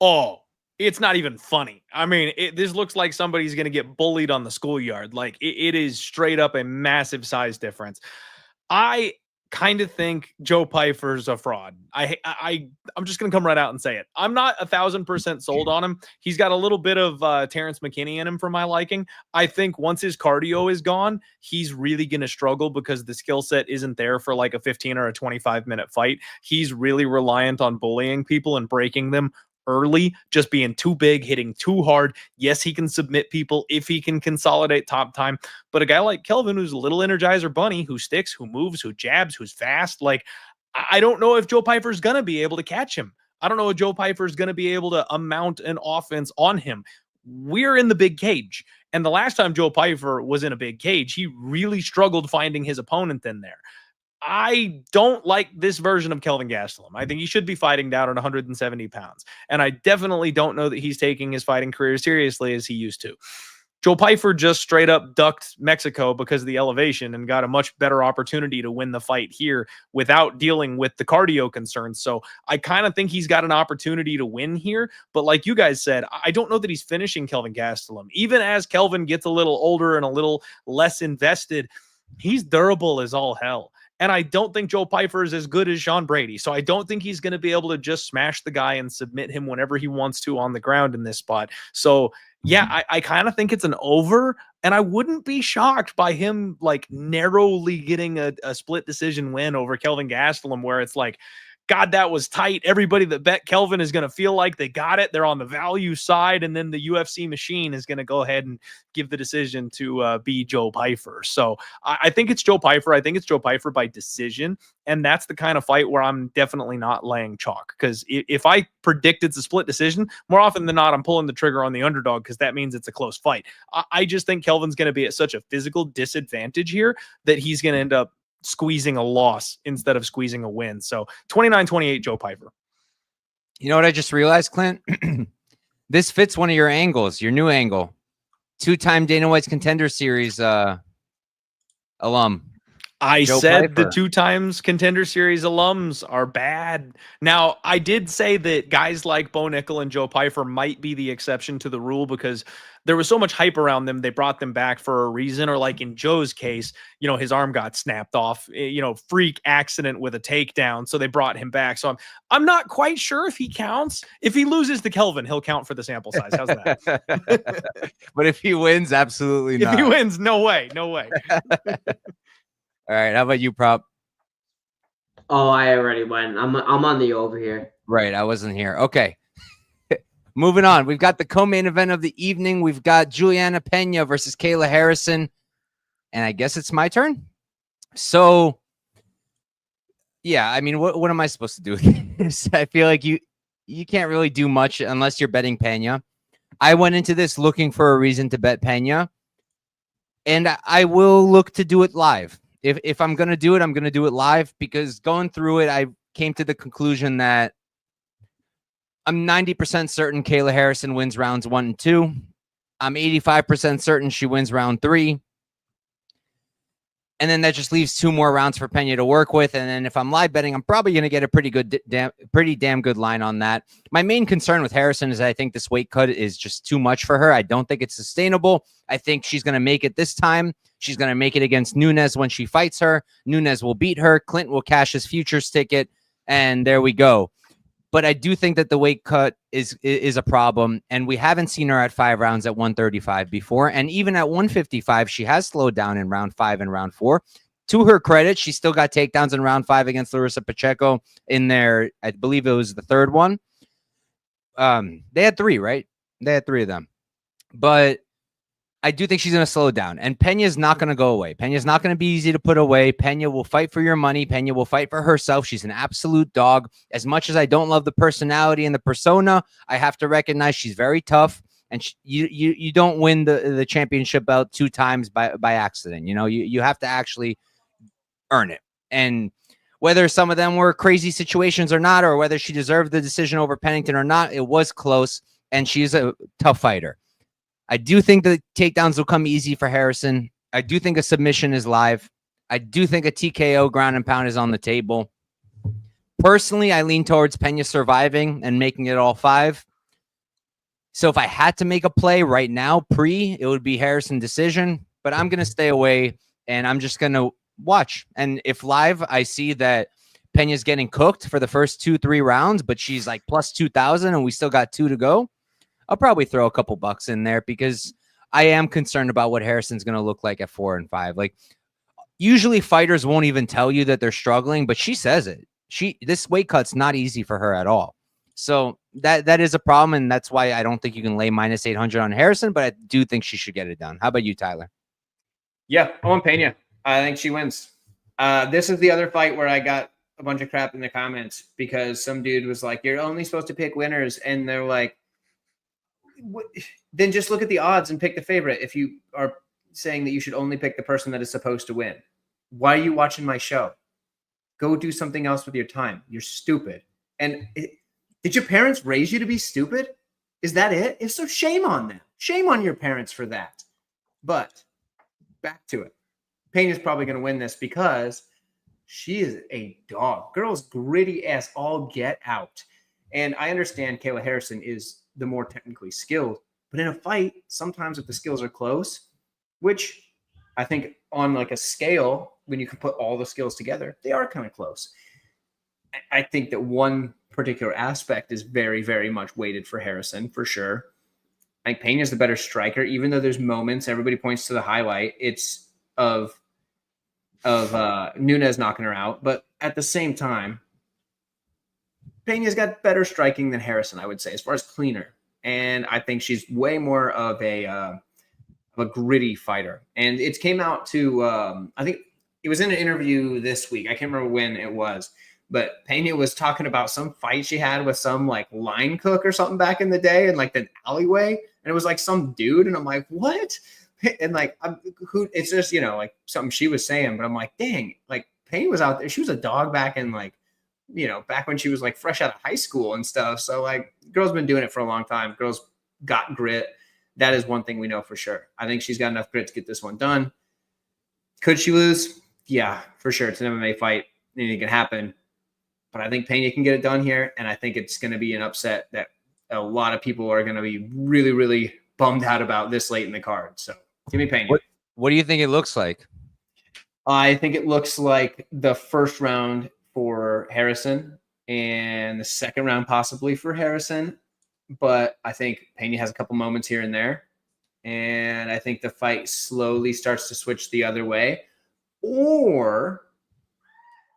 Oh, it's not even funny. I mean, this looks like somebody's going to get bullied on the schoolyard. Like, it is straight up a massive size difference. I kind of think Joe Piper's a fraud. I'm just going to come right out and say it. I'm not 1,000% sold on him. He's got a little bit of Terrence McKinney in him for my liking. I think once his cardio is gone, he's really going to struggle because the skill set isn't there for like a 15 or a 25-minute fight. He's really reliant on bullying people and breaking them early, just being too big, hitting too hard. Yes, he can submit people if he can consolidate top time. But a guy like Kelvin, who's a little Energizer Bunny, who sticks, who moves, who jabs, who's fast, like, I don't know if Joe Pyfer's going to be able to catch him. I don't know if Joe Pyfer's going to be able to amount an offense on him. We're in the big cage. And the last time Joe Pyfer was in a big cage, he really struggled finding his opponent in there. I don't like this version of Kelvin Gastelum. I think he should be fighting down at 170 pounds. And I definitely don't know that he's taking his fighting career seriously as he used to. Joe Pyfer just straight up ducked Mexico because of the elevation and got a much better opportunity to win the fight here without dealing with the cardio concerns. So I kind of think he's got an opportunity to win here. But like you guys said, I don't know that he's finishing Kelvin Gastelum. Even as Kelvin gets a little older and a little less invested, he's durable as all hell. And I don't think Joe Pyfer is as good as Sean Brady. So I don't think he's going to be able to just smash the guy and submit him whenever he wants to on the ground in this spot. So yeah, I kind of think it's an over, and I wouldn't be shocked by him like narrowly getting a split decision win over Kelvin Gastelum, where it's like, God, that was tight. Everybody that bet Kelvin is going to feel like they got it. They're on the value side. And then the UFC machine is going to go ahead and give the decision to be Joe Pyfer. So I think it's Joe Pyfer. I think it's Joe Pyfer by decision. And that's the kind of fight where I'm definitely not laying chalk. Because if I predict it's a split decision, more often than not, I'm pulling the trigger on the underdog because that means it's a close fight. I just think Kelvin's going to be at such a physical disadvantage here that he's going to end up squeezing a loss instead of squeezing a win. So 29-28 Joe Pyfer. You know what I just realized, Clint? This fits one of your angles, your new angle. Two-time Dana White's Contender Series alum. I Joe said Pyfer. The 2 times Contender Series alums are bad. Now, I did say that guys like Bo Nickel and Joe Pyfer might be the exception to the rule because there was so much hype around them. They brought them back for a reason, or like in Joe's case, you know, his arm got snapped off, you know, freak accident with a takedown. So they brought him back. So I'm not quite sure if he counts. If he loses to Kelvin, he'll count for the sample size. How's that? But if he wins, absolutely not. If he wins, no way. No way. All right, how about you, Prop? Oh, I already went. I'm on the over here. Right, I wasn't here. Okay. Moving on. We've got the co-main event of the evening. We've got Juliana Pena versus Kayla Harrison. And I guess it's my turn. So, yeah, I mean, what am I supposed to do with this? I feel like you can't really do much unless you're betting Pena. I went into this looking for a reason to bet Pena. And I will look to do it live. If I'm going to do it, I'm going to do it live, because going through it, I came to the conclusion that I'm 90% certain Kayla Harrison wins rounds 1 and 2. I'm 85% certain she wins round 3. And then that just leaves 2 more rounds for Pena to work with. And then if I'm live betting, I'm probably going to get a pretty damn good line on that. My main concern with Harrison is I think this weight cut is just too much for her. I don't think it's sustainable. I think she's going to make it this time. She's going to make it against Nunes when she fights her. Nunes will beat her. Clint will cash his futures ticket. And there we go. But I do think that the weight cut is a problem. And we haven't seen her at 5 rounds at 135 before. And even at 155, she has slowed down in round 5 and round 4. To her credit, she still got takedowns in round 5 against Larissa Pacheco in there. I believe it was the 3rd one. They had 3, right? They had 3 of them. But I do think she's going to slow down. And Pena's not going to go away. Pena's not going to be easy to put away. Pena will fight for your money. Pena will fight for herself. She's an absolute dog. As much as I don't love the personality and the persona, I have to recognize she's very tough. And you don't win the championship belt 2 times by accident. You know, you have to actually earn it. And whether some of them were crazy situations or not, or whether she deserved the decision over Pennington or not, it was close. And she's a tough fighter. I do think the takedowns will come easy for Harrison. I do think a submission is live. I do think a TKO ground and pound is on the table. Personally, I lean towards Pena surviving and making it all 5. So if I had to make a play right now, it would be Harrison decision. But I'm going to stay away, and I'm just going to watch. And if live, I see that Pena's getting cooked for the first 2-3 rounds, but she's like plus 2,000 and we still got 2 to go, I'll probably throw a couple bucks in there, because I am concerned about what Harrison's going to look like at 4 and 5. Like, usually fighters won't even tell you that they're struggling, but she says it. This weight cut's not easy for her at all. So that is a problem, and that's why I don't think you can lay minus 800 on Harrison, but I do think she should get it done. How about you, Tyler? Yeah, I'm on Pena. I think she wins. This is the other fight where I got a bunch of crap in the comments because some dude was like, "You're only supposed to pick winners," and they're like, then just look at the odds and pick the favorite. If you are saying that you should only pick the person that is supposed to win, why are you watching my show? Go do something else with your time. You're stupid. And did your parents raise you to be stupid? Is that it? If so, shame on them. Shame on your parents for that. But back to it. Pena's probably going to win this because she is a dog. Girl's gritty ass all get out. And I understand Kayla Harrison is the more technically skilled, but in a fight, sometimes if the skills are close, which I think on like a scale, when you can put all the skills together, they are kind of close. I think that one particular aspect is very, very much weighted for Harrison for sure. I think Pena's the better striker, even though there's moments, everybody points to the highlight, it's of Nunes knocking her out. But at the same time, Pena's got better striking than Harrison, I would say, as far as cleaner. And I think she's way more of a gritty fighter. And it came out to, I think it was in an interview this week. I can't remember when it was, but Pena was talking about some fight she had with some like line cook or something back in the day in like the alleyway. And it was like some dude. And I'm like, what? And like, it's just, like something she was saying, but I'm like, dang, like Pena was out there. She was a dog back in like, back when she was like fresh out of high school and stuff. So like girl's been doing it for a long time. Girl's got grit. That is one thing we know for sure. I think she's got enough grit to get this one done. Could she lose? Yeah, for sure. It's an MMA fight. Anything can happen. But I think Pena can get it done here. And I think it's going to be an upset that a lot of people are going to be really, really bummed out about this late in the card. So give me Pena. What do you think it looks like? I think it looks like the first round for Harrison and the second round possibly for Harrison. But I think Pena has a couple moments here and there. And I think the fight slowly starts to switch the other way. Or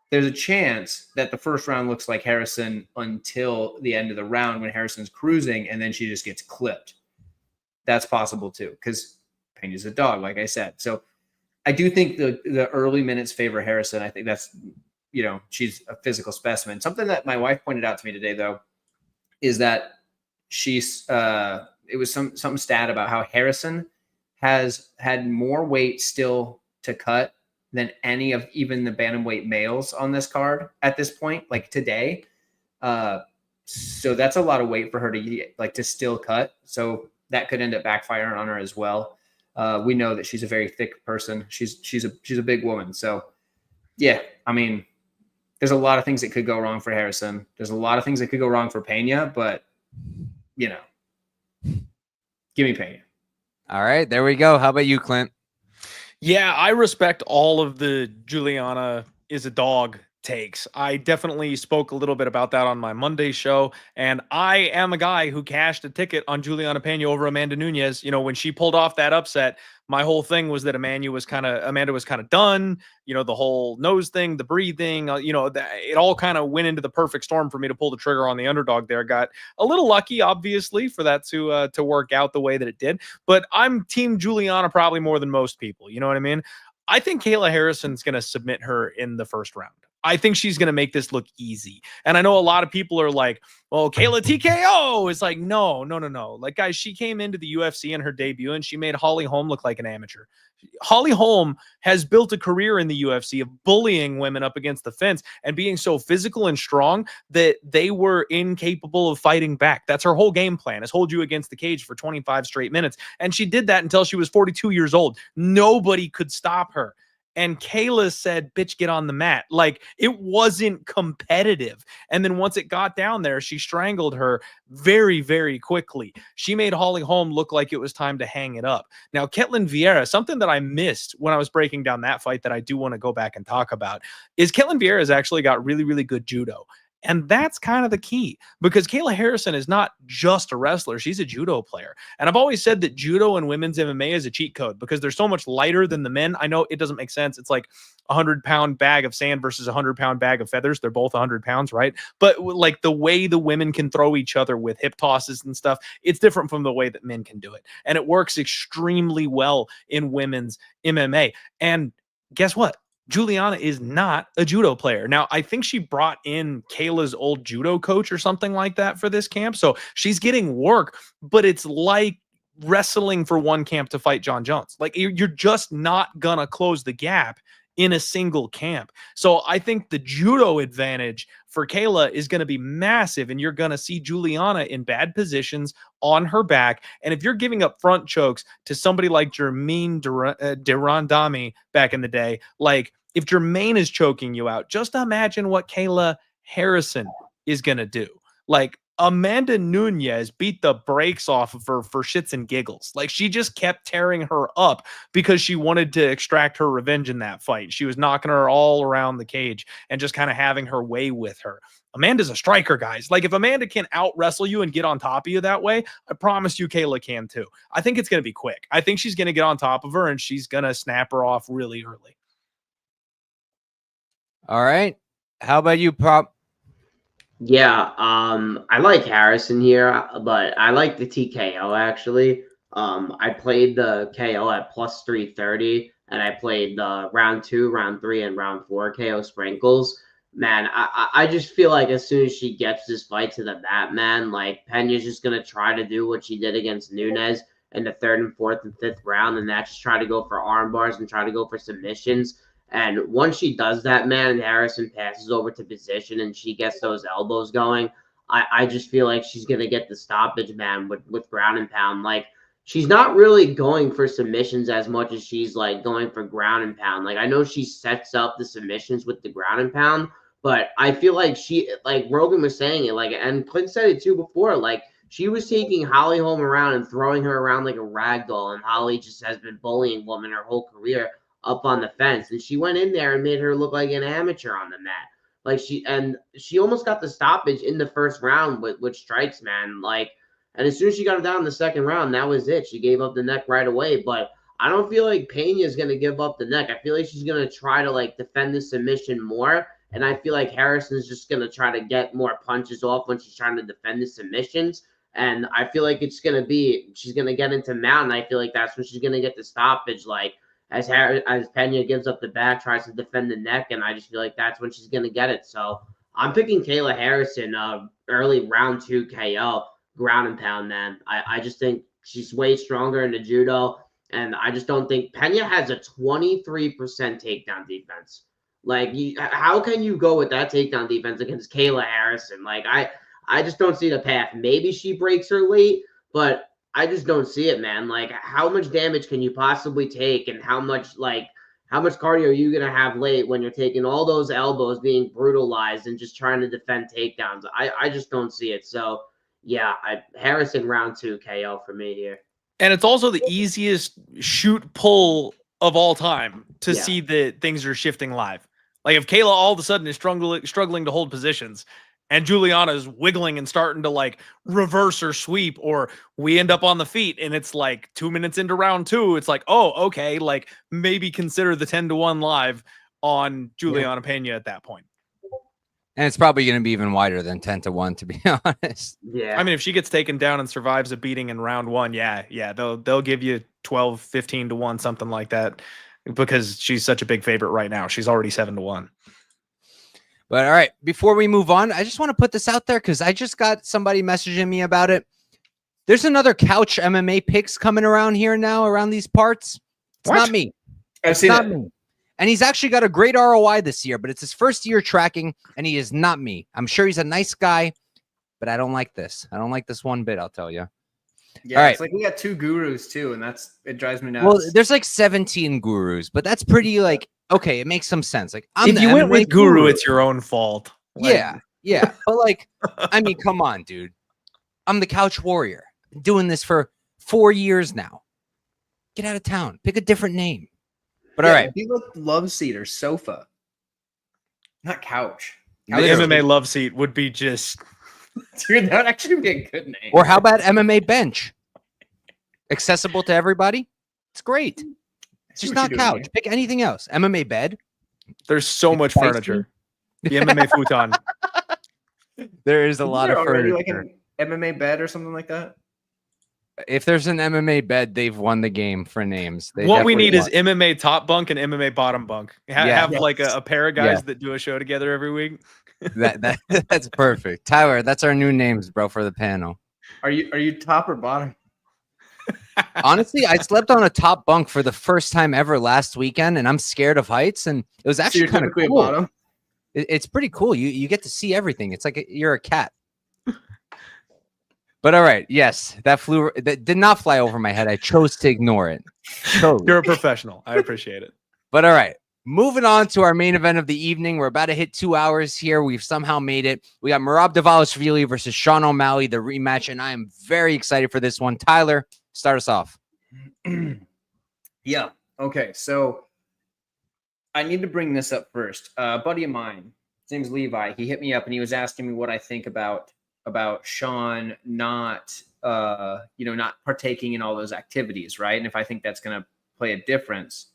there's a chance that the first round looks like Harrison until the end of the round when Harrison's cruising and then she just gets clipped. That's possible too, because Pena's a dog, like I said. So I do think the early minutes favor Harrison. I think that's, she's a physical specimen. Something that my wife pointed out to me today, though, is that she's it was some stat about how Harrison has had more weight still to cut than any of even the bantamweight males on this card at this point, like today. So that's a lot of weight for her to still cut. So that could end up backfiring on her as well. We know that she's a very thick person. She's a big woman. So yeah, I mean, there's a lot of things that could go wrong for Harrison. There's a lot of things that could go wrong for Pena, but give me Pena. All right, there we go. How about you, Clint? Yeah, I respect all of the Juliana is a dog takes. I definitely spoke a little bit about that on my Monday show, and I am a guy who cashed a ticket on Juliana Pena over Amanda Nunes. When she pulled off that upset, my whole thing was that Amanda was kind of done. The whole nose thing, the breathing, it all kind of went into the perfect storm for me to pull the trigger on the underdog there. Got a little lucky, obviously, for that to work out the way that it did. But I'm team Juliana probably more than most people. You know what I mean? I think Kayla Harrison's going to submit her in the first round. I think she's going to make this look easy. And I know a lot of people are like, well, Kayla TKO. It's like, no. Like, guys, she came into the UFC in her debut and she made Holly Holm look like an amateur. Holly Holm has built a career in the UFC of bullying women up against the fence and being so physical and strong that they were incapable of fighting back. That's her whole game plan, is hold you against the cage for 25 straight minutes. And she did that until she was 42 years old. Nobody could stop her. And Kayla said, bitch, get on the mat. Like, it wasn't competitive. And then once it got down there, she strangled her very, very quickly. She made Holly Holm look like it was time to hang it up. Now, Ketlin Vieira, something that I missed when I was breaking down that fight that I do want to go back and talk about is Ketlin Vieira's actually got really, really good judo. And that's kind of the key, because Kayla Harrison is not just a wrestler. She's a judo player. And I've always said that judo and women's MMA is a cheat code because they're so much lighter than the men. I know it doesn't make sense. It's like a 100-pound bag of sand versus a 100-pound bag of feathers. They're both 100 pounds, right? But like the way the women can throw each other with hip tosses and stuff, it's different from the way that men can do it. And it works extremely well in women's MMA. And guess what? Juliana is not a judo player. Now, I think she brought in Kayla's old judo coach or something like that for this camp. So she's getting work, but it's like wrestling for one camp to fight John Jones. Like you're just not going to close the gap in a single camp. So I think the judo advantage for Kayla is going to be massive, and you're going to see Juliana in bad positions on her back. And if you're giving up front chokes to somebody like Jermaine Durandami back in the day, like if Jermaine is choking you out, just imagine what Kayla Harrison is going to do. Like Amanda Nunez beat the brakes off of her for shits and giggles. Like she just kept tearing her up because she wanted to extract her revenge in that fight. She was knocking her all around the cage and just kind of having her way with her. Amanda's a striker, guys. Like if Amanda can out wrestle you and get on top of you that way, I promise you Kayla can too. I think it's going to be quick. I think she's going to get on top of her and she's going to snap her off really early. All right. How about you, Prop? Yeah, I like Harrison here, but I like the TKO actually. I played the KO at plus 330, and I played the round 2, round 3, and round 4 KO sprinkles. Man, I just feel like as soon as she gets this fight to the mat, man, like Pena's just gonna try to do what she did against Nunez in the 3rd and 4th and 5th round, and that's just try to go for arm bars and try to go for submissions. And once she does that, man, and Harrison passes over to position and she gets those elbows going, I just feel like she's going to get the stoppage, man, with ground and pound. Like, she's not really going for submissions as much as she's, like, going for ground and pound. Like, I know she sets up the submissions with the ground and pound, but I feel like she, like Rogan was saying it, like, and Clint said it too before, like, she was taking Holly Holm around and throwing her around like a rag doll, and Holly just has been bullying women her whole career up on the fence, and she went in there and made her look like an amateur on the mat. Like she almost got the stoppage in the 1st round with strikes, man. Like, and as soon as she got down in the 2nd round, that was it. She gave up the neck right away. But I don't feel like Pena is gonna give up the neck. I feel like she's gonna try to like defend the submission more, and I feel like Harrison's just gonna try to get more punches off when she's trying to defend the submissions. And I feel like it's gonna be she's gonna get into mount, and I feel like that's when she's gonna get the stoppage. Like as Pena gives up the back, tries to defend the neck, and I just feel like that's when she's going to get it. So I'm picking Kayla Harrison, early round 2 KO, ground and pound, man. I just think she's way stronger in the judo, and I just don't think Pena has a 23% takedown defense. Like, how can you go with that takedown defense against Kayla Harrison? Like, I just don't see the path. Maybe she breaks her late, but I just don't see it, man. Like, how much damage can you possibly take, and how much cardio are you gonna have late when you're taking all those elbows, being brutalized, and just trying to defend takedowns? I just don't see it. So yeah, Harrison round 2 KO for me here. And it's also the easiest shoot pull of all time to Yeah. see that things are shifting live. Like if Kayla all of a sudden is struggling to hold positions, and Juliana is wiggling and starting to like reverse or sweep, or we end up on the feet and it's like 2 minutes into round 2, it's like, oh, okay, like maybe consider the 10-1 live on Juliana Pena at that point. And it's probably going to be even wider than 10-1, to be honest. Yeah. I mean, if she gets taken down and survives a beating in round 1, yeah, they'll give you 12, 15-1, something like that, because she's such a big favorite right now. She's already 7-1. But all right, before we move on, I just want to put this out there because I just got somebody messaging me about it. There's another couch MMA picks coming around here now, around these parts. It's not me. I've seen it. Me. And he's actually got a great ROI this year, but it's his 1st year tracking, and he is not me. I'm sure he's a nice guy, but I don't like this. I don't like this one bit, I'll tell you. Yeah, all right. It's like we got 2 gurus too, and it drives me nuts. Well, there's like 17 gurus, but that's pretty like, okay, it makes some sense. Like, if you went with guru, it's your own fault. Like, yeah. But like, I mean, come on, dude. I'm the couch warrior. Been doing this for 4 years now. Get out of town. Pick a different name. But all right. He looked love seat or sofa, not couch. The MMA love seat would be just... Dude, that would actually be a good name. Or how about MMA bench? Accessible to everybody. It's great. Just not couch. Pick anything else. MMA bed. There's so much furniture. The MMA futon. There is a lot of furniture. Like an MMA bed or something like that. If there's an MMA bed, they've won the game for names. What we need is MMA top bunk and MMA bottom bunk. Have like a pair of guys that do a show together every week. That's perfect. Tyler, that's our new names, bro, for the panel. Are you top or bottom? Honestly, I slept on a top bunk for the first time ever last weekend, and I'm scared of heights, and it was actually kind of cool. Bottom? It's pretty cool. You get to see everything. It's like you're a cat. But all right, yes, that did not fly over my head. I chose to ignore it. You're a professional. I appreciate it. But all right, moving on to our main event of the evening. We're about to hit 2 hours here. We've somehow made it. We got Merab Dvalishvili versus Sean O'Malley, the rematch, and I am very excited for this one. Tyler, start us off. Yeah. Okay. So I need to bring this up first. A buddy of mine, his name's Levi. He hit me up and he was asking me what I think about Sean not partaking in all those activities, right? And if I think that's going to play a difference.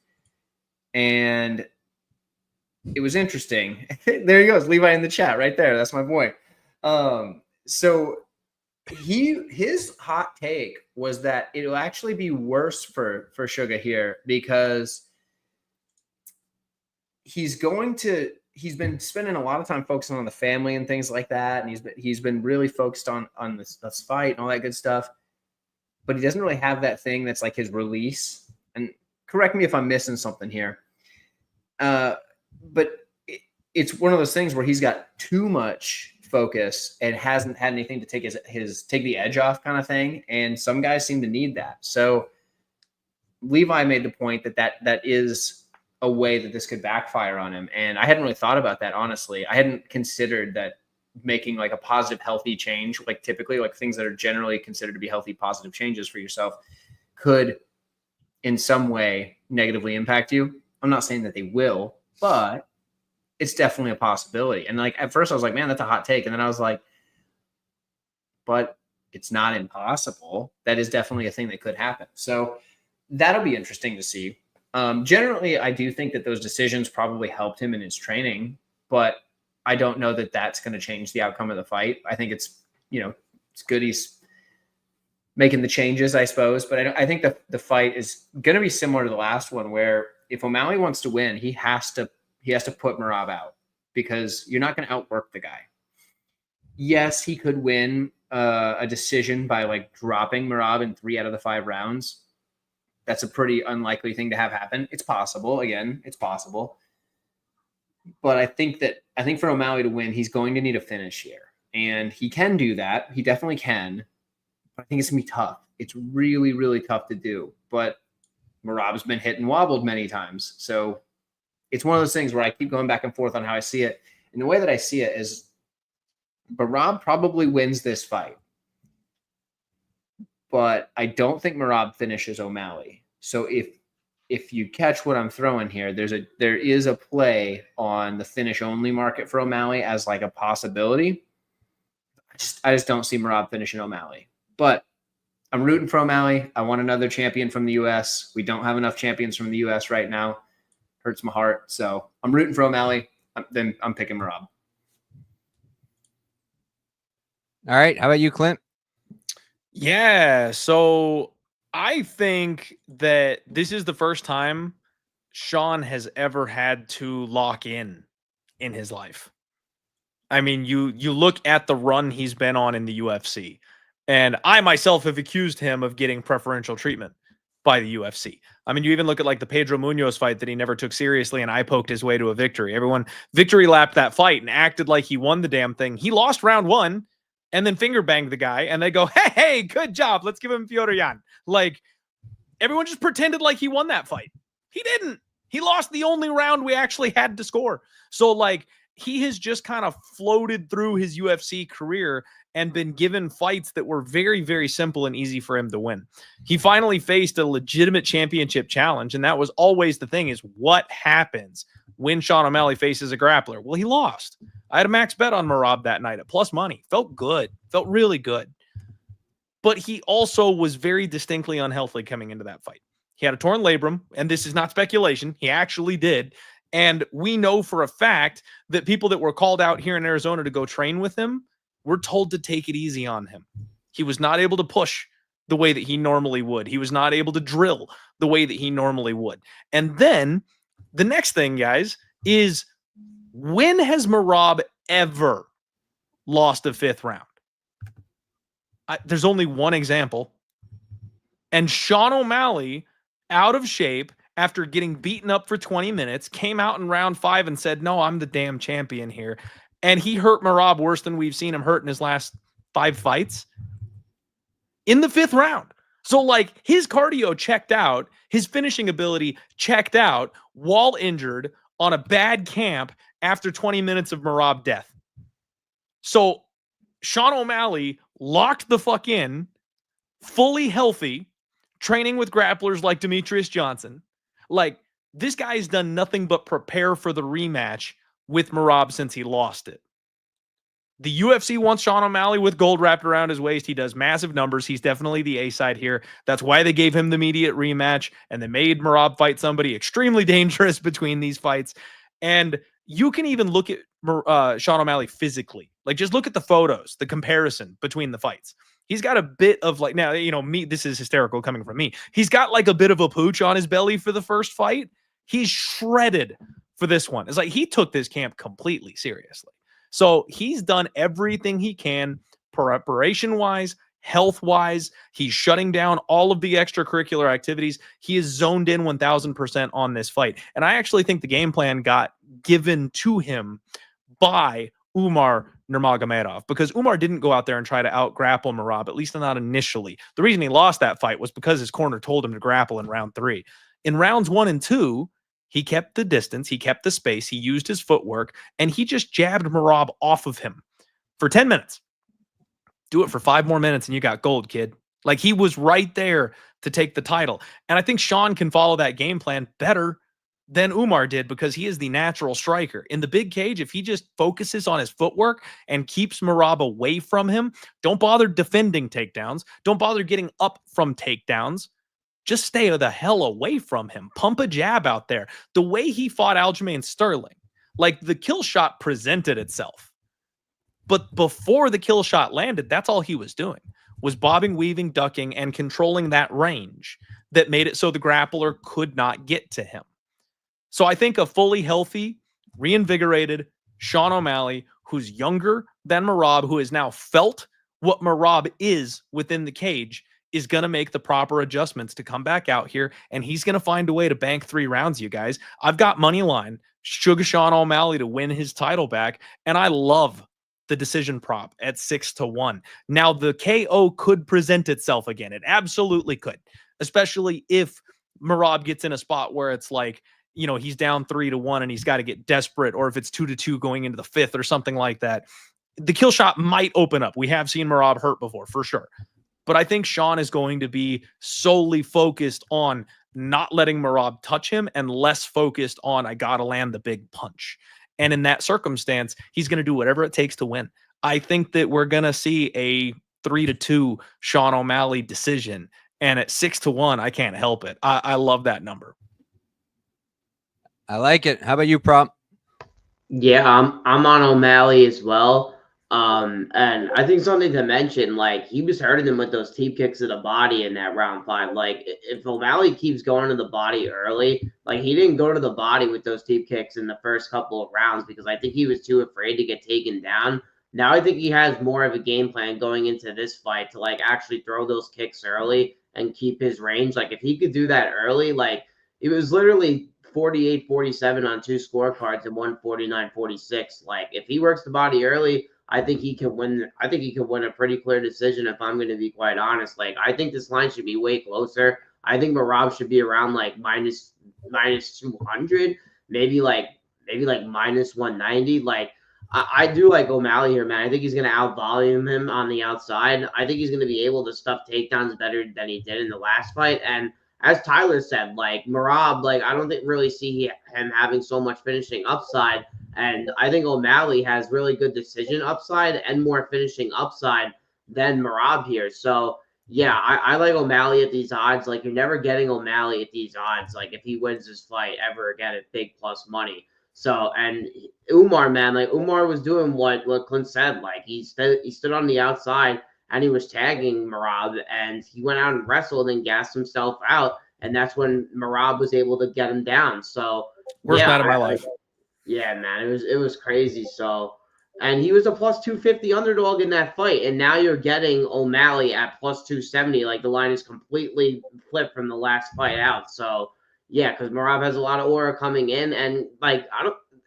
And it was interesting. There he goes, Levi in the chat right there. That's my boy. So his hot take was that it'll actually be worse for Sugar here because he's been spending a lot of time focusing on the family and things like that, and he's been really focused on this fight and all that good stuff. But he doesn't really have that thing that's like his release. And correct me if I'm missing something here. But it's one of those things where he's got too much focus and hasn't had anything to take take the edge off kind of thing. And some guys seem to need that. So Levi made the point that is a way that this could backfire on him. And I hadn't really thought about that, honestly. I hadn't considered that making like a positive, healthy change, like typically like things that are generally considered to be healthy, positive changes for yourself could in some way negatively impact you. I'm not saying that they will, but it's definitely a possibility. And like, at first I was like, man, that's a hot take. And then I was like, but it's not impossible. That is definitely a thing that could happen. So that'll be interesting to see. Generally, I do think that those decisions probably helped him in his training, but I don't know that that's going to change the outcome of the fight. I think it's good he's making the changes, I suppose. But I think the fight is going to be similar to the last one, where if O'Malley wants to win, he has to put Merab out because you're not going to outwork the guy. Yes, he could win a decision by like dropping Merab in 3 out of the 5 rounds. That's a pretty unlikely thing to have happen. It's possible. Again, it's possible. But I think for O'Malley to win, he's going to need a finish here. And he can do that. He definitely can. But I think it's going to be tough. It's really, really tough to do. But Merab's been hit and wobbled many times. So it's one of those things where I keep going back and forth on how I see it. And the way that I see it is Merab probably wins this fight. But I don't think Merab finishes O'Malley. So if you catch what I'm throwing here, there is a play on the finish only market for O'Malley as like a possibility. I just don't see Merab finishing O'Malley. But I'm rooting for O'Malley. I want another champion from the US. We don't have enough champions from the US right now. Hurts my heart. So I'm rooting for O'Malley. Then I'm picking Merab. All right. How about you, Clint? Yeah, so I think that this is the first time Sean has ever had to lock in his life. I mean, you look at the run he's been on in the UFC, and I myself have accused him of getting preferential treatment by the UFC. I mean, you even look at like the Pedro Munoz fight that he never took seriously and I poked his way to a victory. Everyone victory lapped that fight and acted like he won the damn thing. He lost round 1. And then finger banged the guy, and they go, hey, good job. Let's give him Fyodor Yan. Like, everyone just pretended like he won that fight. He didn't. He lost the only round we actually had to score. So, like, he has just kind of floated through his UFC career and been given fights that were very, very simple and easy for him to win. He finally faced a legitimate championship challenge, and that was always the thing, is what happens when Sean O'Malley faces a grappler. Well, he lost. I had a max bet on Merab that night at plus money. Felt good. Felt really good. But he also was very distinctly unhealthy coming into that fight. He had a torn labrum, and this is not speculation. He actually did. And we know for a fact that people that were called out here in Arizona to go train with him were told to take it easy on him. He was not able to push the way that he normally would. He was not able to drill the way that he normally would. And then the next thing, guys, is when has Merab ever lost a 5th round? There's only one example. And Sean O'Malley, out of shape, after getting beaten up for 20 minutes, came out in round 5 and said, no, I'm the damn champion here. And he hurt Merab worse than we've seen him hurt in his last 5 fights in the 5th round. So, like, his cardio checked out, his finishing ability checked out while injured on a bad camp after 20 minutes of Merab death. So, Sean O'Malley locked the fuck in, fully healthy, training with grapplers like Demetrius Johnson. Like, this guy's done nothing but prepare for the rematch with Merab since he lost it. The UFC wants Sean O'Malley with gold wrapped around his waist. He does massive numbers. He's definitely the A side here. That's why they gave him the immediate rematch, and they made Merab fight somebody extremely dangerous between these fights. And you can even look at Sean O'Malley physically. Like, just look at the photos, the comparison between the fights. He's got a bit of, like, now, you know, me, this is hysterical coming from me. He's got like a bit of a pooch on his belly for the first fight. He's shredded for this one. It's like he took this camp completely seriously. So he's done everything he can preparation-wise, health-wise. He's shutting down all of the extracurricular activities. He is zoned in 1,000% on this fight. And I actually think the game plan got given to him by Umar Nurmagomedov, because Umar didn't go out there and try to out-grapple Merab, at least not initially. The reason he lost that fight was because his corner told him to grapple in round 3. In rounds 1 and 2, he kept the distance, he kept the space, he used his footwork, and he just jabbed Merab off of him for 10 minutes. Do it for 5 more minutes and you got gold, kid. Like, he was right there to take the title. And I think Sean can follow that game plan better than Umar did, because he is the natural striker. In the big cage, if he just focuses on his footwork and keeps Merab away from him, don't bother defending takedowns, don't bother getting up from takedowns, just stay the hell away from him. Pump a jab out there. The way he fought Aljamain Sterling, like, the kill shot presented itself. But before the kill shot landed, that's all he was doing, was bobbing, weaving, ducking, and controlling that range that made it so the grappler could not get to him. So I think a fully healthy, reinvigorated Sean O'Malley, who's younger than Merab, who has now felt what Merab is within the cage, is going to make the proper adjustments to come back out here, and he's going to find a way to bank 3 rounds, you guys. I've got money line Sugar Sean O'Malley to win his title back, and I love the decision prop at 6-1. Now, the KO could present itself again. It absolutely could, especially if Merab gets in a spot where it's like, you know, he's down 3-1 and he's got to get desperate, or if it's 2-2 going into the 5th or something like that. The kill shot might open up. We have seen Merab hurt before, for sure. But I think Sean is going to be solely focused on not letting Merab touch him and less focused on, I got to land the big punch. And in that circumstance, he's going to do whatever it takes to win. I think that we're going to see a 3-2 Sean O'Malley decision. And at 6-1, I can't help it. I love that number. I like it. How about you, Prop? Yeah, I'm on O'Malley as well. And I think something to mention, like, he was hurting him with those teep kicks to the body in that round 5. Like, if O'Malley keeps going to the body early, like, he didn't go to the body with those teep kicks in the first couple of rounds because I think he was too afraid to get taken down. Now I think he has more of a game plan going into this fight to, like, actually throw those kicks early and keep his range. Like, if he could do that early, like, it was literally 48-47 on 2 scorecards and 149-46. Like, if he works the body early, I think he can win. I think he could win a pretty clear decision, if I'm going to be quite honest. Like, I think this line should be way closer. I think Merab should be around like minus 200, maybe like minus 190. Like, I do like O'Malley here, man. I think he's going to out-volume him on the outside. I think he's going to be able to stuff takedowns better than he did in the last fight. And as Tyler said, like Merab, like I don't really see him having so much finishing upside. And I think O'Malley has really good decision upside and more finishing upside than Merab here. So yeah, I like O'Malley at these odds. Like you're never getting O'Malley at these odds. Like if he wins this fight ever again at big plus money. So and Umar, man, like Umar was doing what Clint said. Like he stood on the outside and he was tagging Merab, and he went out and wrestled and gassed himself out, and that's when Merab was able to get him down. So Worst night of my life. Yeah, man, it was crazy. So, and he was a plus 250 underdog in that fight, and now you're getting O'Malley at plus 270. Like the line is completely flipped from the last fight out. So yeah, because Merab has a lot of aura coming in, and like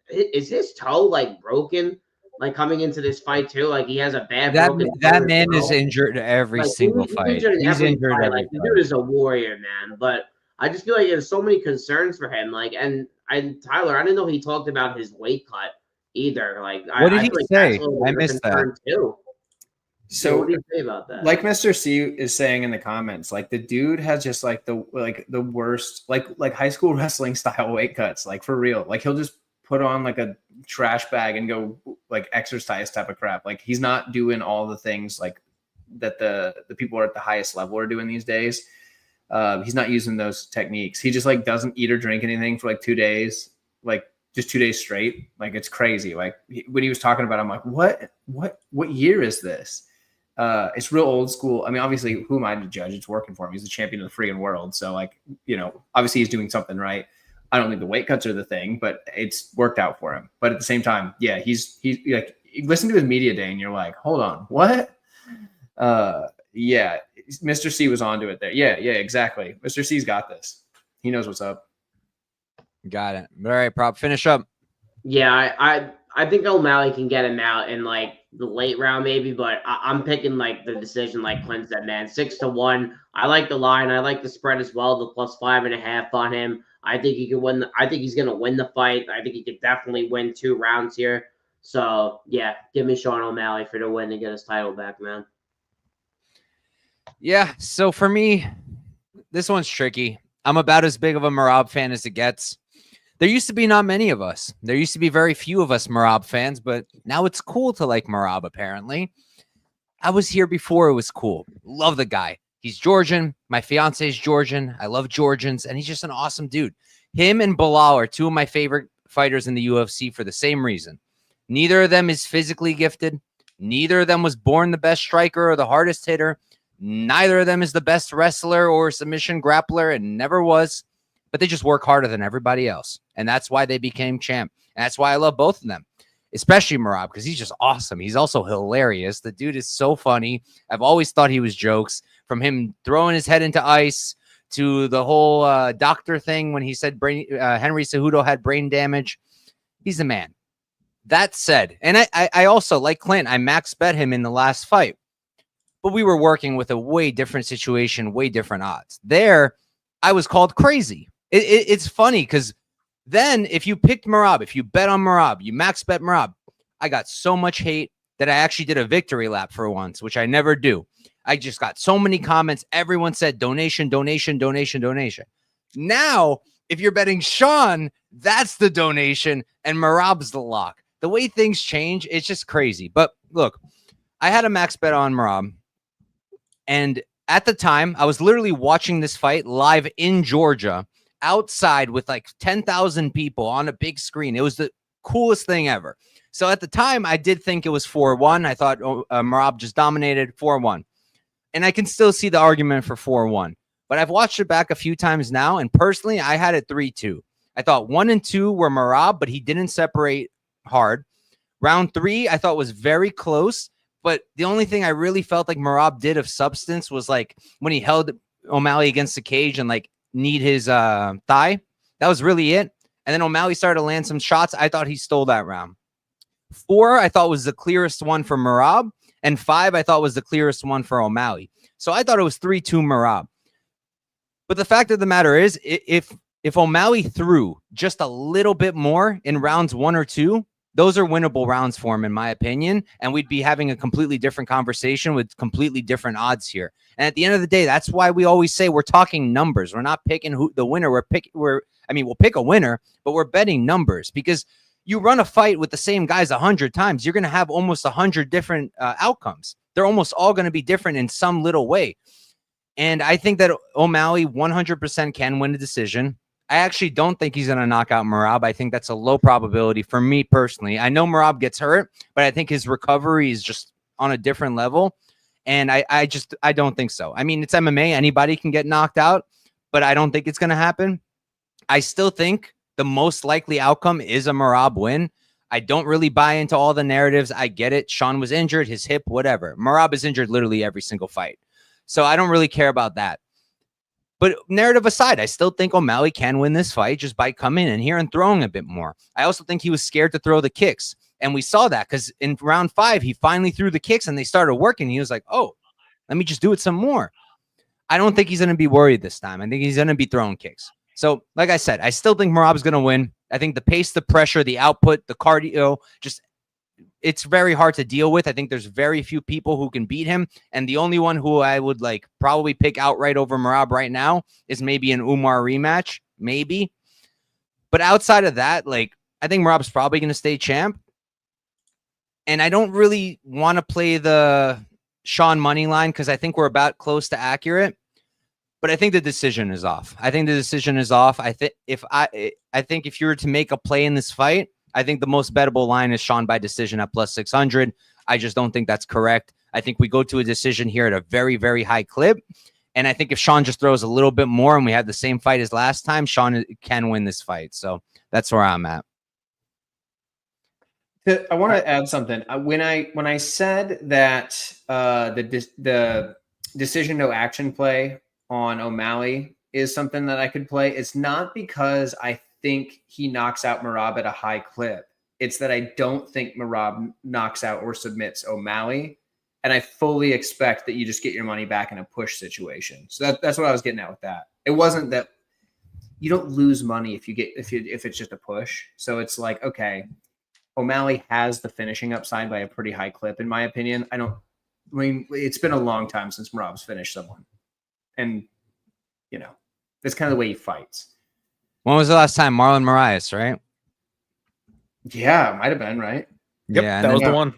is his toe like broken? Like coming into this fight too, like he has a bad broken that man is injured every single fight. He's injured every like fight. the dude is a warrior, man. But I just feel like there's so many concerns for him. Like, and Tyler, I didn't know he talked about his weight cut either. Like, what did he say? I missed that too. So what do you say about that? Like Mr. C is saying in the comments, like the dude has just like the worst like high school wrestling style weight cuts, like for real. Like he'll just put on like a trash bag and go like exercise type of crap. Like he's not doing all the things like that the people are at the highest level are doing these days. He's not using those techniques. He just like doesn't eat or drink anything for like 2 days, like just 2 days straight. Like it's crazy. Like when he was talking about it, I'm like, what year is this? It's real old school. I mean, obviously, who am I to judge? It's working for him. He's the champion of the freaking world. So like, obviously he's doing something right. I don't think the weight cuts are the thing, but it's worked out for him. But at the same time, yeah, he's like, you listen to his media day and you're like, hold on, what? Yeah, Mr. C was onto it there. Yeah, exactly. Mr. C's got this. He knows what's up. Got it. All right, prop, finish up. Yeah, I think O'Malley can get him out in like the late round maybe, but I'm picking like the decision, like Clint said, man, 6-1. I like the line. I like the spread as well. The plus 5.5 on him. I think he can win. I think he's gonna win the fight. I think he could definitely win 2 rounds here. So yeah, give me Sean O'Malley for the win to get his title back, man. Yeah. So for me, this one's tricky. I'm about as big of a Merab fan as it gets. There used to be not many of us. There used to be very few of us Merab fans, but now it's cool to like Merab, apparently. I was here before it was cool. Love the guy. He's Georgian. My fiance is Georgian. I love Georgians, and he's just an awesome dude. Him and Bilal are 2 of my favorite fighters in the UFC for the same reason. Neither of them is physically gifted. Neither of them was born the best striker or the hardest hitter. Neither of them is the best wrestler or submission grappler, and never was. But they just work harder than everybody else. And that's why they became champ. And that's why I love both of them, especially Merab, because he's just awesome. He's also hilarious. The dude is so funny. I've always thought he was jokes, from him throwing his head into ice to the whole doctor thing when he said Henry Cejudo had brain damage. He's the man. That said, and I also, like Clint, I max bet him in the last fight. But we were working with a way different situation, way different odds. There, I was called crazy. It's funny because then if you picked Merab, if you bet on Merab, you max bet Merab, I got so much hate that I actually did a victory lap for once, which I never do. I just got so many comments. Everyone said donation, donation, donation, donation. Now, if you're betting Sean, that's the donation and Merab's the lock. The way things change, it's just crazy. But look, I had a max bet on Merab. And at the time, I was literally watching this fight live in Georgia, outside with like 10,000 people on a big screen. It was the coolest thing ever. So at the time, I did think it was 4-1. I thought Merab just dominated 4-1. And I can still see the argument for 4-1. But I've watched it back a few times now, and personally, I had it 3-2. I thought 1 and 2 were Merab, but he didn't separate hard. Round 3, I thought was very close. But the only thing I really felt like Merab did of substance was like when he held O'Malley against the cage and like kneed his thigh. That was really it. And then O'Malley started to land some shots. I thought he stole that round. 4, I thought was the clearest one for Merab. And 5, I thought was the clearest one for O'Malley. So I thought it was 3-2 Merab. But the fact of the matter is, if, if O'Malley threw just a little bit more in rounds 1 or 2, those are winnable rounds for him, in my opinion. And we'd be having a completely different conversation with completely different odds here. And at the end of the day, that's why we always say we're talking numbers. We're not picking who the winner. We'll pick a winner, but we're betting numbers, because you run a fight with the same guys 100 times, you're going to have almost 100 different outcomes. They're almost all going to be different in some little way. And I think that O'Malley 100% can win a decision. I actually don't think he's going to knock out Merab. I think that's a low probability for me personally. I know Merab gets hurt, but I think his recovery is just on a different level. And I don't think so. I mean, it's MMA. Anybody can get knocked out, but I don't think it's going to happen. I still think the most likely outcome is a Merab win. I don't really buy into all the narratives. I get it. Sean was injured, his hip, whatever. Merab is injured literally every single fight. So I don't really care about that. But narrative aside, I still think O'Malley can win this fight just by coming in here and throwing a bit more. I also think he was scared to throw the kicks. And we saw that because in round 5, he finally threw the kicks and they started working. He was like, oh, let me just do it some more. I don't think he's going to be worried this time. I think he's going to be throwing kicks. So like I said, I still think Merab's going to win. I think the pace, the pressure, the output, the cardio, just it's very hard to deal with. I think there's very few people who can beat him. And the only one who I would like probably pick outright over Merab right now is maybe an Umar rematch, maybe. But outside of that, like, I think Merab's probably going to stay champ. And I don't really want to play the Sean money line because I think we're about close to accurate. But I think the decision is off. I think if you were to make a play in this fight, I think the most bettable line is Sean by decision at plus 600. I just don't think that's correct. I think we go to a decision here at a very, very high clip. And I think if Sean just throws a little bit more and we have the same fight as last time, Sean can win this fight. So that's where I'm at. I want to add something. When I said that the decision no action play on O'Malley is something that I could play, it's not because I think he knocks out Merab at a high clip. It's that I don't think Merab knocks out or submits O'Malley. And I fully expect that you just get your money back in a push situation. So that's what I was getting at with that. It wasn't that you don't lose money if it's just a push. So it's like, okay, O'Malley has the finishing upside by a pretty high clip, in my opinion. I mean, it's been a long time since Merab's finished someone. And, you know, that's kind of the way he fights. When was the last time? Marlon Moraes, right? Yeah, it might have been, right? Yep, yeah, that was the one.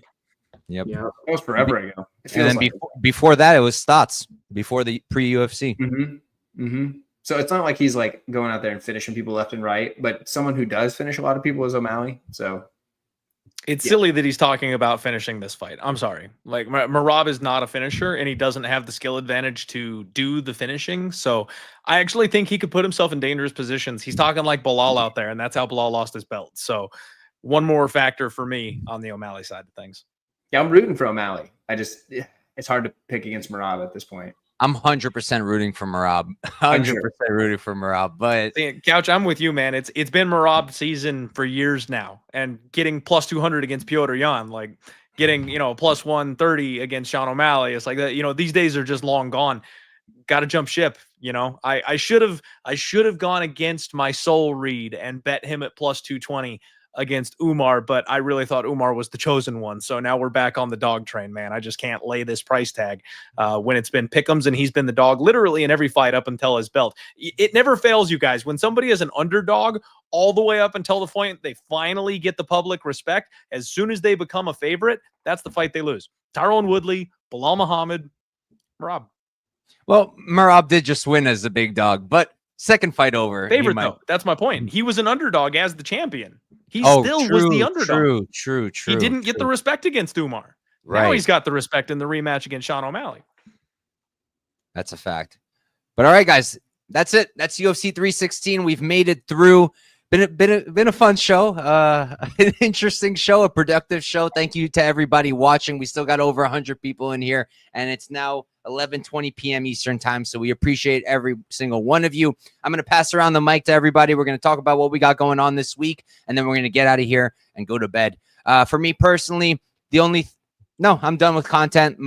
Yep. That was forever ago. And then before that, it was Stotts, before the pre-UFC. Mm-hmm. Mm-hmm. So it's not like he's like going out there and finishing people left and right, but someone who does finish a lot of people is O'Malley. So it's silly that he's talking about finishing this fight. I'm sorry. Like, Merab is not a finisher, and he doesn't have the skill advantage to do the finishing. So I actually think he could put himself in dangerous positions. He's talking like Bilal out there, and that's how Bilal lost his belt. So one more factor for me on the O'Malley side of things. Yeah, I'm rooting for O'Malley. It's hard to pick against Merab at this point. I'm 100% rooting for Merab. 100% rooting for Merab. But Couch, I'm with you, man. It's been Merab season for years now, and getting plus 200 against Piotr Jan, like getting plus 130 against Sean O'Malley. It's like that. These days are just long gone. Got to jump ship. I should have gone against my soul read and bet him at plus 220 against Umar, but I really thought Umar was the chosen one. So now we're back on the dog train, man. I just can't lay this price tag when it's been pick'ems and he's been the dog literally in every fight up until his belt. It never fails, you guys. When somebody is an underdog all the way up until the point they finally get the public respect, as soon as they become a favorite, that's the fight they lose. Tyrone Woodley, Bilal Muhammad, Merab. Well, Merab did just win as a big dog, but second fight over. Favorite, though. That's my point. He was an underdog as the champion. He still was the underdog. True. He didn't get the respect against Umar. Right. Now he's got the respect in the rematch against Sean O'Malley. That's a fact. But all right, guys, that's it. That's UFC 316. We've made it through. Been a fun show, an interesting show, a productive show. Thank you to everybody watching. We still got over 100 people in here, and it's now 11:20 p.m. Eastern time. So we appreciate every single one of you. I'm going to pass around the mic to everybody. We're going to talk about what we got going on this week, and then we're going to get out of here and go to bed. For me personally, I'm done with content.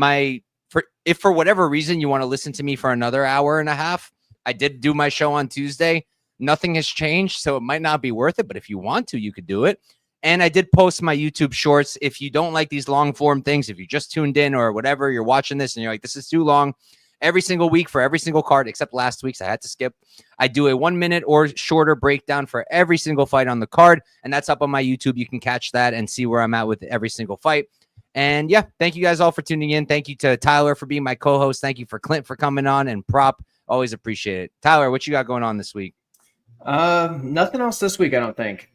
If for whatever reason you want to listen to me for another hour and a half, I did do my show on Tuesday. Nothing has changed, so it might not be worth it. But if you want to, you could do it. And I did post my YouTube shorts. If you don't like these long form things, if you just tuned in or whatever, you're watching this and you're like, this is too long, every single week for every single card, except last week's I had to skip, I do a 1 minute or shorter breakdown for every single fight on the card. And that's up on my YouTube. You can catch that and see where I'm at with every single fight. And yeah, thank you guys all for tuning in. Thank you to Tyler for being my co-host. Thank you for Clint for coming on, and Prop. Always appreciate it. Tyler, what you got going on this week? Nothing else this week, I don't think.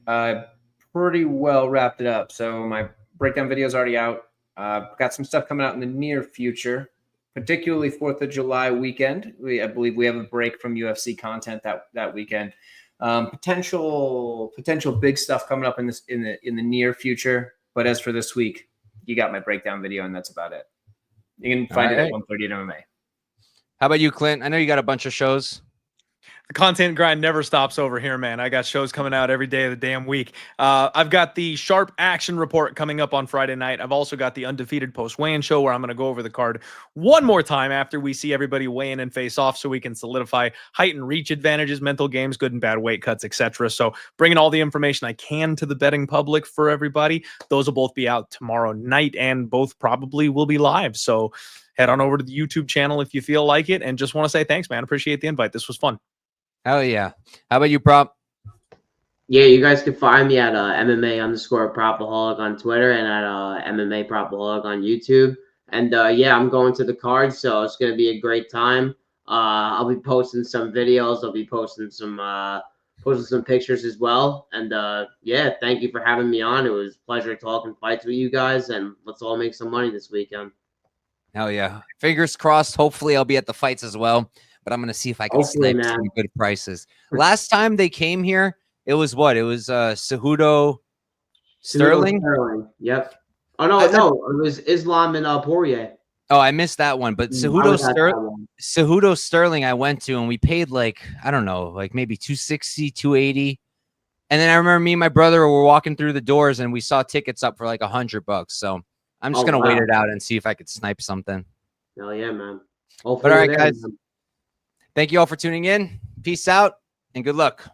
Pretty well wrapped it up. So my breakdown video is already out. Got some stuff coming out in the near future, particularly 4th of July weekend. I believe we have a break from UFC content that weekend. Potential big stuff coming up in the near future. But as for this week, you got my breakdown video, and that's about it. You can find it at 1:30 at MMA. How about you, Clint? I know you got a bunch of shows. The content grind never stops over here, man. I got shows coming out every day of the damn week. I've got the Sharp Action Report coming up on Friday night. I've also got the Undefeated Post-Weigh-In show where I'm going to go over the card one more time after we see everybody weigh in and face off so we can solidify height and reach advantages, mental games, good and bad weight cuts, etc. So bringing all the information I can to the betting public for everybody. Those will both be out tomorrow night, and both probably will be live. So head on over to the YouTube channel if you feel like it, and just want to say thanks, man. Appreciate the invite. This was fun. Hell yeah. How about you, Prop? Yeah, you guys can find me at MMA_Propaholic on Twitter and at MMA Propaholic on YouTube. And yeah, I'm going to the card, so it's going to be a great time. I'll be posting some videos. I'll be posting some pictures as well. And yeah, thank you for having me on. It was a pleasure talking fights with you guys, and let's all make some money this weekend. Hell yeah. Fingers crossed. Hopefully I'll be at the fights as well. But I'm going to see if I can snipe some good prices. Last time they came here, it was what? It was Cejudo Sterling? Yep. Oh, no, it was Islam and Poirier. Oh, I missed that one. But Cejudo Sterling I went to, and we paid like, I don't know, like maybe 260, 280. And then I remember me and my brother were walking through the doors, and we saw tickets up for like $100. So I'm just going to wait it out and see if I could snipe something. Hell yeah, man. But all right, guys. Thank you all for tuning in. Peace out and good luck.